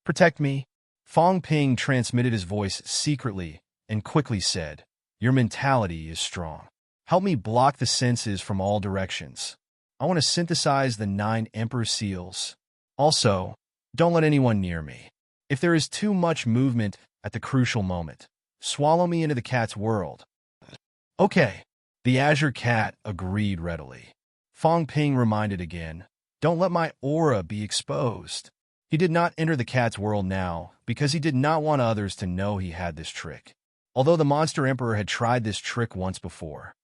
Protect me?" Fong Ping transmitted his voice secretly and quickly said, "Your mentality is strong. Help me block the senses from all directions. I want to synthesize the 9 Emperor seals. Also, don't let anyone near me. If there is too much movement at the crucial moment, swallow me into the cat's world." "Okay." The azure cat agreed readily. Fong Ping reminded again, "Don't let my aura be exposed." He did not enter the cat's world now because he did not want others to know he had this trick, although the monster emperor had tried this trick once before.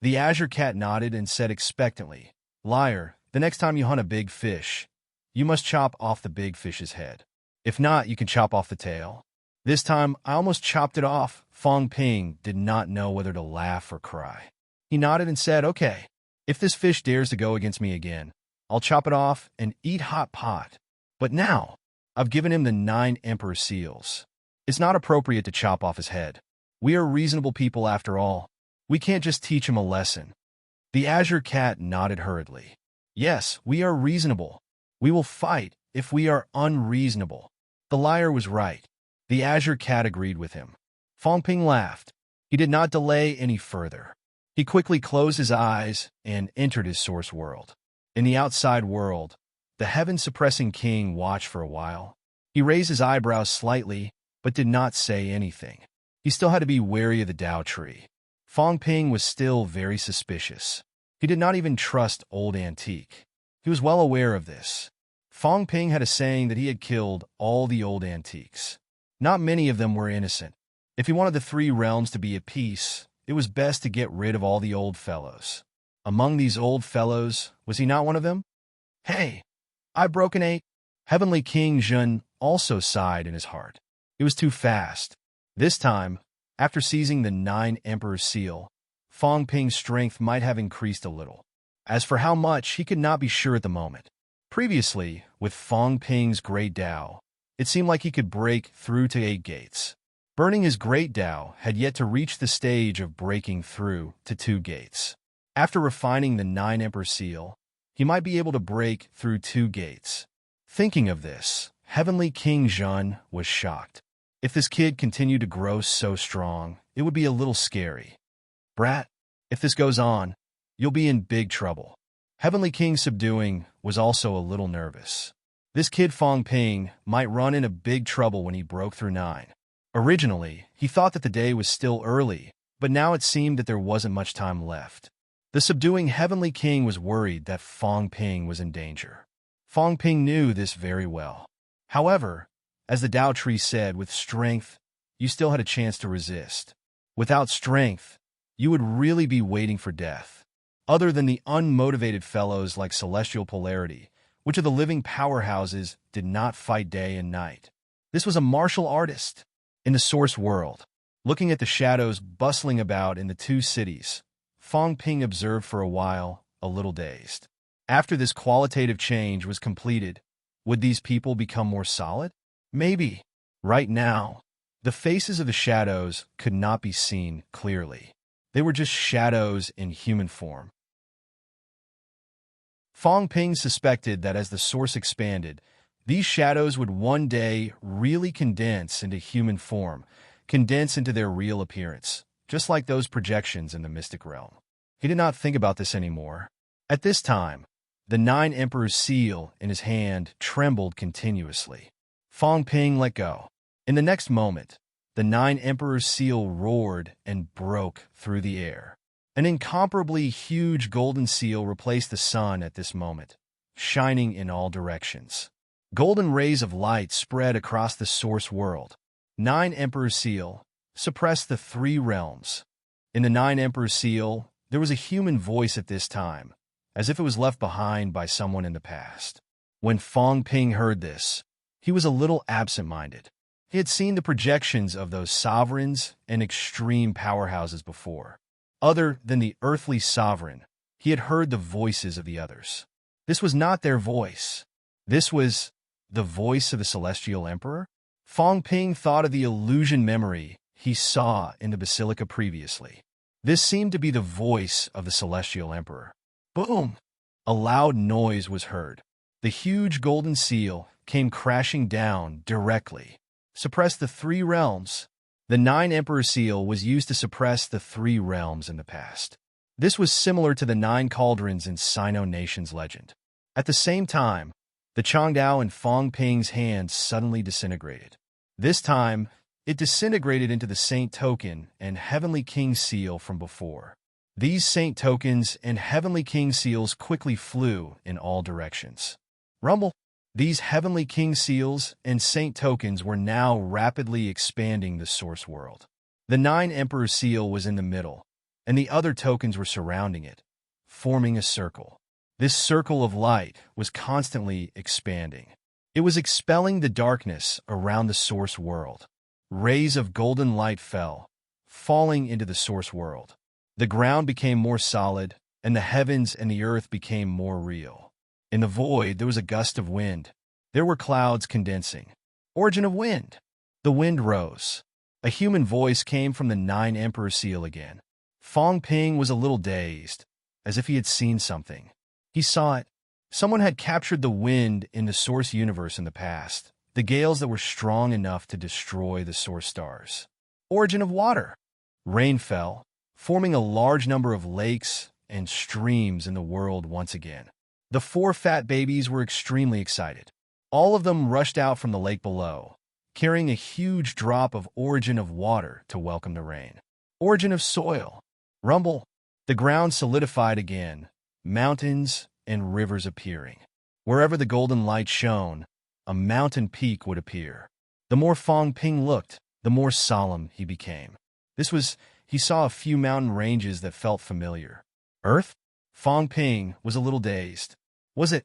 The azure cat nodded and said expectantly, "Liar, the next time you hunt a big fish, you must chop off the big fish's head. If not, you can chop off the tail." This time, I almost chopped it off. Fong Ping did not know whether to laugh or cry. He nodded and said, "Okay, if this fish dares to go against me again, I'll chop it off and eat hot pot. But now, I've given him the 9 Emperor seals. It's not appropriate to chop off his head. We are reasonable people after all. We can't just teach him a lesson." The azure cat nodded hurriedly. "Yes, we are reasonable. We will fight if we are unreasonable." The liar was right. The azure cat agreed with him. Fong Ping laughed. He did not delay any further. He quickly closed his eyes and entered his source world. In the outside world, the heaven-suppressing king watched for a while. He raised his eyebrows slightly, but did not say anything. He still had to be wary of the Dao tree. Fong Ping was still very suspicious. He did not even trust Old Antique. He was well aware of this. Fong Ping had a saying that he had killed all the old antiques. Not many of them were innocent. If he wanted the 3 realms to be at peace, it was best to get rid of all the old fellows. Among these old fellows, was he not one of them? "Hey, I've broken 8. Heavenly King Jun also sighed in his heart. It was too fast. This time, after seizing the 9 Emperor's seal, Fong Ping's strength might have increased a little. As for how much, he could not be sure at the moment. Previously, with Fong Ping's Great Dao, it seemed like he could break through to 8 gates. Burning his Great Dao had yet to reach the stage of breaking through to 2 gates. After refining the 9 Emperor seal, he might be able to break through 2 gates. Thinking of this, Heavenly King Jun was shocked. If this kid continued to grow so strong, it would be a little scary. "Brat, if this goes on, you'll be in big trouble." Heavenly King Subduing was also a little nervous. This kid Fong Ping might run into big trouble when he broke through 9. Originally, he thought that the day was still early, but now it seemed that there wasn't much time left. The subduing Heavenly King was worried that Fong Ping was in danger. Fong Ping knew this very well. However, as the Dao tree said, with strength, you still had a chance to resist. Without strength, you would really be waiting for death. Other than the unmotivated fellows like Celestial Polarity, which of the living powerhouses did not fight day and night. This was a martial artist. In the source world, looking at the shadows bustling about in the two cities, Fong Ping observed for a while, a little dazed. After this qualitative change was completed, would these people become more solid? Maybe. Right now, the faces of the shadows could not be seen clearly. They were just shadows in human form. Fong Ping suspected that as the source expanded, these shadows would one day really condense into human form, condense into their real appearance, just like those projections in the mystic realm. He did not think about this anymore. At this time, the 9 Emperor's seal in his hand trembled continuously. Fong Ping let go. In the next moment, the 9 Emperor's seal roared and broke through the air. An incomparably huge golden seal replaced the sun at this moment, shining in all directions. Golden rays of light spread across the source world. 9 Emperor's seal suppressed the 3 realms. In the 9 Emperor's seal, there was a human voice at this time, as if it was left behind by someone in the past. When Fong Ping heard this, he was a little absent-minded. He had seen the projections of those sovereigns and extreme powerhouses before. Other than the earthly sovereign, he had heard the voices of the others. This was not their voice. This was the voice of the Celestial Emperor. Fong Ping thought of the illusion memory he saw in the Basilica previously. This seemed to be the voice of the Celestial Emperor. Boom! A loud noise was heard. The huge golden seal came crashing down directly, suppressed the 3 realms. The 9 Emperor seal was used to suppress the 3 realms in the past. This was similar to the 9 cauldrons in Sino Nation's legend. At the same time, the Changdao in Fong Ping's hands suddenly disintegrated. This time, it disintegrated into the Saint Token and Heavenly King seal from before. These Saint Tokens and Heavenly King seals quickly flew in all directions. Rumble! These Heavenly King seals and Saint Tokens were now rapidly expanding the source world. The 9 Emperor seal was in the middle, and the other tokens were surrounding it, forming a circle. This circle of light was constantly expanding. It was expelling the darkness around the source world. Rays of golden light fell, falling into the source world. The ground became more solid, and the heavens and the earth became more real. In the void, there was a gust of wind. There were clouds condensing. Origin of wind. The wind rose. A human voice came from the 9 Emperor seal again. Fong Ping was a little dazed, as if he had seen something. He saw it. Someone had captured the wind in the source universe in the past, the gales that were strong enough to destroy the source stars. Origin of water. Rain fell, forming a large number of lakes and streams in the world once again. The 4 fat babies were extremely excited. All of them rushed out from the lake below, carrying a huge drop of origin of water to welcome the rain. Origin of soil. Rumble. The ground solidified again, mountains and rivers appearing. Wherever the golden light shone, a mountain peak would appear. The more Fong Ping looked, the more solemn he became. He saw a few mountain ranges that felt familiar. Earth? Fong Ping was a little dazed. Was it?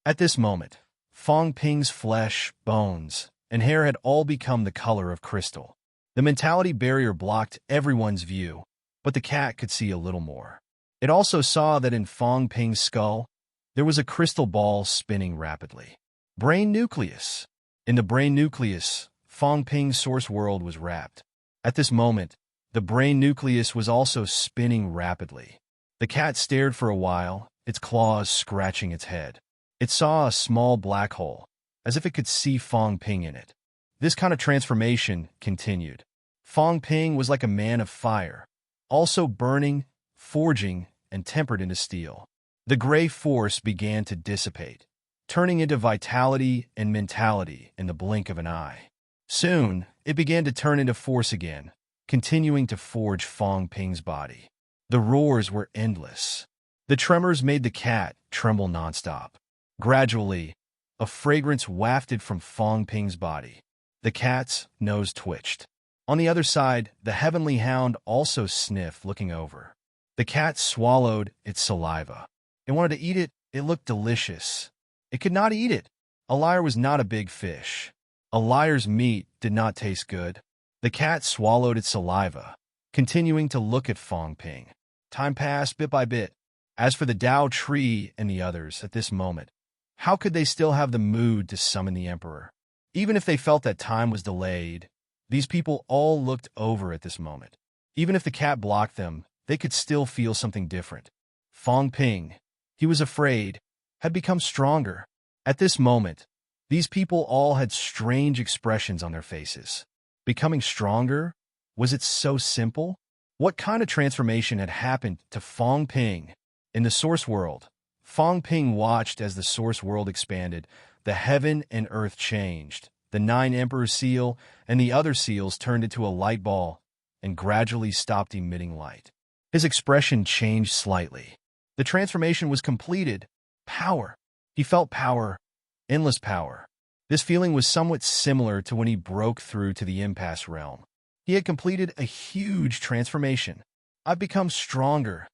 At this moment, Fong Ping's flesh, bones, and hair had all become the color of crystal. The mentality barrier blocked everyone's view, but the cat could see a little more. It also saw that in Fong Ping's skull, there was a crystal ball spinning rapidly. Brain nucleus. In the brain nucleus, Fong Ping's source world was wrapped. At this moment, the brain nucleus was also spinning rapidly. The cat stared for a while, its claws scratching its head. It saw a small black hole, as if it could see Fong Ping in it. This kind of transformation continued. Fong Ping was like a man of fire, also burning, forging, and tempered into steel. The gray force began to dissipate, turning into vitality and mentality in the blink of an eye. Soon, it began to turn into force again, continuing to forge Fong Ping's body. The roars were endless. The tremors made the cat tremble nonstop. Gradually, A fragrance wafted from Fong Ping's body. The cat's nose twitched. On the other side, the heavenly hound also sniffed, looking over. The cat swallowed its saliva. It wanted to eat it. It looked delicious. It could not eat it. A liar was not a big fish. A liar's meat did not taste good. The cat swallowed its saliva, continuing to look at Fong Ping. Time passed bit by bit. As for the Dao tree and the others at this moment, how could they still have the mood to summon the emperor? Even if they felt that time was delayed, these people all looked over at this moment. Even if the cat blocked them, they could still feel something different. Fong Ping, he was afraid, had become stronger. At this moment, these people all had strange expressions on their faces. Becoming stronger? Was it so simple? What kind of transformation had happened to Fong Ping? In the source world, Fong Ping watched as the source world expanded. The heaven and earth changed. The 9 Emperor seal and the other seals turned into a light ball and gradually stopped emitting light. His expression changed slightly. The transformation was completed. Power. He felt power. Endless power. This feeling was somewhat similar to when he broke through to the impasse realm. He had completed a huge transformation. I've become stronger,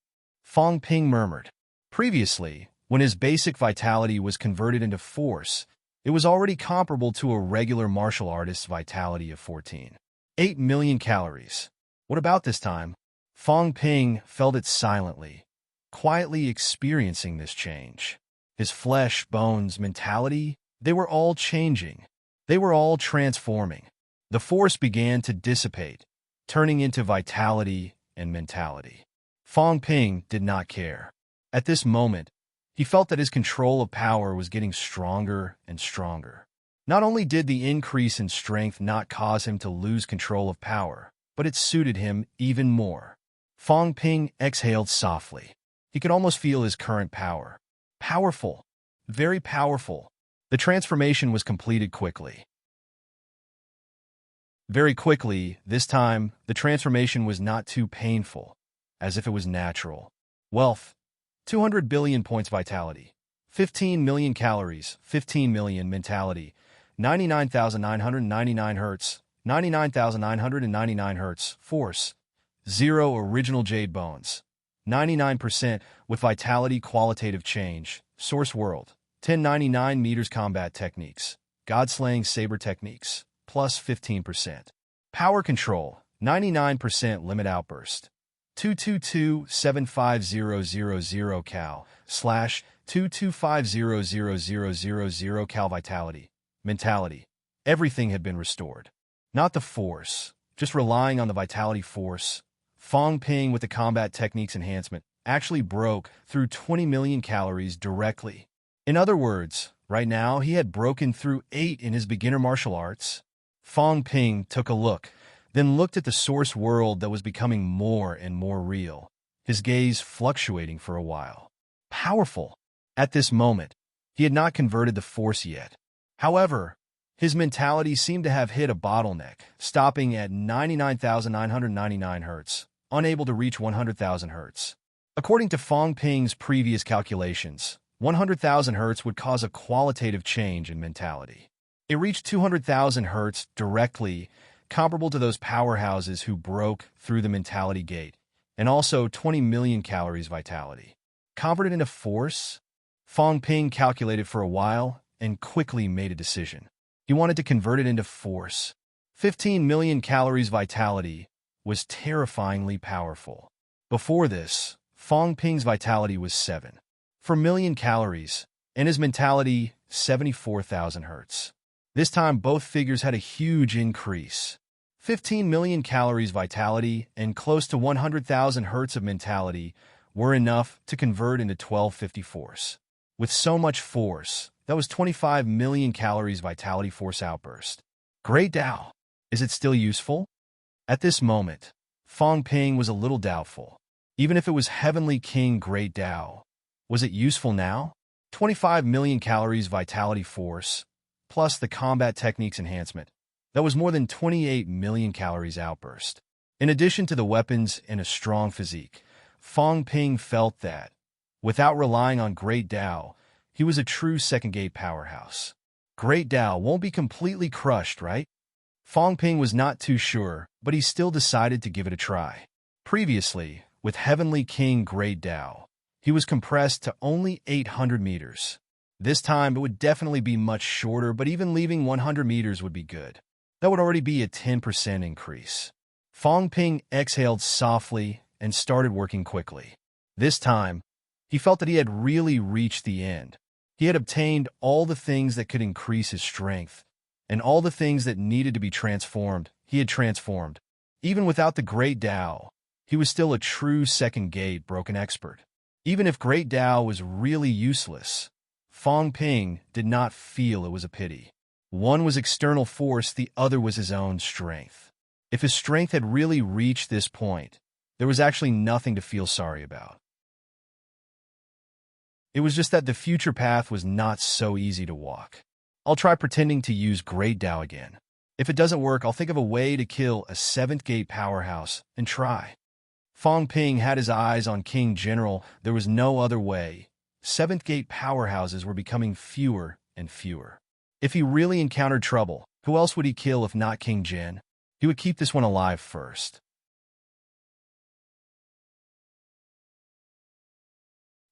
Fong Ping murmured. Previously, when his basic vitality was converted into force, it was already comparable to a regular martial artist's vitality of 8 million calories. What about this time? Fong Ping felt it silently, quietly experiencing this change. His flesh, bones, mentality, they were all changing. They were all transforming. The force began to dissipate, turning into vitality and mentality. Fong Ping did not care. At this moment, he felt that his control of power was getting stronger and stronger. Not only did the increase in strength not cause him to lose control of power, but it suited him even more. Fong Ping exhaled softly. He could almost feel his current power. Powerful. Very powerful. The transformation was completed quickly. Very quickly, this time, the transformation was not too painful, as if it was natural. Wealth. 200 billion points vitality, 15 million calories, 15 million mentality, 99,999 hertz, 99,999 hertz, force, 0 original jade bones, 99% with vitality qualitative change, source world, 1099 meters combat techniques, god-slaying saber techniques, plus 15%. Power control, 99% limit outburst. 222-75000 cal / 2250000 cal vitality. Mentality. Everything had been restored. Not the force, just relying on the vitality force. Fong Ping with the combat techniques enhancement actually broke through 20 million calories directly. In other words, right now he had broken through 8 in his beginner martial arts. Fong Ping took a look, then looked at the source world that was becoming more and more real, his gaze fluctuating for a while. Powerful. At this moment, he had not converted the force yet. However, his mentality seemed to have hit a bottleneck, stopping at 99,999 hertz, unable to reach 100,000 hertz. According to Fong Ping's previous calculations, 100,000 hertz would cause a qualitative change in mentality. It reached 200,000 hertz directly, comparable to those powerhouses who broke through the mentality gate, and also 20 million calories vitality. Converted into force? Fong Ping calculated for a while and quickly made a decision. He wanted to convert it into force. 15 million calories vitality was terrifyingly powerful. Before this, Fong Ping's vitality was 7 per million calories, and his mentality 74,000 hertz. This time, both figures had a huge increase. 15 million calories vitality and close to 100,000 hertz of mentality were enough to convert into 1250 force. With so much force, that was 25 million calories vitality force outburst. Great Dao. Is it still useful? At this moment, Fong Ping was a little doubtful. Even if it was Heavenly King Great Dao, was it useful now? 25 million calories vitality force, plus the combat techniques enhancement. That was more than 28 million calories outburst. In addition to the weapons and a strong physique, Fong Ping felt that, without relying on Great Dao, he was a true second-gate powerhouse. Great Tao won't be completely crushed, right? Fong Ping was not too sure, but he still decided to give it a try. Previously, with Heavenly King Great Tao, he was compressed to only 800 meters. This time, it would definitely be much shorter, but even leaving 100 meters would be good. That would already be a 10% increase. Fong Ping exhaled softly and started working quickly. This time, he felt that he had really reached the end. He had obtained all the things that could increase his strength, and all the things that needed to be transformed, he had transformed. Even without the Great Tao, he was still a true second-gate broken expert. Even if Great Tao was really useless, Fong Ping did not feel it was a pity. One was external force, the other was his own strength. If his strength had really reached this point, there was actually nothing to feel sorry about. It was just that the future path was not so easy to walk. I'll try pretending to use Great Tao again. If it doesn't work, I'll think of a way to kill a 7th-gate powerhouse and try. Fong Ping had his eyes on King General. There was no other way. 7th-gate powerhouses were becoming fewer and fewer. If he really encountered trouble, who else would he kill if not King Jin? He would keep this one alive first.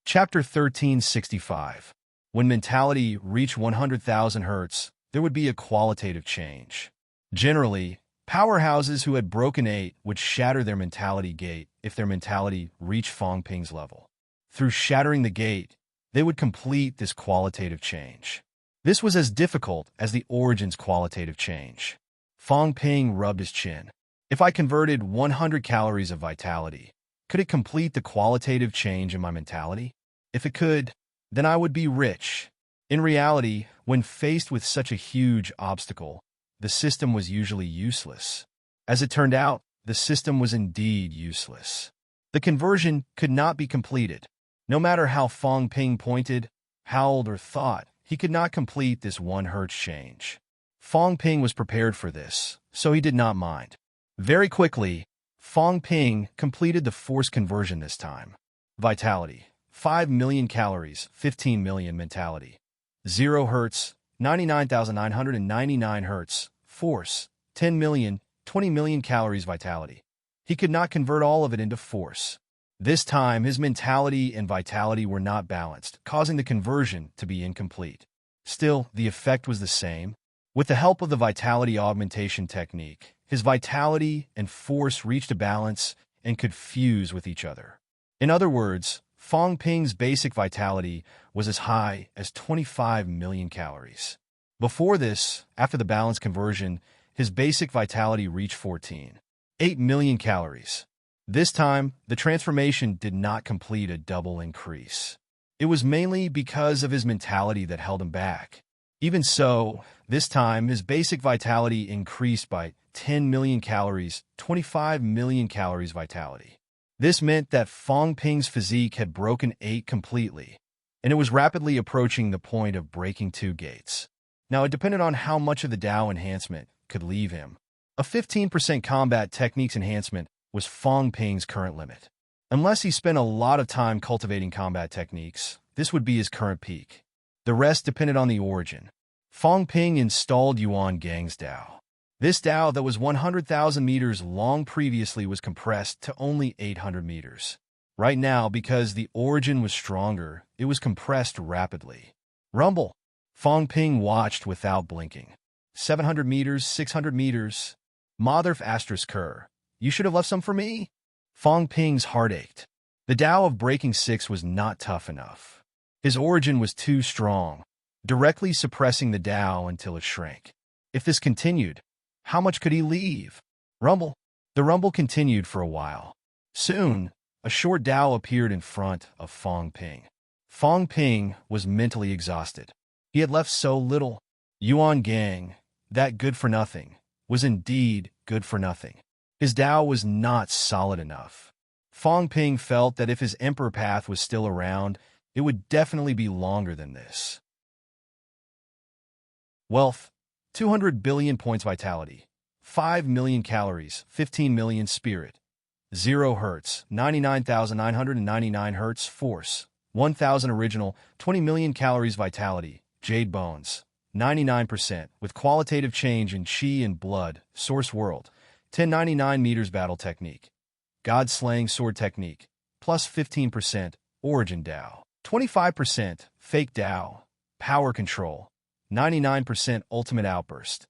Chapter 1365. When mentality reached 100,000 hertz, there would be a qualitative change. Generally, powerhouses who had broken 8 would shatter their mentality gate if their mentality reached Fong Ping's level. Through shattering the gate, they would complete this qualitative change. This was as difficult as the Origin's qualitative change. Fong Ping rubbed his chin. If I converted 100 calories of vitality, could it complete the qualitative change in my mentality? If it could, then I would be rich. In reality, when faced with such a huge obstacle, the system was usually useless. As it turned out, the system was indeed useless. The conversion could not be completed. No matter how Fong Ping pointed, howled, or thought, he could not complete this 1 hertz change. Fong Ping was prepared for this, so he did not mind. Very quickly, Fong Ping completed the force conversion this time. Vitality: 5 million calories, 15 million mentality. 0 hertz, 99,999 hertz. Force: 10 million, 20 million calories vitality. He could not convert all of it into force. This time, his mentality and vitality were not balanced, causing the conversion to be incomplete. Still, the effect was the same. With the help of the vitality augmentation technique, his vitality and force reached a balance and could fuse with each other. In other words, Fong Ping's basic vitality was as high as 25 million calories. Before this, after the balance conversion, his basic vitality reached 14.8 million calories. This time, the transformation did not complete a double increase. It was mainly because of his mentality that held him back. Even so, this time, his basic vitality increased by 10 million calories, 25 million calories vitality. This meant that Fong Ping's physique had broken 8 completely, and it was rapidly approaching the point of breaking 2 gates. Now, it depended on how much of the Tao enhancement could leave him. A 15% combat techniques enhancement was Fong Ping's current limit. Unless he spent a lot of time cultivating combat techniques, this would be his current peak. The rest depended on the origin. Fong Ping installed Yuan Gang's Tao. This Tao that was 100,000 meters long previously was compressed to only 800 meters. Right now, because the origin was stronger, it was compressed rapidly. Rumble! Fong Ping watched without blinking. 700 meters, 600 meters. Mother asterisk Kerr. You should have left some for me. Fong Ping's heart ached. The Tao of breaking 6 was not tough enough. His origin was too strong, directly suppressing the Tao until it shrank. If this continued, how much could he leave? Rumble. The rumble continued for a while. Soon, a short Tao appeared in front of Fong Ping. Fong Ping was mentally exhausted. He had left so little. Yuan Gang, that good for nothing, was indeed good for nothing. His Tao was not solid enough. Fong Ping felt that if his Emperor path was still around, it would definitely be longer than this. Wealth: 200 billion points vitality, 5 million calories, 15 million spirit, 0 hertz, 99,999 hertz force, 1,000 original, 20 million calories vitality, jade bones, 99%, with qualitative change in chi and blood, source world, 1099 meters battle technique, god slaying sword technique, plus 15%, origin Tao, 25%, fake Tao, power control, 99% ultimate outburst,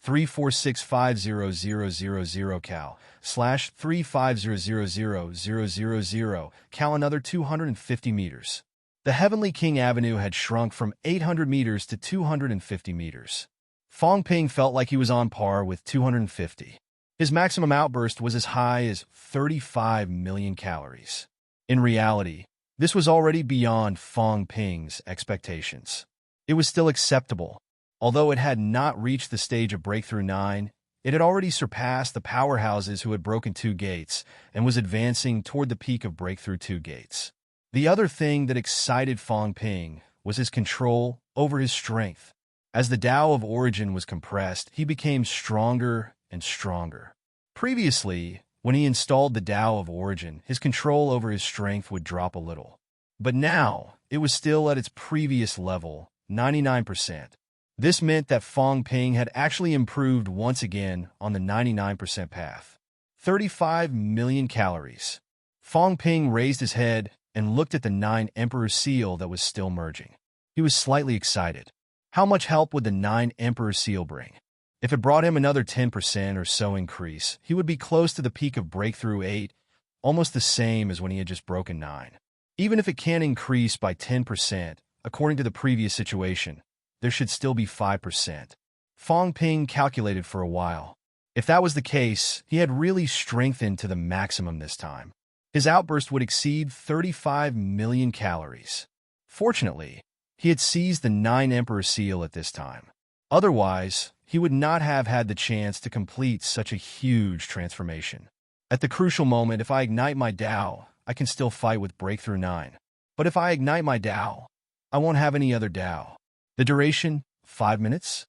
346500000 cal slash 3500000 cal another 250 meters. The Heavenly King Avenue had shrunk from 800 meters to 250 meters. Fong Ping felt like he was on par with 250. His maximum outburst was as high as 35 million calories. In reality, this was already beyond Fong Ping's expectations. It was still acceptable. Although it had not reached the stage of Breakthrough 9, it had already surpassed the powerhouses who had broken 2 gates and was advancing toward the peak of Breakthrough 2 gates. The other thing that excited Fong Ping was his control over his strength. As the Tao of Origin was compressed, he became stronger and stronger. Previously, when he installed the Tao of Origin, his control over his strength would drop a little. But now, it was still at its previous level, 99%. This meant that Fong Ping had actually improved once again on the 99% path. 35 million calories. Fong Ping raised his head and looked at the 9 Emperor Seal that was still merging. He was slightly excited. How much help would the 9 Emperor Seal bring? If it brought him another 10% or so increase, he would be close to the peak of Breakthrough 8, almost the same as when he had just broken 9. Even if it can increase by 10%, according to the previous situation, there should still be 5%. Fong Ping calculated for a while. If that was the case, he had really strengthened to the maximum this time. His outburst would exceed 35 million calories. Fortunately, he had seized the 9 Emperor Seal at this time. Otherwise, he would not have had the chance to complete such a huge transformation. At the crucial moment, if I ignite my Tao, I can still fight with Breakthrough 9. But if I ignite my Tao, I won't have any other Tao. The duration, 5 minutes?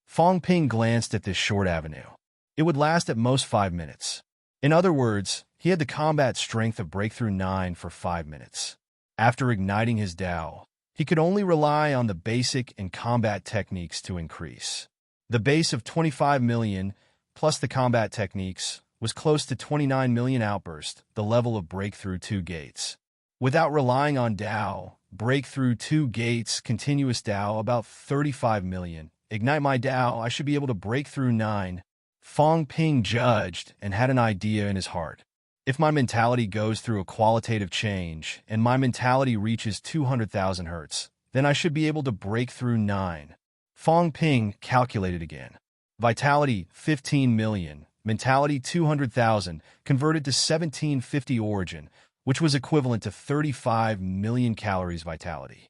Fong Ping glanced at this short avenue. It would last at most 5 minutes. In other words, he had the combat strength of Breakthrough 9 for 5 minutes. After igniting his Tao, he could only rely on the basic and combat techniques to increase. The base of 25 million, plus the combat techniques, was close to 29 million outburst, the level of Breakthrough 2 gates. Without relying on Tao, Breakthrough 2 gates, continuous Tao, about 35 million. Ignite my Tao, I should be able to break through 9. Fong Ping judged and had an idea in his heart. If my mentality goes through a qualitative change and my mentality reaches 200,000 hertz, then I should be able to break through 9. Fong Ping calculated again. Vitality, 15 million. Mentality, 200,000, converted to 1750 origin, which was equivalent to 35 million calories vitality.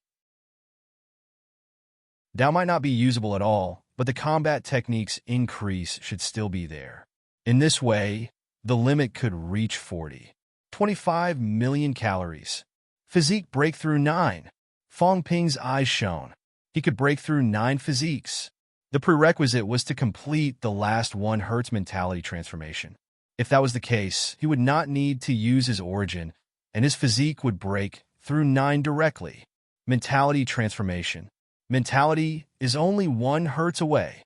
Tao might not be usable at all, but the combat techniques increase should still be there. In this way, the limit could reach 40. 25 million calories. Physique breakthrough 9. Fong Ping's eyes shone. He could break through 9 physiques. The prerequisite was to complete the last 1 Hertz mentality transformation. If that was the case, he would not need to use his origin, and his physique would break through 9 directly. Mentality transformation. Mentality is only 1 Hertz away.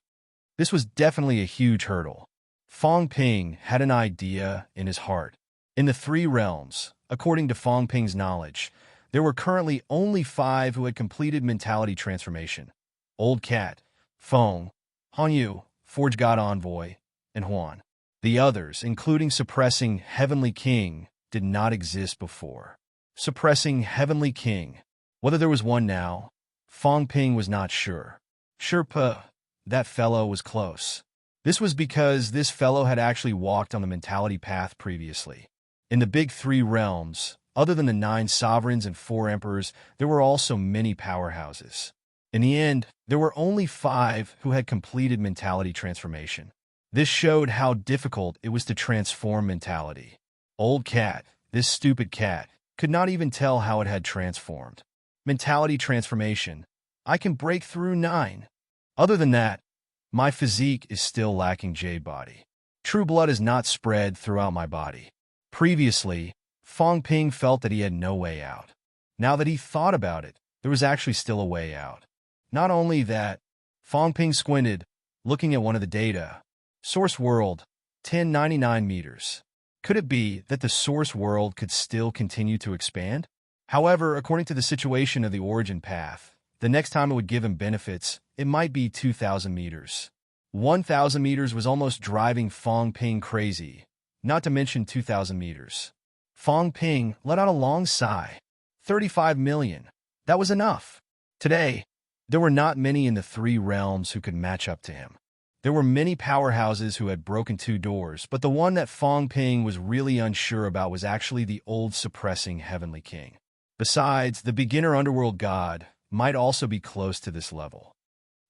This was definitely a huge hurdle. Fong Ping had an idea in his heart. In the 3 realms, according to Fong Ping's knowledge, there were currently only 5 who had completed mentality transformation. Old Cat, Fong, Hanyu, Forge God Envoy, and Huan. The others, including suppressing Heavenly King, did not exist before. Suppressing Heavenly King. Whether there was one now, Fong Ping was not sure. Sherpa, that fellow was close. This was because this fellow had actually walked on the mentality path previously. In the big 3 realms, other than the 9 sovereigns and 4 emperors, there were also many powerhouses. In the end, there were only 5 who had completed mentality transformation. This showed how difficult it was to transform mentality. Old Cat, this stupid cat, could not even tell how it had transformed. Mentality transformation. I can break through 9. Other than that, my physique is still lacking jade body. True blood is not spread throughout my body. Previously, Fong Ping felt that he had no way out. Now that he thought about it, there was actually still a way out. Not only that, Fong Ping squinted, looking at one of the data. Source world, 1099 meters. Could it be that the source world could still continue to expand? However, according to the situation of the origin path, the next time it would give him benefits, it might be 2,000 meters. 1,000 meters was almost driving Fong Ping crazy, not to mention 2,000 meters. Fong Ping let out a long sigh. 35 million. That was enough. Today, there were not many in the three realms who could match up to him. There were many powerhouses who had broken 2 doors, but the one that Fong Ping was really unsure about was actually the old suppressing Heavenly King. Besides, the beginner underworld god might also be close to this level.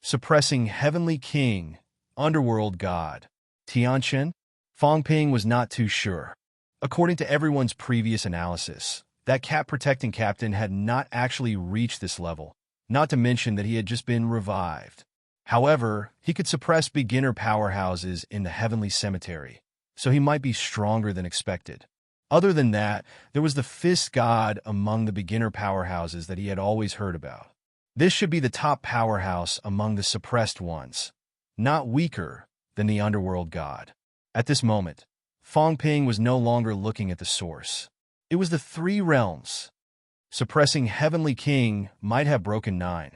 Suppressing Heavenly King, underworld god, Tianchen? Fong Ping was not too sure. According to everyone's previous analysis, that cat-protecting captain had not actually reached this level, not to mention that he had just been revived. However, he could suppress beginner powerhouses in the Heavenly Cemetery, so he might be stronger than expected. Other than that, there was the Fist God among the beginner powerhouses that he had always heard about. This should be the top powerhouse among the suppressed ones, not weaker than the underworld god. At this moment, Fong Ping was no longer looking at the source. It was the 3 realms. Suppressing Heavenly King might have broken 9.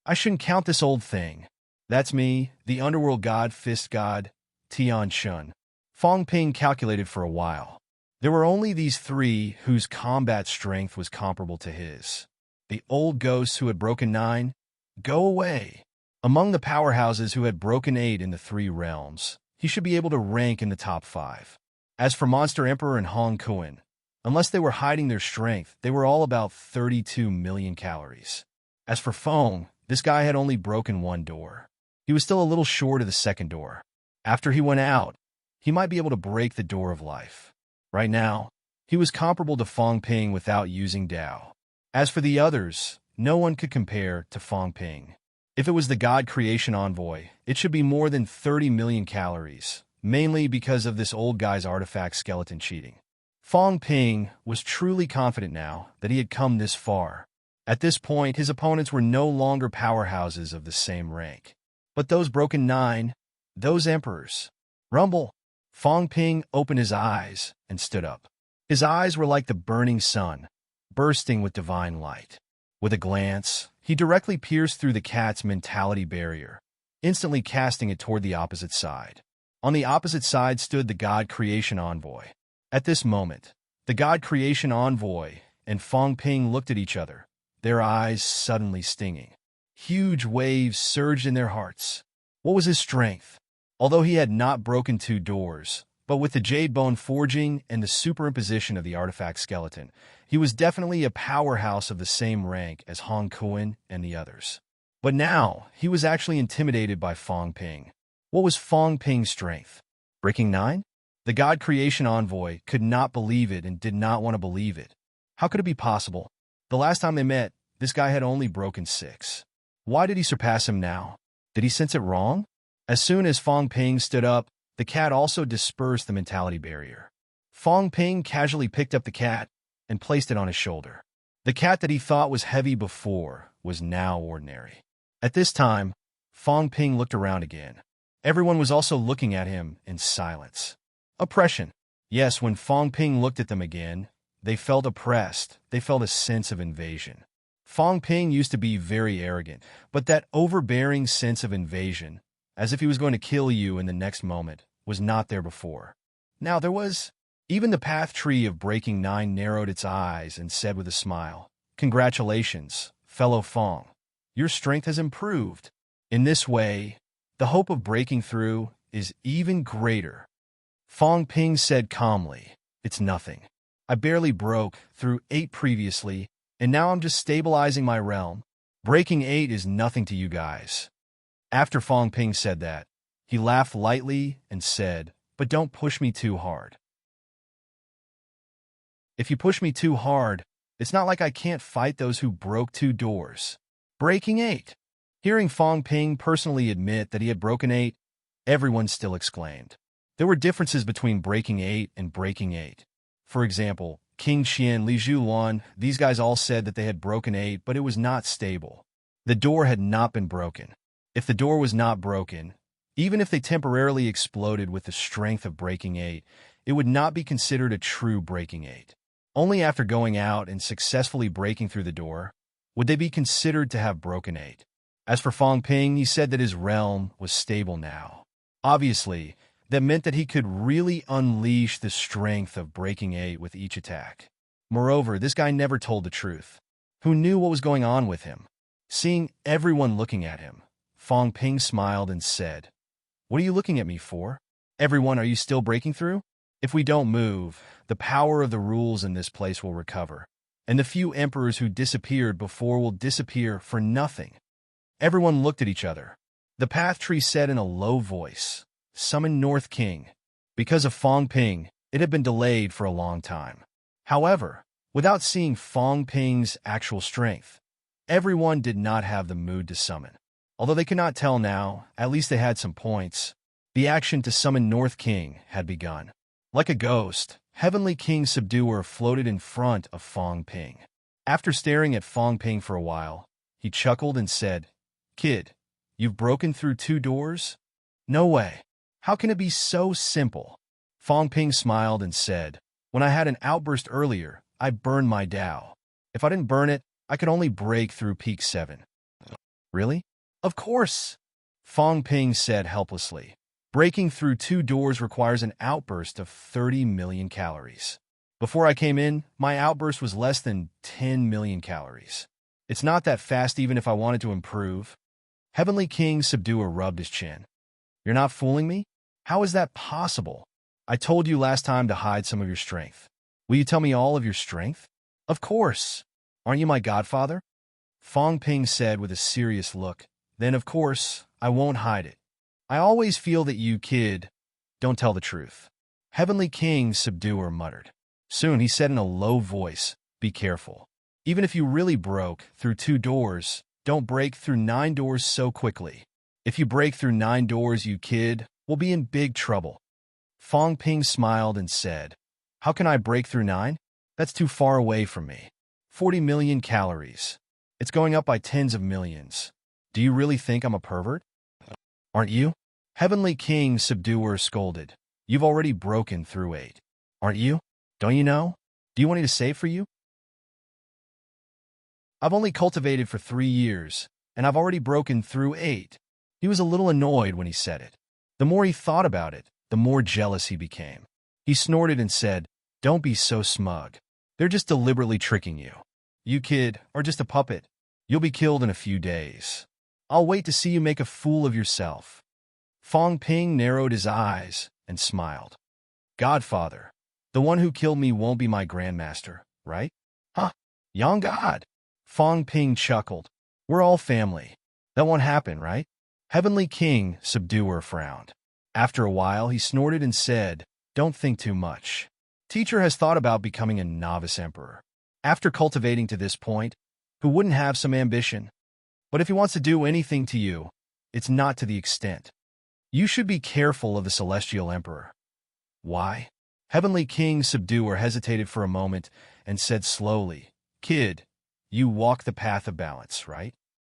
I shouldn't count this old thing. That's me, the underworld god, Fist God, Tian Shun. Fong Ping calculated for a while. There were only these 3 whose combat strength was comparable to his. The old ghosts who had broken 9? Go away. Among the powerhouses who had broken 8 in the 3 realms, he should be able to rank in the top 5. As for Monster Emperor and Hong Kuan, unless they were hiding their strength, they were all about 32 million calories. As for Fong, this guy had only broken 1 door. He was still a little short of the second door. After he went out, he might be able to break the door of life. Right now, he was comparable to Fong Ping without using Dao. As for the others, no one could compare to Fong Ping. If it was the God Creation Envoy, it should be more than 30 million calories, mainly because of this old guy's artifact skeleton cheating. Fong Ping was truly confident now that he had come this far. At this point, his opponents were no longer powerhouses of the same rank. But those broken 9, those emperors. Rumble. Fong Ping opened his eyes and stood up. His eyes were like the burning sun, bursting with divine light. With a glance, he directly pierced through the cat's mentality barrier, instantly casting it toward the opposite side. On the opposite side stood the God Creation Envoy. At this moment, the God Creation Envoy and Fong Ping looked at each other, their eyes suddenly stinging. Huge waves surged in their hearts. What was his strength? Although he had not broken 2 doors, but with the jade bone forging and the superimposition of the artifact skeleton, he was definitely a powerhouse of the same rank as Hong Kuan and the others. But now, he was actually intimidated by Fong Ping. What was Fong Ping's strength? Breaking 9? The God Creation Envoy could not believe it and did not want to believe it. How could it be possible? The last time they met, this guy had only broken 6. Why did he surpass him now? Did he sense it wrong? As soon as Fong Ping stood up, the cat also dispersed the mentality barrier. Fong Ping casually picked up the cat and placed it on his shoulder. The cat that he thought was heavy before was now ordinary. At this time, Fong Ping looked around again. Everyone was also looking at him in silence. Oppression. Yes, when Fong Ping looked at them again, they felt oppressed. They felt a sense of invasion. Fong Ping used to be very arrogant, but that overbearing sense of invasion, as if he was going to kill you in the next moment, was not there before. Now there was. Even the path tree of Breaking 9 narrowed its eyes and said with a smile, "Congratulations, fellow Fong. Your strength has improved. In this way, the hope of breaking through is even greater." Fong Ping said calmly, "It's nothing. I barely broke through 8 previously, and now I'm just stabilizing my realm. Breaking 8 is nothing to you guys." After Fong Ping said that, he laughed lightly and said, "But don't push me too hard. If you push me too hard, it's not like I can't fight those who broke 2 doors. Breaking 8. Hearing Fong Ping personally admit that he had broken 8, everyone still exclaimed. There were differences between breaking 8 and breaking 8. For example, King Qian, Li Zhulan, these guys all said that they had broken 8, but it was not stable. The door had not been broken. If the door was not broken, even if they temporarily exploded with the strength of breaking 8, it would not be considered a true breaking 8. Only after going out and successfully breaking through the door would they be considered to have broken 8. As for Fang Ping, he said that his realm was stable now. Obviously, that meant that he could really unleash the strength of breaking 8 with each attack. Moreover, this guy never told the truth. Who knew what was going on with him? Seeing everyone looking at him, Fang Ping smiled and said, "What are you looking at me for? Everyone, are you still breaking through? If we don't move, the power of the rules in this place will recover, and the few emperors who disappeared before will disappear for nothing." Everyone looked at each other. The path tree said in a low voice, "Summon North King." Because of Fang Ping, it had been delayed for a long time. However, without seeing Fang Ping's actual strength, everyone did not have the mood to summon. Although they could not tell now, at least they had some points. The action to summon North King had begun. Like a ghost, Heavenly King Subduer floated in front of Fang Ping. After staring at Fang Ping for a while, he chuckled and said, "Kid, you've broken through 2 doors? No way. How can it be so simple?" Fang Ping smiled and said, "When I had an outburst earlier, I burned my Tao. If I didn't burn it, I could only break through peak 7. Really? Of course, Fang Ping said helplessly. Breaking through 2 doors requires an outburst of 30 million calories. Before I came in, my outburst was less than 10 million calories. It's not that fast even if I wanted to improve. Heavenly King Subduer rubbed his chin. You're not fooling me? How is that possible? I told you last time to hide some of your strength. Will you tell me all of your strength? Of course. Aren't you my godfather? Fang Ping said with a serious look. Then, of course, I won't hide it. I always feel that you, kid, don't tell the truth. Heavenly King Subduer muttered. Soon he said in a low voice, be careful. Even if you really broke through 2 doors, don't break through 9 doors so quickly. If you break through 9 doors, you, kid, will be in big trouble. Fang Ping smiled and said, how can I break through 9? That's too far away from me. 40 million calories. It's going up by tens of millions. Do you really think I'm a pervert? Aren't you? Heavenly King Subduer scolded. You've already broken through 8. Aren't you? Don't you know? Do you want me to say it for you? I've only cultivated for 3 years, and I've already broken through 8. He was a little annoyed when he said it. The more he thought about it, the more jealous he became. He snorted and said, don't be so smug. They're just deliberately tricking you. You, kid, are just a puppet. You'll be killed in a few days. I'll wait to see you make a fool of yourself. Fang Ping narrowed his eyes and smiled. Godfather, the one who killed me won't be my grandmaster, right? Huh? Young God. Fang Ping chuckled. We're all family. That won't happen, right? Heavenly King Subduer frowned. After a while, he snorted and said, don't think too much. Teacher has thought about becoming a novice emperor. After cultivating to this point, who wouldn't have some ambition? But if he wants to do anything to you, it's not to the extent. You should be careful of the celestial emperor. Why? Heavenly King Subduer hesitated for a moment and said slowly, kid, you walk the path of balance, right?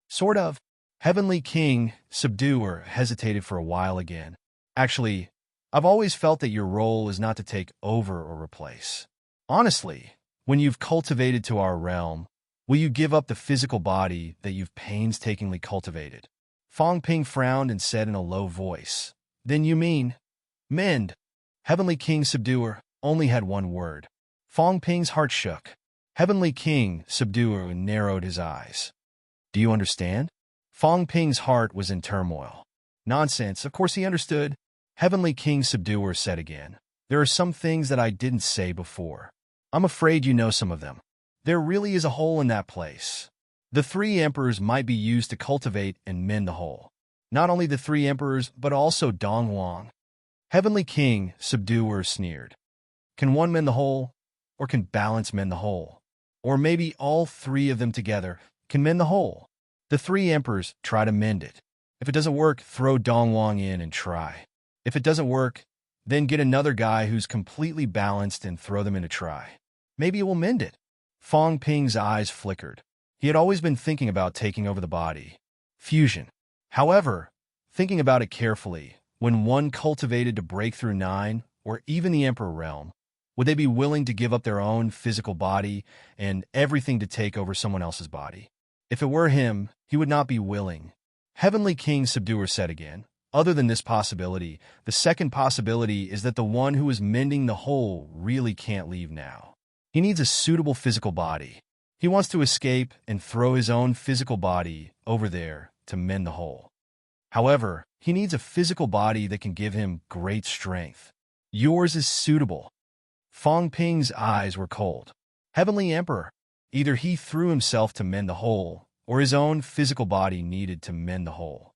Sort of. Heavenly King Subduer hesitated for a while again. Actually, I've always felt that your role is not to take over or replace. Honestly, when you've cultivated to our realm, will you give up the physical body that you've painstakingly cultivated? Fang Ping frowned and said in a low voice, then you mean, mend. Heavenly King Subduer only had one word. Fang Ping's heart shook. Heavenly King Subduer narrowed his eyes. Do you understand? Fang Ping's heart was in turmoil. Nonsense, of course he understood. Heavenly King Subduer said again, there are some things that I didn't say before. I'm afraid you know some of them. There really is a hole in that place. The 3 emperors might be used to cultivate and mend the hole. Not only the 3 emperors, but also Dong Huang. Heavenly King Subduer sneered. Can one mend the hole? Or can balance mend the hole? Or maybe all 3 of them together can mend the hole. The 3 emperors try to mend it. If it doesn't work, throw Dong Huang in and try. If it doesn't work, then get another guy who's completely balanced and throw them in to try. Maybe it will mend it. Fong Ping's eyes flickered. He had always been thinking about taking over the body. Fusion. However, thinking about it carefully, when one cultivated to break through 9, or even the Emperor realm, would they be willing to give up their own physical body and everything to take over someone else's body? If it were him, he would not be willing. Heavenly King Subduer said again, other than this possibility, the second possibility is that the one who is mending the hole really can't leave now. He needs a suitable physical body. He wants to escape and throw his own physical body over there to mend the hole. However, he needs a physical body that can give him great strength. Yours is suitable. Fong Ping's eyes were cold. Heavenly Emperor, either he threw himself to mend the hole, or his own physical body needed to mend the hole.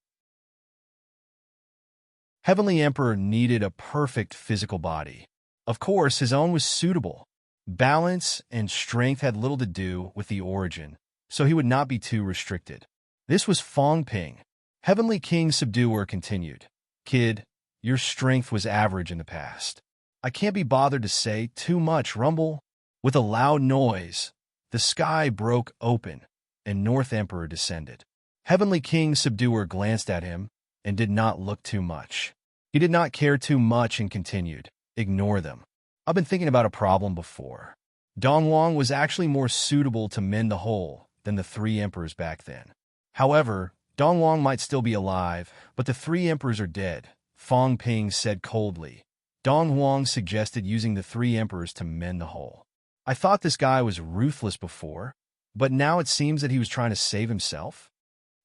Heavenly Emperor needed a perfect physical body. Of course, his own was suitable. Balance and strength had little to do with the origin, so he would not be too restricted. This was Fong Ping. Heavenly King Subduer continued, Kid, your strength was average in the past. I can't be bothered to say too much, rumble. With a loud noise, the sky broke open, and North Emperor descended. Heavenly King Subduer glanced at him and did not look too much. He did not care too much and continued, Ignore them. I've been thinking about a problem before. Dongwang was actually more suitable to mend the hole than the 3 emperors back then. However, Dongwang might still be alive, but the 3 emperors are dead, Fong Ping said coldly. Dongwang suggested using the 3 emperors to mend the hole. I thought this guy was ruthless before, but now it seems that he was trying to save himself.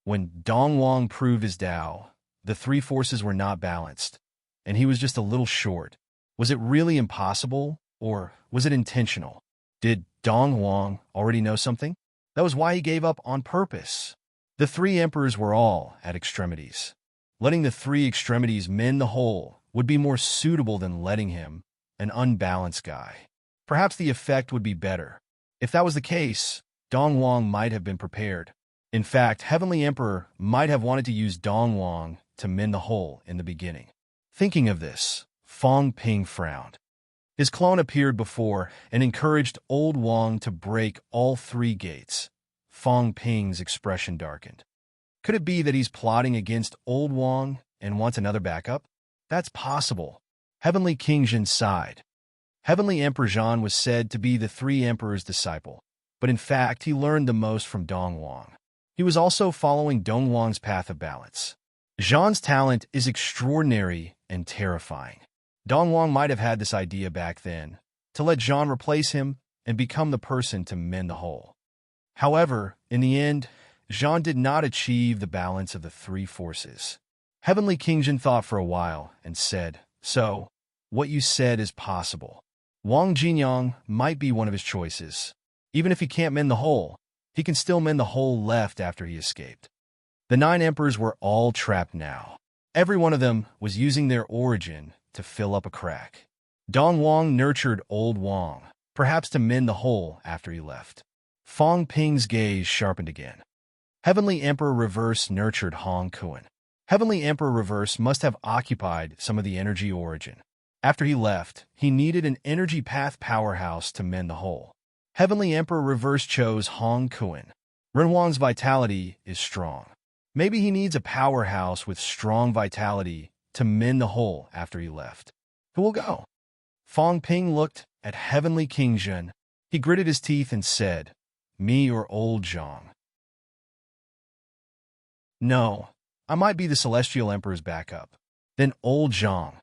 When Dongwang proved his Tao, the 3 forces were not balanced, and he was just a little short. Was it really impossible, or was it intentional? Did Dongwang already know something? That was why he gave up on purpose. The 3 emperors were all at extremities. Letting the 3 extremities mend the hole would be more suitable than letting him, an unbalanced guy. Perhaps the effect would be better. If that was the case, Dongwang might have been prepared. In fact, Heavenly Emperor might have wanted to use Dongwang to mend the hole in the beginning. Thinking of this, Fong Ping frowned. His clone appeared before and encouraged Old Wang to break all 3 gates. Fong Ping's expression darkened. Could it be that he's plotting against Old Wang and wants another backup? That's possible. Heavenly King Jin sighed. Heavenly Emperor Zhan was said to be the 3 emperors' disciple, but in fact he learned the most from Dongwang. He was also following Dongwang's path of balance. Zhan's talent is extraordinary and terrifying. Dongwang might have had this idea back then, to let Zhan replace him and become the person to mend the hole. However, in the end, Zhan did not achieve the balance of the 3 forces. Heavenly King Jin thought for a while and said, So, what you said is possible. Wang Jinyang might be one of his choices. Even if he can't mend the hole, he can still mend the hole left after he escaped. The 9 emperors were all trapped now. Every one of them was using their origin to fill up a crack. Dongwang nurtured Old Wang, perhaps to mend the hole after he left. Fong Ping's gaze sharpened again. Heavenly Emperor Reverse nurtured Hong Kuan. Heavenly Emperor Reverse must have occupied some of the energy origin. After he left, he needed an energy path powerhouse to mend the hole. Heavenly Emperor Reverse chose Hong Kuan. Renwang's vitality is strong. Maybe he needs a powerhouse with strong vitality to mend the hole after he left. Who will go? Fong Ping looked at Heavenly King Jin. He gritted his teeth and said, Me or Old Zhang? No, I might be the Celestial Emperor's backup. Then Old Zhang.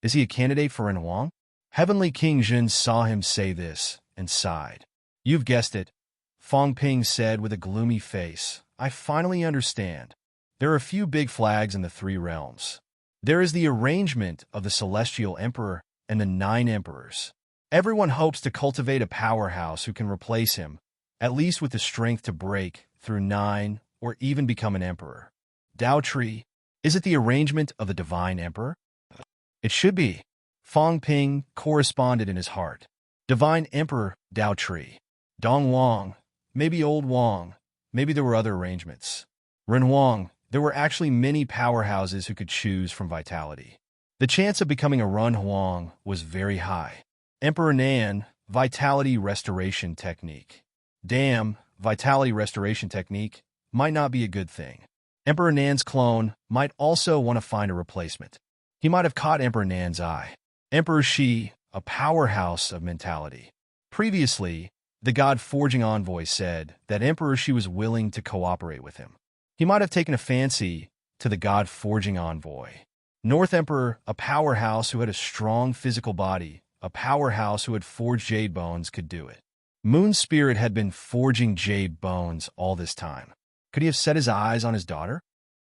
Is he a candidate for Renwang? Heavenly King Jin saw him say this and sighed. You've guessed it, Fong Ping said with a gloomy face. I finally understand. There are a few big flags in the 3 realms. There is the arrangement of the Celestial Emperor and the 9 emperors. Everyone hopes to cultivate a powerhouse who can replace him, at least with the strength to break through 9 or even become an emperor. Dao Tree, is it the arrangement of the Divine Emperor? It should be. Fong Ping corresponded in his heart. Divine Emperor Dao Tree. Dong Wang, maybe Old Wang, maybe there were other arrangements. Renwang, there were actually many powerhouses who could choose from vitality. The chance of becoming a Ren Huang was very high. Emperor Nan, Vitality Restoration Technique. Damn, Vitality Restoration Technique might not be a good thing. Emperor Nan's clone might also want to find a replacement. He might have caught Emperor Nan's eye. Emperor Shi, a powerhouse of mentality. Previously, the God-forging envoy said that Emperor Shi was willing to cooperate with him. He might have taken a fancy to the God-forging envoy. North Emperor, a powerhouse who had a strong physical body, a powerhouse who had forged jade bones, could do it. Moon Spirit had been forging jade bones all this time. Could he have set his eyes on his daughter?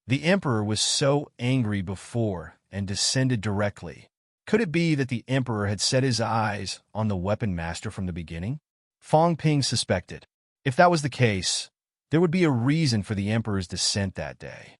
The Emperor was so angry before and descended directly. Could it be that the Emperor had set his eyes on the weapon master from the beginning? Fong Ping suspected. If that was the case, there would be a reason for the Emperor's descent that day.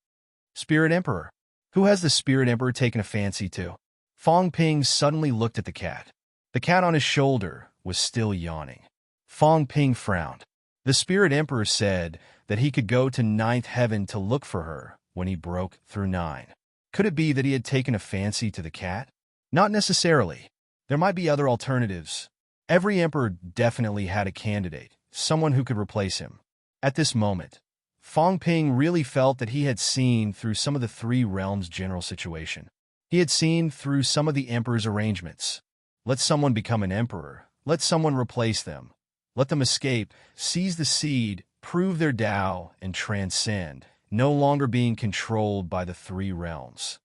Spirit Emperor. Who has the Spirit Emperor taken a fancy to? Fong Ping suddenly looked at the cat. The cat on his shoulder was still yawning. Fong Ping frowned. The Spirit Emperor said that he could go to ninth heaven to look for her when he broke through 9. Could it be that he had taken a fancy to the cat? Not necessarily. There might be other alternatives. Every emperor definitely had a candidate, someone who could replace him. At this moment, Fong Ping really felt that he had seen through some of the 3 realms' general situation. He had seen through some of the emperor's arrangements. Let someone become an emperor. Let someone replace them. Let them escape, seize the seed, prove their Tao, and transcend, no longer being controlled by the 3 realms.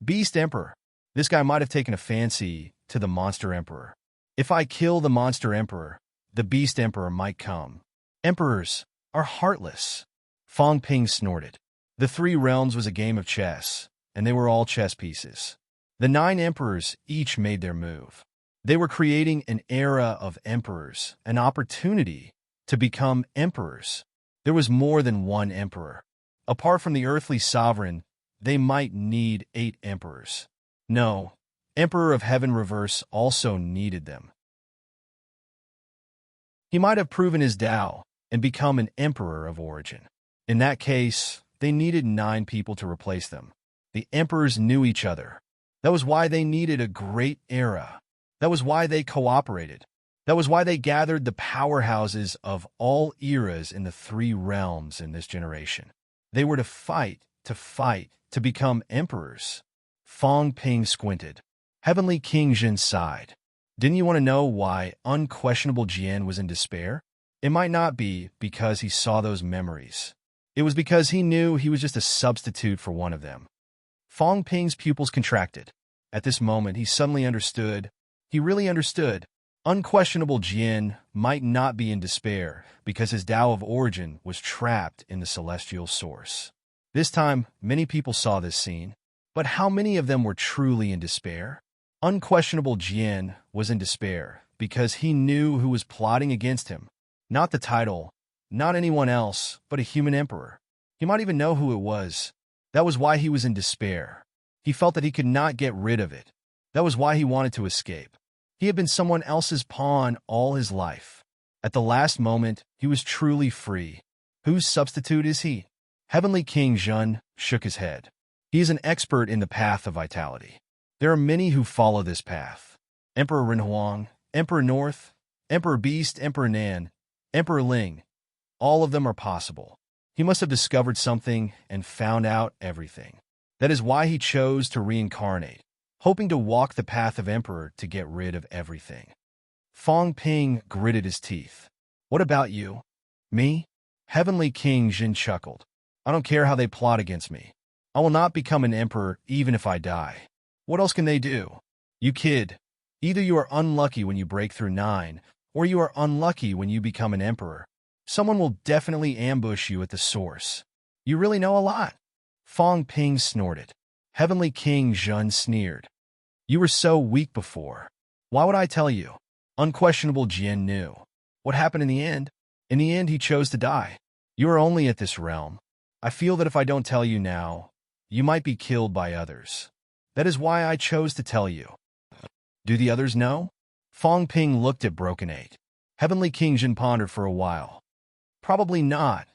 Beast Emperor. This guy might have taken a fancy to the Monster Emperor. If I kill the Monster Emperor, the Beast Emperor might come. Emperors are heartless. Fong Ping snorted. The 3 realms was a game of chess, and they were all chess pieces. The 9 emperors each made their move. They were creating an era of emperors, an opportunity to become emperors. There was more than one emperor. Apart from the earthly sovereign, they might need 8 emperors. No, Emperor of Heaven Reverse also needed them. He might have proven his Tao and become an emperor of origin. In that case, they needed 9 people to replace them. The emperors knew each other. That was why they needed a great era. That was why they cooperated. That was why they gathered the powerhouses of all eras in the 3 realms in this generation. They were to fight, to become emperors. Fong Ping squinted. Heavenly King Jin sighed. Didn't you want to know why Unquestionable Jian was in despair? It might not be because he saw those memories. It was because he knew he was just a substitute for one of them. Fong Ping's pupils contracted. At this moment, he suddenly understood. He really understood. Unquestionable Jian might not be in despair because his Tao of origin was trapped in the celestial source. This time, many people saw this scene. But how many of them were truly in despair? Unquestionable Jian was in despair because he knew who was plotting against him. Not the title, not anyone else, but a human emperor. He might even know who it was. That was why he was in despair. He felt that he could not get rid of it. That was why he wanted to escape. He had been someone else's pawn all his life. At the last moment, he was truly free. Whose substitute is he? Heavenly King Jun shook his head. He is an expert in the path of vitality. There are many who follow this path. Emperor Renhuang, Emperor North, Emperor Beast, Emperor Nan, Emperor Ling. All of them are possible. He must have discovered something and found out everything. That is why he chose to reincarnate, hoping to walk the path of Emperor to get rid of everything. Fong Ping gritted his teeth. What about you? Me? Heavenly King Jin chuckled. I don't care how they plot against me. I will not become an emperor even if I die. What else can they do? You kid. Either you are unlucky when you break through 9, or you are unlucky when you become an emperor. Someone will definitely ambush you at the source. You really know a lot. Fong Ping snorted. Heavenly King Jun sneered. You were so weak before. Why would I tell you? Unquestionable Jian knew. What happened in the end? In the end, he chose to die. You are only at this realm. I feel that if I don't tell you now, you might be killed by others. That is why I chose to tell you. Do the others know? Fong Ping looked at Broken 8. Heavenly King Jin pondered for a while. Probably not,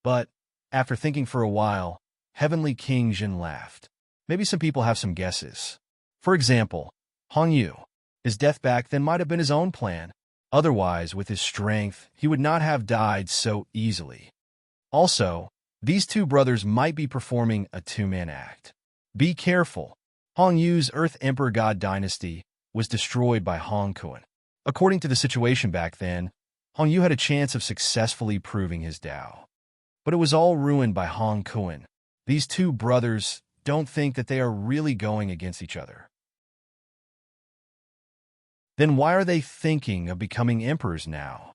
but after thinking for a while, Heavenly King Jin laughed. Maybe some people have some guesses. For example, Hong Yu. His death back then might have been his own plan. Otherwise, with his strength, he would not have died so easily. Also, these two brothers might be performing a two-man act. Be careful. Hong Yu's Earth Emperor God dynasty was destroyed by Hong Kuan. According to the situation back then, Hong Yu had a chance of successfully proving his Tao. But it was all ruined by Hong Kuan. These two brothers don't think that they are really going against each other. Then why are they thinking of becoming emperors now?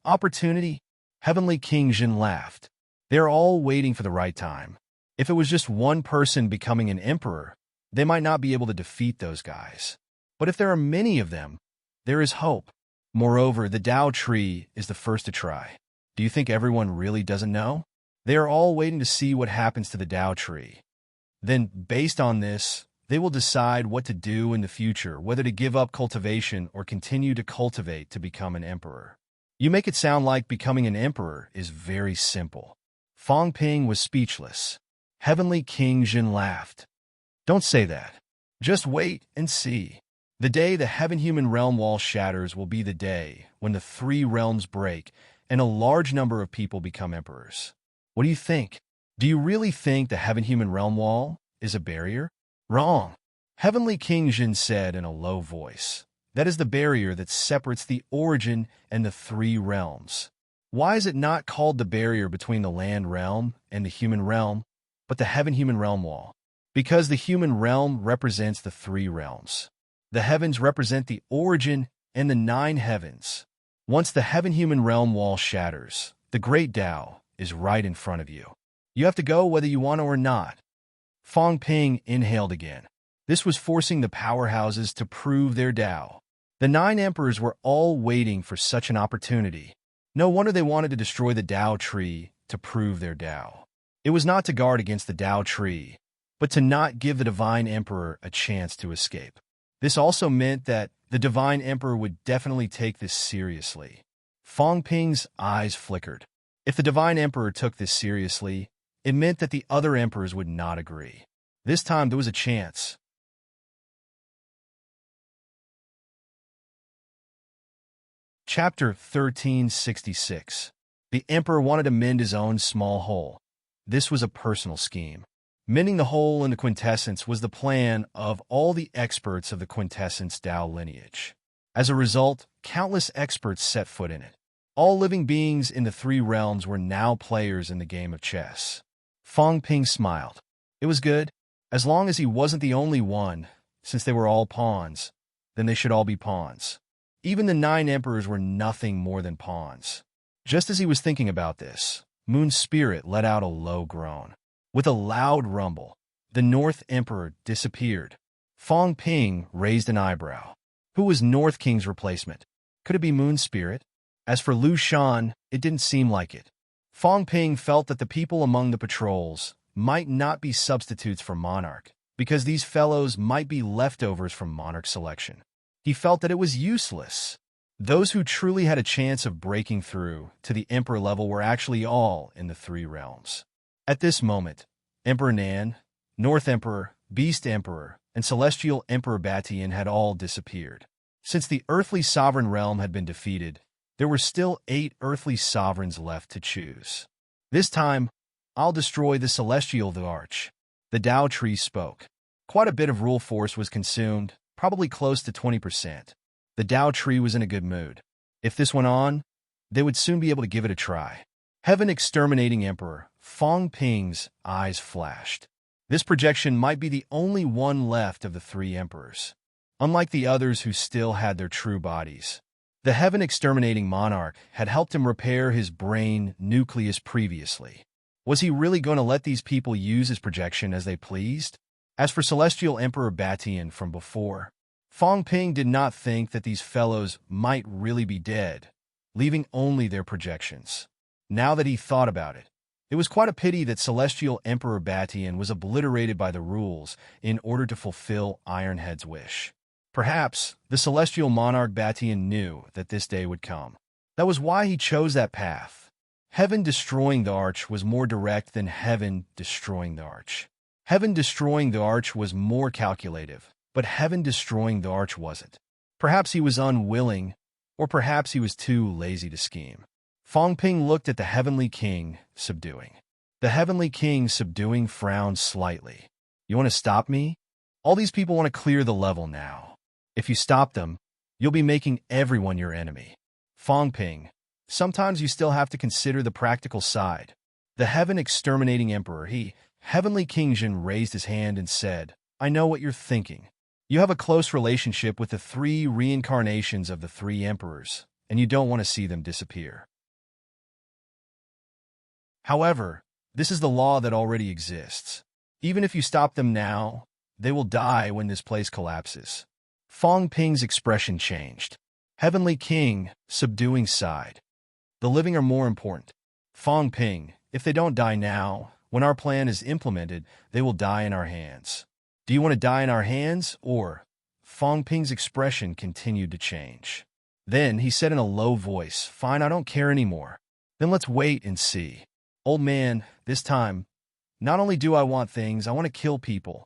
Opportunity? Heavenly King Jin laughed. They are all waiting for the right time. If it was just one person becoming an emperor, they might not be able to defeat those guys. But if there are many of them, there is hope. Moreover, the Tao tree is the first to try. Do you think everyone really doesn't know? They are all waiting to see what happens to the Tao tree. Then, based on this, they will decide what to do in the future, whether to give up cultivation or continue to cultivate to become an emperor. You make it sound like becoming an emperor is very simple. Fang Ping was speechless. Heavenly King Jin laughed. Don't say that. Just wait and see. The day the heaven-human realm wall shatters will be the day when the three realms break and a large number of people become emperors. What do you think? Do you really think the heaven-human realm wall is a barrier? Wrong. Heavenly King Jin said in a low voice. That is the barrier that separates the origin and the three realms. Why is it not called the barrier between the land realm and the human realm, but the heaven-human realm wall? Because the human realm represents the three realms. The heavens represent the origin and the 9 heavens. Once the heaven-human realm wall shatters, the great Tao is right in front of you. You have to go whether you want to or not. Fang Ping inhaled again. This was forcing the powerhouses to prove their Tao. The 9 emperors were all waiting for such an opportunity. No wonder they wanted to destroy the Tao tree to prove their Tao. It was not to guard against the Tao tree, but to not give the Divine Emperor a chance to escape. This also meant that the Divine Emperor would definitely take this seriously. Fang Ping's eyes flickered. If the Divine Emperor took this seriously, it meant that the other emperors would not agree. This time there was a chance. Chapter 1366. The Emperor wanted to mend his own small hole. This was a personal scheme. Mending the hole in the quintessence was the plan of all the experts of the quintessence Tao lineage. As a result, countless experts set foot in it. All living beings in the three realms were now players in the game of chess. Fang Ping smiled. It was good. As long as he wasn't the only one, since they were all pawns, then they should all be pawns. Even the 9 emperors were nothing more than pawns. Just as he was thinking about this, Moon's spirit let out a low groan. With a loud rumble, the North Emperor disappeared. Fang Ping raised an eyebrow. Who was North King's replacement? Could it be Moon's spirit? As for Lu Shan, it didn't seem like it. Fang Ping felt that the people among the patrols might not be substitutes for Monarch, because these fellows might be leftovers from Monarch selection. He felt that it was useless. Those who truly had a chance of breaking through to the Emperor level were actually all in the three realms. At this moment, Emperor Nan, North Emperor, Beast Emperor, and Celestial Emperor Batian had all disappeared. Since the earthly sovereign realm had been defeated, there were still 8 earthly sovereigns left to choose. This time, I'll destroy the Celestial the Arch. The Tao tree spoke. Quite a bit of rule force was consumed, probably close to 20%. The Tao tree was in a good mood. If this went on, they would soon be able to give it a try. Heaven Exterminating Emperor, Fang Ping's eyes flashed. This projection might be the only one left of the 3 emperors. Unlike the others who still had their true bodies, the Heaven Exterminating Monarch had helped him repair his brain nucleus previously. Was he really going to let these people use his projection as they pleased? As for Celestial Emperor Batian from before, Fang Ping did not think that these fellows might really be dead, leaving only their projections. Now that he thought about it, it was quite a pity that Celestial Emperor Batian was obliterated by the rules in order to fulfill Ironhead's wish. Perhaps the Celestial Monarch Batian knew that this day would come. That was why he chose that path. Heaven destroying the Arch was more direct than Heaven destroying the Arch. Heaven destroying the Arch was more calculative, but Heaven destroying the Arch wasn't. Perhaps he was unwilling, Or perhaps he was too lazy to scheme. Fong Ping looked at the Heavenly King, subduing. The Heavenly King, subduing, frowned slightly. You want to stop me? All these people want to clear the level now. If you stop them, you'll be making everyone your enemy. Fong Ping, sometimes you still have to consider the practical side. The heaven-exterminating emperor, Heavenly King Jin, raised his hand and said, I know what you're thinking. You have a close relationship with the 3 reincarnations of the 3 emperors, and you don't want to see them disappear. However, this is the law that already exists. Even if you stop them now, they will die when this place collapses. Fong Ping's expression changed. Heavenly King, subduing, sighed. The living are more important. Fong Ping, if they don't die now, when our plan is implemented, they will die in our hands. Do you want to die in our hands, or? Fong Ping's expression continued to change. Then he said in a low voice, Fine, I don't care anymore. Then let's wait and see. Old man, this time, not only do I want things, I want to kill people.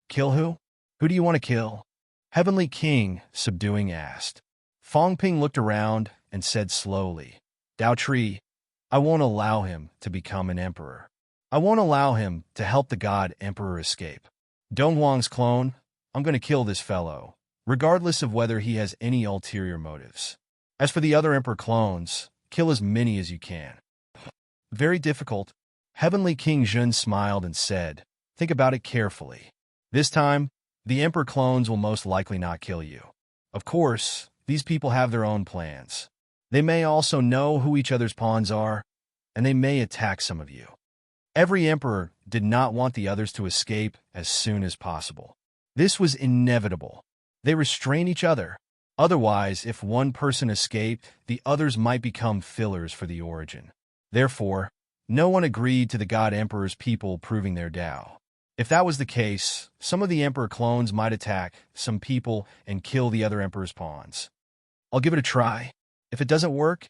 Kill who? Who do you want to kill? Heavenly King, subduing, asked. Fong Ping looked around and said slowly, Dao Tree, I won't allow him to become an emperor. I won't allow him to help the god emperor escape. Dong Huang's clone, I'm going to kill this fellow, regardless of whether he has any ulterior motives. As for the other emperor clones, kill as many as you can. Very difficult. Heavenly King Jun smiled and said, Think about it carefully. This time, the emperor clones will most likely not kill you. Of course, these people have their own plans. They may also know who each other's pawns are, and they may attack some of you. Every emperor did not want the others to escape as soon as possible. This was inevitable. They restrain each other. Otherwise, if one person escaped, the others might become fillers for the origin. Therefore, no one agreed to the god emperor's people proving their Dao. If that was the case, some of the emperor clones might attack some people and kill the other emperor's pawns. I'll give it a try. If it doesn't work,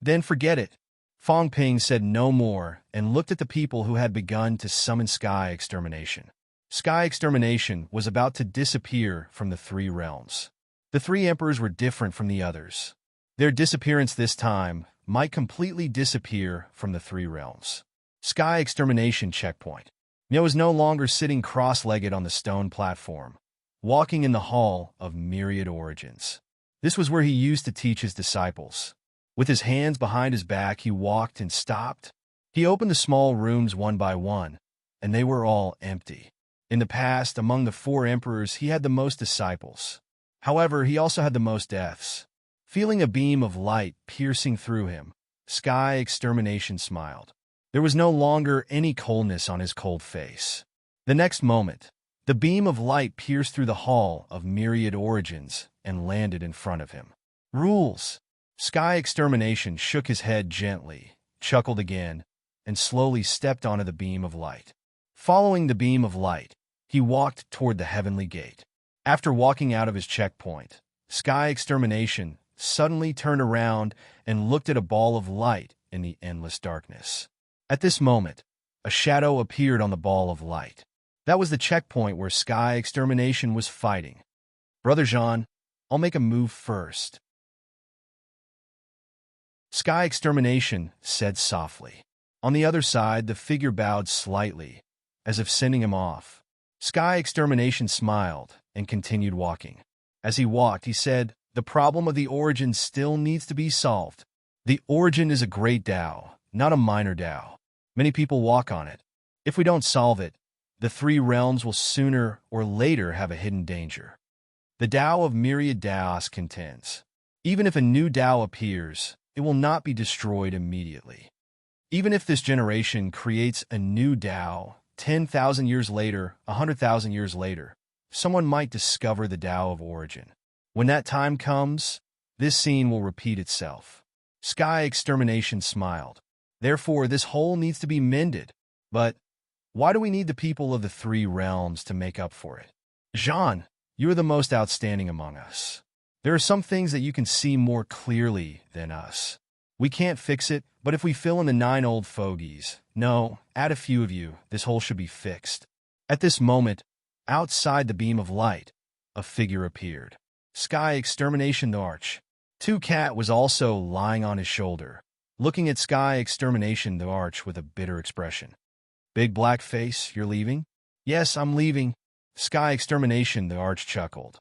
then forget it. Fong Ping said no more and looked at the people who had begun to summon Sky Extermination. Sky Extermination was about to disappear from the 3 realms. The 3 emperors were different from the others. Their disappearance this time might completely disappear from the 3 realms. Sky Extermination checkpoint. Miao was no longer sitting cross-legged on the stone platform, walking in the Hall of Myriad Origins. This was where he used to teach his disciples. With his hands behind his back, he walked and stopped. He opened the small rooms one by one, and they were all empty. In the past, among the 4 emperors, he had the most disciples. However, he also had the most deaths. Feeling a beam of light piercing through him, Sky Extermination smiled. There was no longer any coldness on his cold face. The next moment, the beam of light pierced through the Hall of Myriad Origins and landed in front of him. Rules. Sky Extermination shook his head gently, chuckled again, and slowly stepped onto the beam of light. Following the beam of light, he walked toward the heavenly gate. After walking out of his checkpoint, Sky Extermination suddenly turned around and looked at a ball of light in the endless darkness. At this moment, a shadow appeared on the ball of light. That was the checkpoint where Sky Extermination was fighting. Brother Jean, I'll make a move first. Sky Extermination said softly. On the other side, the figure bowed slightly, as if sending him off. Sky Extermination smiled and continued walking. As he walked, he said, The problem of the origin still needs to be solved. The origin is a great Dao, not a minor Dao. Many people walk on it. If we don't solve it, the 3 realms will sooner or later have a hidden danger. The Dao of Myriad Daos contends. Even if a new Dao appears, it will not be destroyed immediately. Even if this generation creates a new Dao, 10,000 years later, 100,000 years later, someone might discover the Dao of origin. When that time comes, this scene will repeat itself. Sky Extermination smiled. Therefore, this hole needs to be mended. But why do we need the people of the 3 realms to make up for it? Jean, you are the most outstanding among us. There are some things that you can see more clearly than us. We can't fix it, but if we fill in the 9 old fogies, no, add a few of you, this hole should be fixed. At this moment, outside the beam of light, a figure appeared. Sky Extermination the Arch. Two Cat was also lying on his shoulder, looking at Sky Extermination the Arch with a bitter expression. Big black face, you're leaving? Yes, I'm leaving. Sky Extermination the Arch chuckled.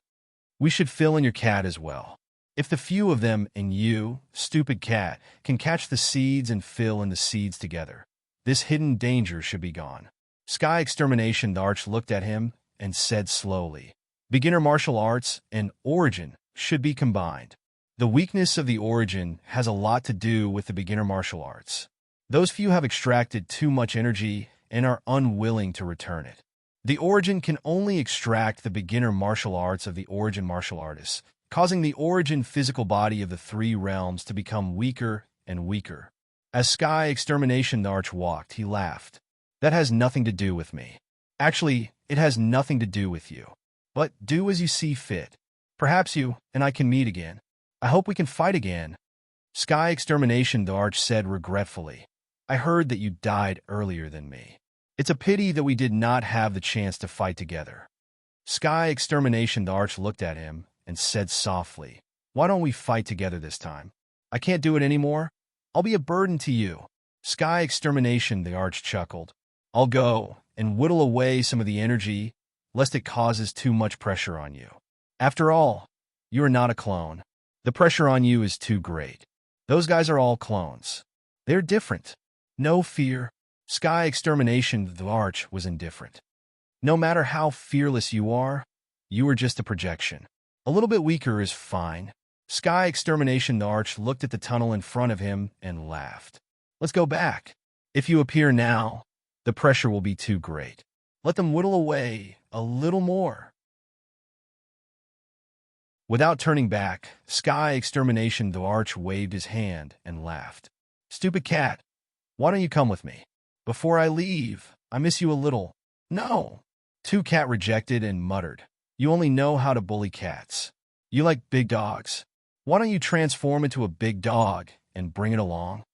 We should fill in your cat as well. If the few of them and you, stupid cat, can catch the seeds and fill in the seeds together, this hidden danger should be gone. Sky Extermination the Arch looked at him and said slowly, beginner martial arts and origin should be combined. The weakness of the origin has a lot to do with the beginner martial arts. Those few have extracted too much energy and are unwilling to return it. The origin can only extract the beginner martial arts of the origin martial artists, causing the origin physical body of the three realms to become weaker and weaker. As Sky Extermination the Arch walked, he laughed. That has nothing to do with me. Actually, it has nothing to do with you. But do as you see fit. Perhaps you and I can meet again. I hope we can fight again. Sky Extermination the Arch said regretfully. I heard that you died earlier than me. It's a pity that we did not have the chance to fight together. Sky Extermination the Arch looked at him and said softly, why don't we fight together this time? I can't do it anymore. I'll be a burden to you. Sky Extermination the Arch chuckled. I'll go and whittle away some of the energy, lest it causes too much pressure on you. After all, you are not a clone. The pressure on you is too great. Those guys are all clones. They're different. No fear. Sky Extermination the Arch was indifferent. No matter how fearless you are just a projection. A little bit weaker is fine. Sky Extermination the Arch looked at the tunnel in front of him and laughed. Let's go back. If you appear now, the pressure will be too great. Let them whittle away a little more. Without turning back, Sky Extermination the Arch waved his hand and laughed. Stupid cat, why don't you come with me? Before I leave, I miss you a little. No. Two Cat rejected and muttered. You only know how to bully cats. You like big dogs. Why don't you transform into a big dog and bring it along?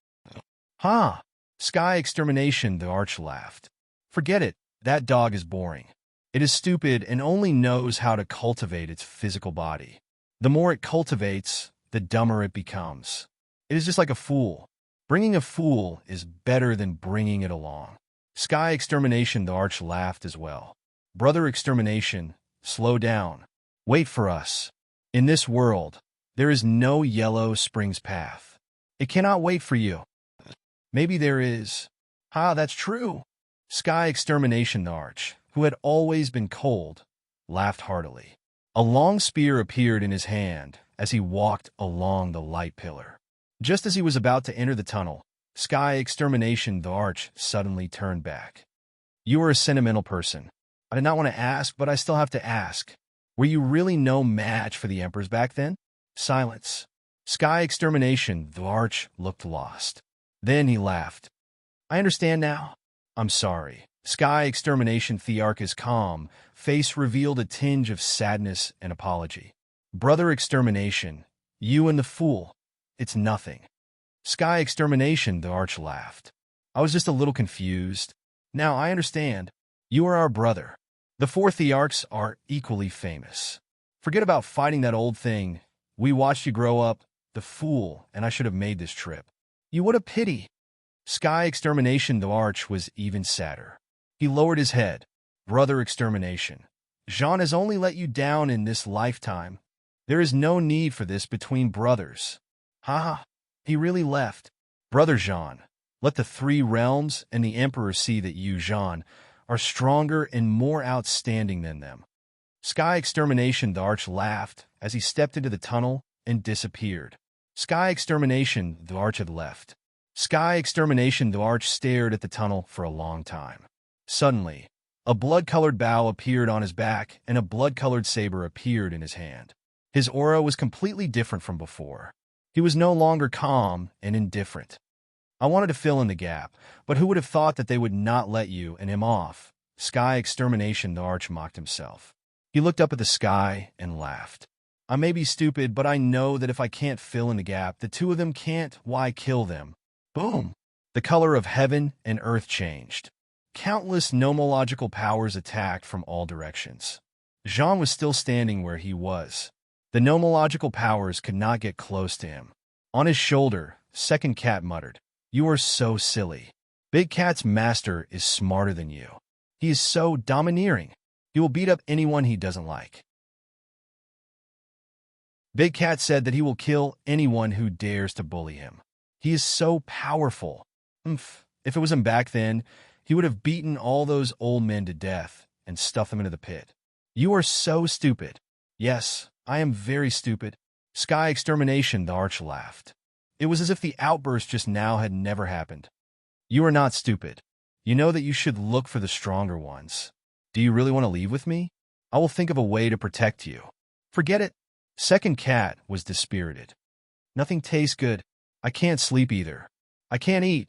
Huh? Sky Extermination the Arch laughed. Forget it. That dog is boring. It is stupid and only knows how to cultivate its physical body. The more it cultivates, the dumber it becomes. It is just like a fool. Bringing a fool is better than bringing it along. Sky Extermination the Arch laughed as well. Brother Extermination, slow down. Wait for us. In this world, there is no Yellow Springs path. It cannot wait for you. Maybe there is. That's true. Sky Extermination the Arch, who had always been cold, laughed heartily. A long spear appeared in his hand as he walked along the light pillar. Just as he was about to enter the tunnel, Sky Extermination the Arch suddenly turned back. You are a sentimental person. I did not want to ask, but I still have to ask. Were you really no match for the Emperors back then? Silence. Sky Extermination the Arch looked lost. Then he laughed. I understand now. I'm sorry. Sky Extermination the Arch's calm face revealed a tinge of sadness and apology. Brother Extermination, you and the fool. It's nothing. Sky Extermination the Arch laughed. I was just a little confused. Now I understand. You are our brother. The four Thearchs are equally famous. Forget about fighting that old thing. We watched you grow up, the fool, and I should have made this trip. You what a pity. Sky Extermination the Arch was even sadder. He lowered his head. Brother Extermination, Jean has only let you down in this lifetime. There is no need for this between brothers. He really left. Brother Jean, let the three realms and the Emperor see that you, Jean, are stronger and more outstanding than them. Sky Extermination the Arch laughed as he stepped into the tunnel and disappeared. Sky Extermination the Arch had left. Sky Extermination the Arch stared at the tunnel for a long time. Suddenly, a blood-colored bow appeared on his back and a blood-colored saber appeared in his hand. His aura was completely different from before. He was no longer calm and indifferent. I wanted to fill in the gap, but who would have thought that they would not let you and him off? Sky Extermination the Arch mocked himself. He looked up at the sky and laughed. I may be stupid, but I know that if I can't fill in the gap, the two of them can't, why kill them? Boom! The color of heaven and earth changed. Countless nomological powers attacked from all directions. Jean was still standing where he was. The nomological powers could not get close to him. On his shoulder, Second Cat muttered, "You are so silly. Big Cat's master is smarter than you. He is so domineering. He will beat up anyone he doesn't like." Big Cat said that he will kill anyone who dares to bully him. He is so powerful. If it was him back then, he would have beaten all those old men to death and stuffed them into the pit. You are so stupid. Yes, I am very stupid. Sky Extermination, the Arch laughed. It was as if the outburst just now had never happened. You are not stupid. You know that you should look for the stronger ones. Do you really want to leave with me? I will think of a way to protect you. Forget it. Second Cat was dispirited. Nothing tastes good. I can't sleep either. I can't eat.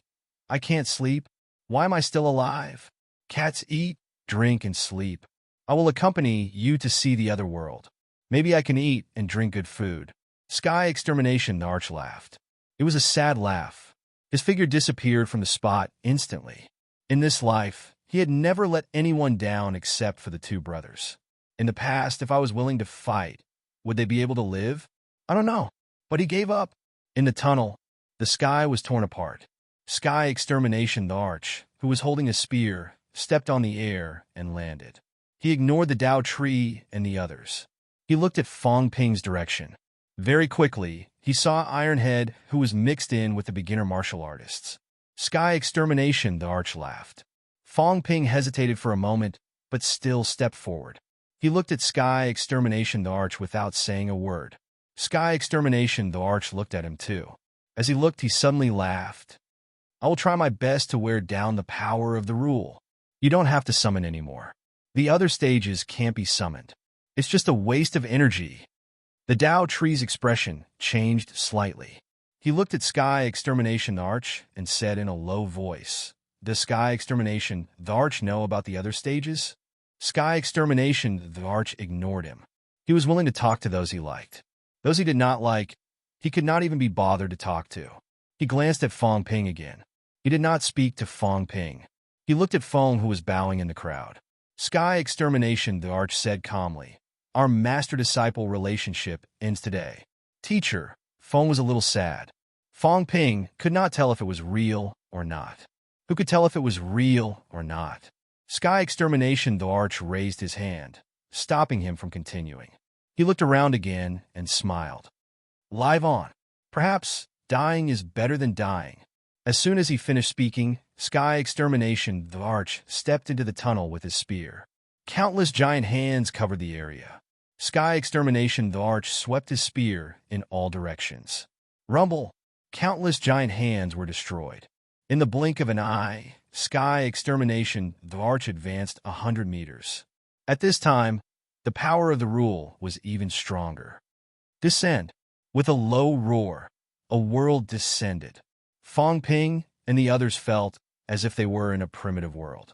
I can't sleep. Why am I still alive? Cats eat, drink, and sleep. I will accompany you to see the other world. Maybe I can eat and drink good food. Sky Extermination, the Arch laughed. It was a sad laugh. His figure disappeared from the spot instantly. In this life, he had never let anyone down except for the two brothers. In the past, if I was willing to fight, would they be able to live? I don't know. But he gave up. In the tunnel, the sky was torn apart. Sky Extermination, the Arch, who was holding a spear, stepped on the air and landed. He ignored the Dao tree and the others. He looked at Fong Ping's direction. Very quickly, he saw Ironhead, who was mixed in with the beginner martial artists. Sky Extermination, the Arch laughed. Fong Ping hesitated for a moment, but still stepped forward. He looked at Sky Extermination, the Arch, without saying a word. Sky Extermination, the Arch, looked at him too. As he looked, he suddenly laughed. I will try my best to wear down the power of the rule. You don't have to summon anymore. The other stages can't be summoned. It's just a waste of energy. The Dao tree's expression changed slightly. He looked at Sky Extermination, the Arch, and said in a low voice, "Does Sky Extermination, the Arch, know about the other stages?" Sky Extermination, the Arch, ignored him. He was willing to talk to those he liked. Those he did not like, he could not even be bothered to talk to. He glanced at Fong Ping again. He did not speak to Fong Ping. He looked at Fong, who was bowing in the crowd. Sky Extermination, the Arch, said calmly, "Our master-disciple relationship ends today." Teacher, Fong was a little sad. Fong Ping could not tell if it was real or not. Who could tell if it was real or not? Sky Extermination, the Arch, raised his hand, stopping him from continuing. He looked around again and smiled. Live on. Perhaps dying is better than dying. As soon as he finished speaking, Sky Extermination, the Arch, stepped into the tunnel with his spear. Countless giant hands covered the area. Sky Extermination, the Arch, swept his spear in all directions. Rumble! Countless giant hands were destroyed. In the blink of an eye, Sky Extermination, the Arch, advanced 100 meters. At this time, the power of the rule was even stronger. Descend. With a low roar, a world descended. Fong Ping and the others felt as if they were in a primitive world.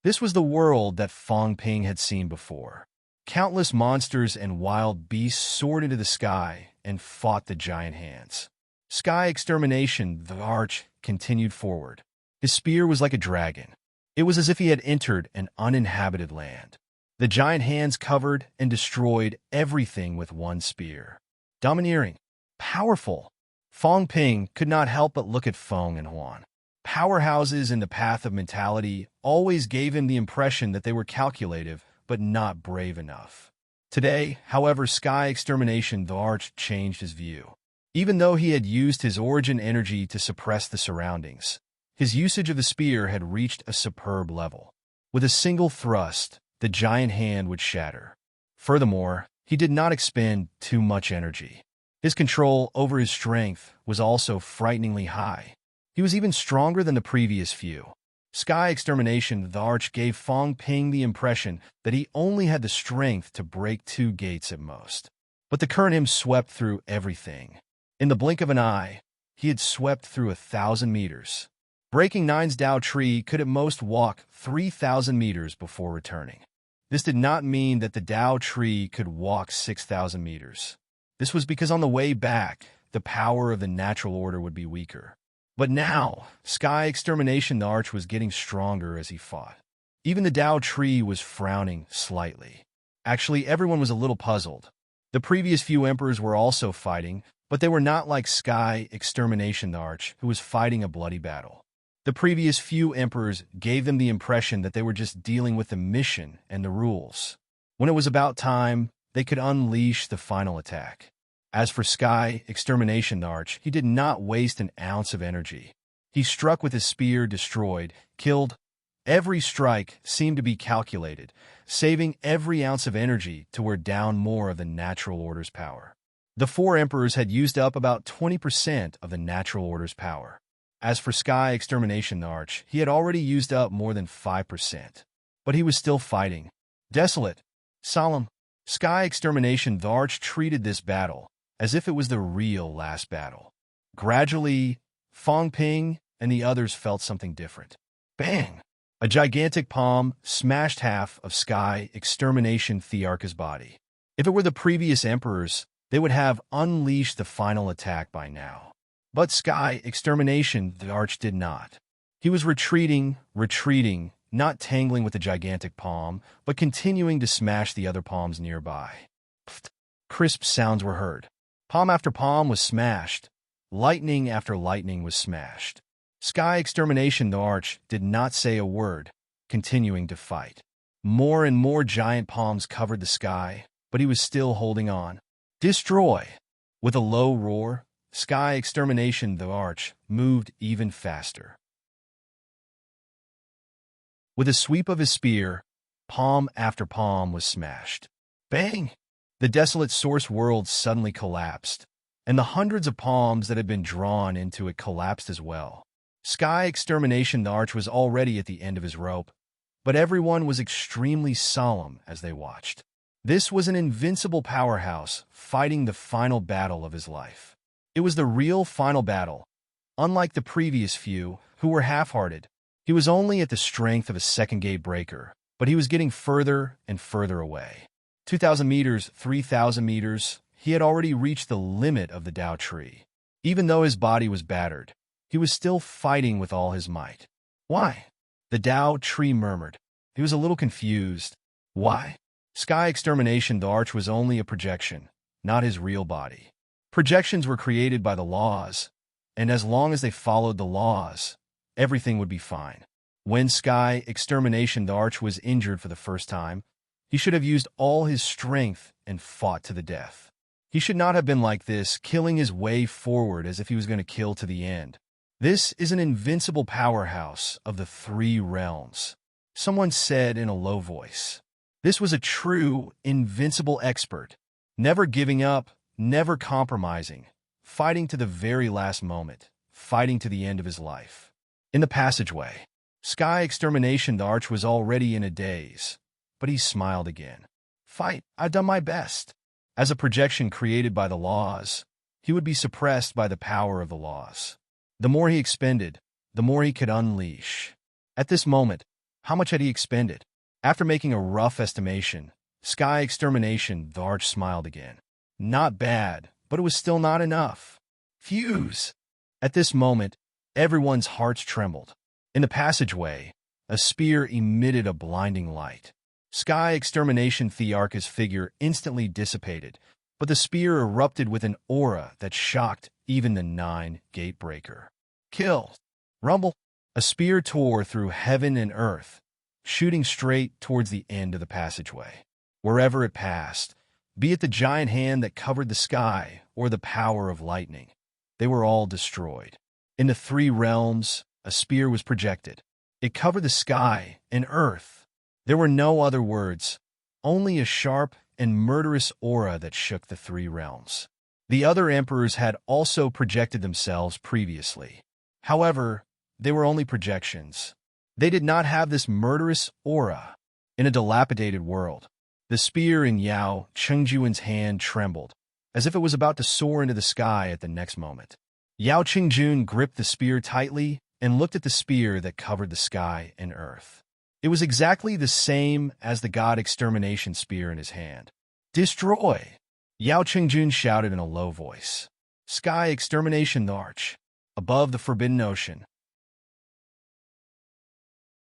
This was the world that Fong Ping had seen before. Countless monsters and wild beasts soared into the sky and fought the giant hands. Sky Extermination, the Arch, continued forward. His spear was like a dragon. It was as if he had entered an uninhabited land. The giant hands covered and destroyed everything with one spear. Domineering, powerful. Fong Ping could not help but look at Fong and Huan. Powerhouses in the path of mentality always gave him the impression that they were calculative but not brave enough. Today, however, Sky Extermination, the Arch, changed his view. Even though he had used his origin energy to suppress the surroundings, his usage of the spear had reached a superb level. With a single thrust, the giant hand would shatter. Furthermore, he did not expend too much energy. His control over his strength was also frighteningly high. He was even stronger than the previous few. Sky Extermination, the Arch, gave Fong Ping the impression that he only had the strength to break 2 gates at most. But the current him swept through everything. In the blink of an eye, he had swept through 1,000 meters. Breaking Nine's Dao tree could at most walk 3,000 meters before returning. This did not mean that the Dao tree could walk 6,000 meters. This was because on the way back, the power of the natural order would be weaker. But now, Sky Extermination, the Arch, was getting stronger as he fought. Even the Dao tree was frowning slightly. Actually, everyone was a little puzzled. The previous few emperors were also fighting, but they were not like Sky Extermination the Arch, who was fighting a bloody battle. The previous few emperors gave them the impression that they were just dealing with the mission and the rules. When it was about time, they could unleash the final attack. As for Sky Extermination the Arch, he did not waste an ounce of energy. He struck with his spear, destroyed, killed. Every strike seemed to be calculated, saving every ounce of energy to wear down more of the natural order's power. The four emperors had used up about 20% of the natural order's power. As for Sky Extermination the Arch, he had already used up more than 5%. But he was still fighting. Desolate, solemn, Sky Extermination the Arch treated this battle as if it was the real last battle. Gradually, Fong Ping and the others felt something different. Bang! A gigantic palm smashed half of Sky Extermination Thearka's body. If it were the previous emperors, they would have unleashed the final attack by now. But Sky Extermination the Arch did not. He was retreating, not tangling with the gigantic palm, but continuing to smash the other palms nearby. Pfft. Crisp sounds were heard. Palm after palm was smashed. Lightning after lightning was smashed. Sky Extermination the Arch did not say a word, continuing to fight. More and more giant palms covered the sky, but he was still holding on. Destroy! With a low roar, Sky Extermination the Arch moved even faster. With a sweep of his spear, palm after palm was smashed. Bang! The desolate source world suddenly collapsed, and the hundreds of palms that had been drawn into it collapsed as well. Sky Extermination the Arch was already at the end of his rope, but everyone was extremely solemn as they watched. This was an invincible powerhouse fighting the final battle of his life. It was the real final battle. Unlike the previous few, who were half-hearted, he was only at the strength of a second gate breaker, but he was getting further and further away. 2,000 meters, 3,000 meters, he had already reached the limit of the Tao tree. Even though his body was battered, he was still fighting with all his might. Why? The Tao tree murmured. He was a little confused. Why? Sky Extermination the Arch was only a projection, not his real body. Projections were created by the laws, and as long as they followed the laws, everything would be fine. When Sky Extermination the Arch was injured for the first time, he should have used all his strength and fought to the death. He should not have been like this, killing his way forward as if he was going to kill to the end. This is an invincible powerhouse of the three realms, someone said in a low voice. This was a true, invincible expert, never giving up, never compromising, fighting to the very last moment, fighting to the end of his life. In the passageway, Sky Extermination the Arch was already in a daze, but he smiled again. Fight, I've done my best. As a projection created by the laws, he would be suppressed by the power of the laws. The more he expended, the more he could unleash. At this moment, how much had he expended? After making a rough estimation, Sky Extermination the Arch smiled again. Not bad, but it was still not enough. Fuse! At this moment, everyone's hearts trembled. In the passageway, a spear emitted a blinding light. Sky Extermination Thearka's figure instantly dissipated, but the spear erupted with an aura that shocked even the 9-gate breaker. Kill! Rumble! A spear tore through heaven and earth, shooting straight towards the end of the passageway. Wherever it passed, be it the giant hand that covered the sky or the power of lightning, they were all destroyed. In the three realms, a spear was projected. It covered the sky and earth. There were no other words, only a sharp and murderous aura that shook the three realms. The other emperors had also projected themselves previously. However, they were only projections. They did not have this murderous aura. In a dilapidated world, the spear in Yao Chengjuan's hand trembled, as if it was about to soar into the sky at the next moment. Yao Chengjun gripped the spear tightly and looked at the spear that covered the sky and earth. It was exactly the same as the God Extermination spear in his hand. Destroy! Yao Chengjun shouted in a low voice. Sky Extermination the Arch, above the Forbidden Ocean.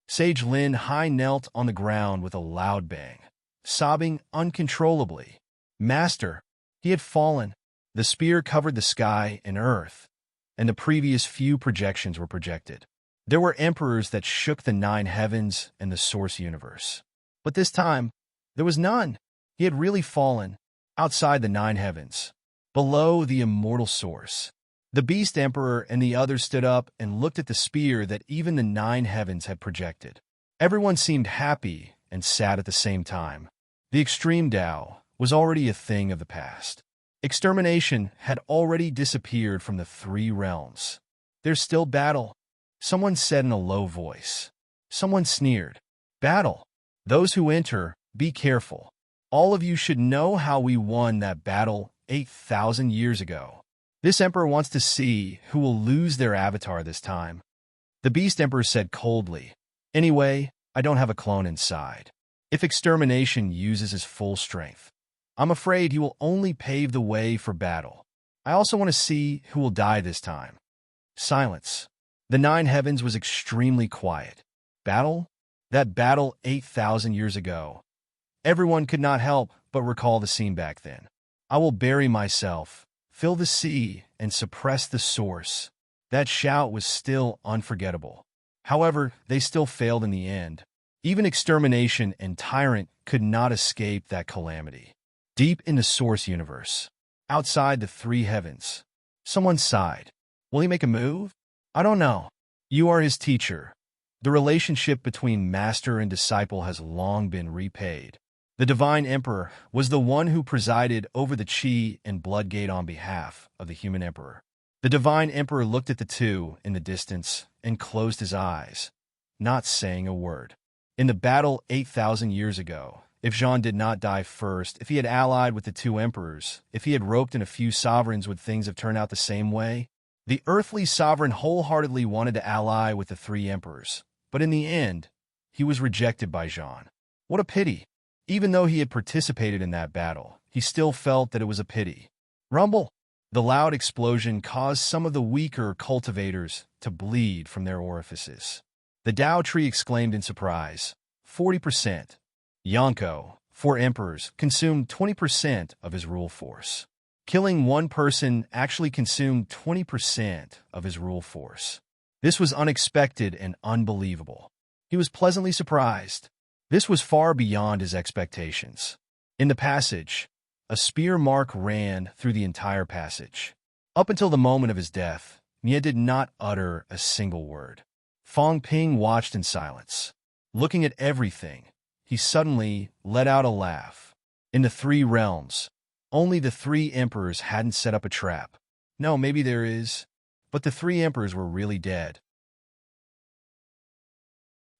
Sage Lin Hai knelt on the ground with a loud bang. sobbing uncontrollably. Master, he had fallen. The spear covered the sky and earth, and the previous few projections were projected. There were emperors that shook the 9 heavens and the source universe. But this time, there was none. He had really fallen, outside the 9 heavens, below the immortal source. The Beast Emperor and the others stood up and looked at the spear that even the 9 heavens had projected. Everyone seemed happy and sad at the same time. The extreme Tao was already a thing of the past. Extermination had already disappeared from the 3 realms. There's still battle, someone said in a low voice. Someone sneered. Battle. Those who enter, be careful. All of you should know how we won that battle 8,000 years ago. This emperor wants to see who will lose their avatar this time. The Beast Emperor said coldly, Anyway, I don't have a clone inside. If extermination uses his full strength, I'm afraid he will only pave the way for battle. I also want to see who will die this time. Silence. The 9 heavens was extremely quiet. Battle? That battle 8,000 years ago. Everyone could not help but recall the scene back then. I will bury myself, fill the sea, and suppress the source. That shout was still unforgettable. However, they still failed in the end. Even extermination and tyrant could not escape that calamity. Deep in the source universe, outside the 3 heavens, someone sighed. Will he make a move? I don't know. You are his teacher. The relationship between master and disciple has long been repaid. The Divine Emperor was the one who presided over the Chi and Blood Gate on behalf of the human emperor. The Divine Emperor looked at the two in the distance and closed his eyes, not saying a word. In the battle 8,000 years ago, if Jean did not die first, if he had allied with the 2 emperors, if he had roped in a few sovereigns, would things have turned out the same way? The earthly sovereign wholeheartedly wanted to ally with the 3 emperors, but in the end, he was rejected by Jean. What a pity! Even though he had participated in that battle, he still felt that it was a pity. Rumble! The loud explosion caused some of the weaker cultivators to bleed from their orifices. The Tao tree exclaimed in surprise, 40%. Yonko, 4 emperors, consumed 20% of his rule force. Killing 1 person actually consumed 20% of his rule force. This was unexpected and unbelievable. He was pleasantly surprised. This was far beyond his expectations. In the passage, a spear mark ran through the entire passage. Up until the moment of his death, Nia did not utter a single word. Fong Ping watched in silence. Looking at everything, he suddenly let out a laugh. In the 3 realms, only the 3 emperors hadn't set up a trap. No, maybe there is, but the 3 emperors were really dead.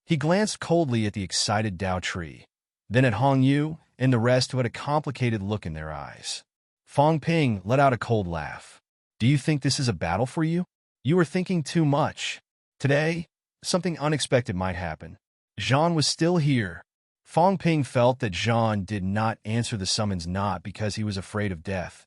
He glanced coldly at the excited Tao tree, then at Hong Yu and the rest who had a complicated look in their eyes. Fong Ping let out a cold laugh. Do you think this is a battle for you? You are thinking too much. Today, something unexpected might happen. Jean was still here. Fong Ping felt that Jean did not answer the summons not because he was afraid of death,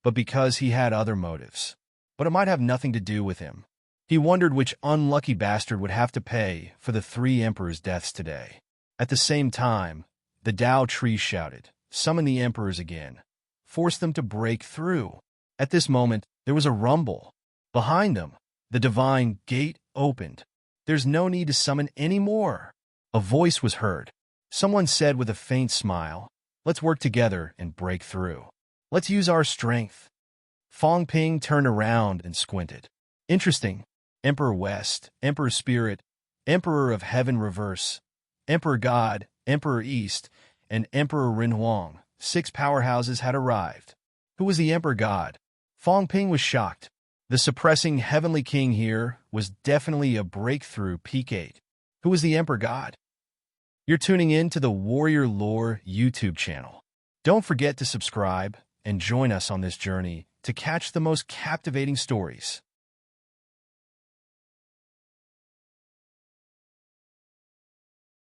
but because he had other motives. But it might have nothing to do with him. He wondered which unlucky bastard would have to pay for the 3 emperors' deaths today. At the same time, the Tao tree shouted, Summon the emperors again. Force them to break through. At this moment, there was a rumble. Behind them, the divine gate opened. There's no need to summon any more. A voice was heard. Someone said with a faint smile, Let's work together and break through. Let's use our strength. Fong Ping turned around and squinted. Interesting. Emperor West, Emperor Spirit, Emperor of Heaven Reverse, Emperor God, Emperor East, and Emperor Rin Huang. 6 powerhouses had arrived. Who was the Emperor God? Fong Ping was shocked. The suppressing Heavenly King here was definitely a breakthrough Peak 8. Who was the Emperor God? You're tuning in to the Warrior Lore YouTube channel. Don't forget to subscribe and join us on this journey to catch the most captivating stories.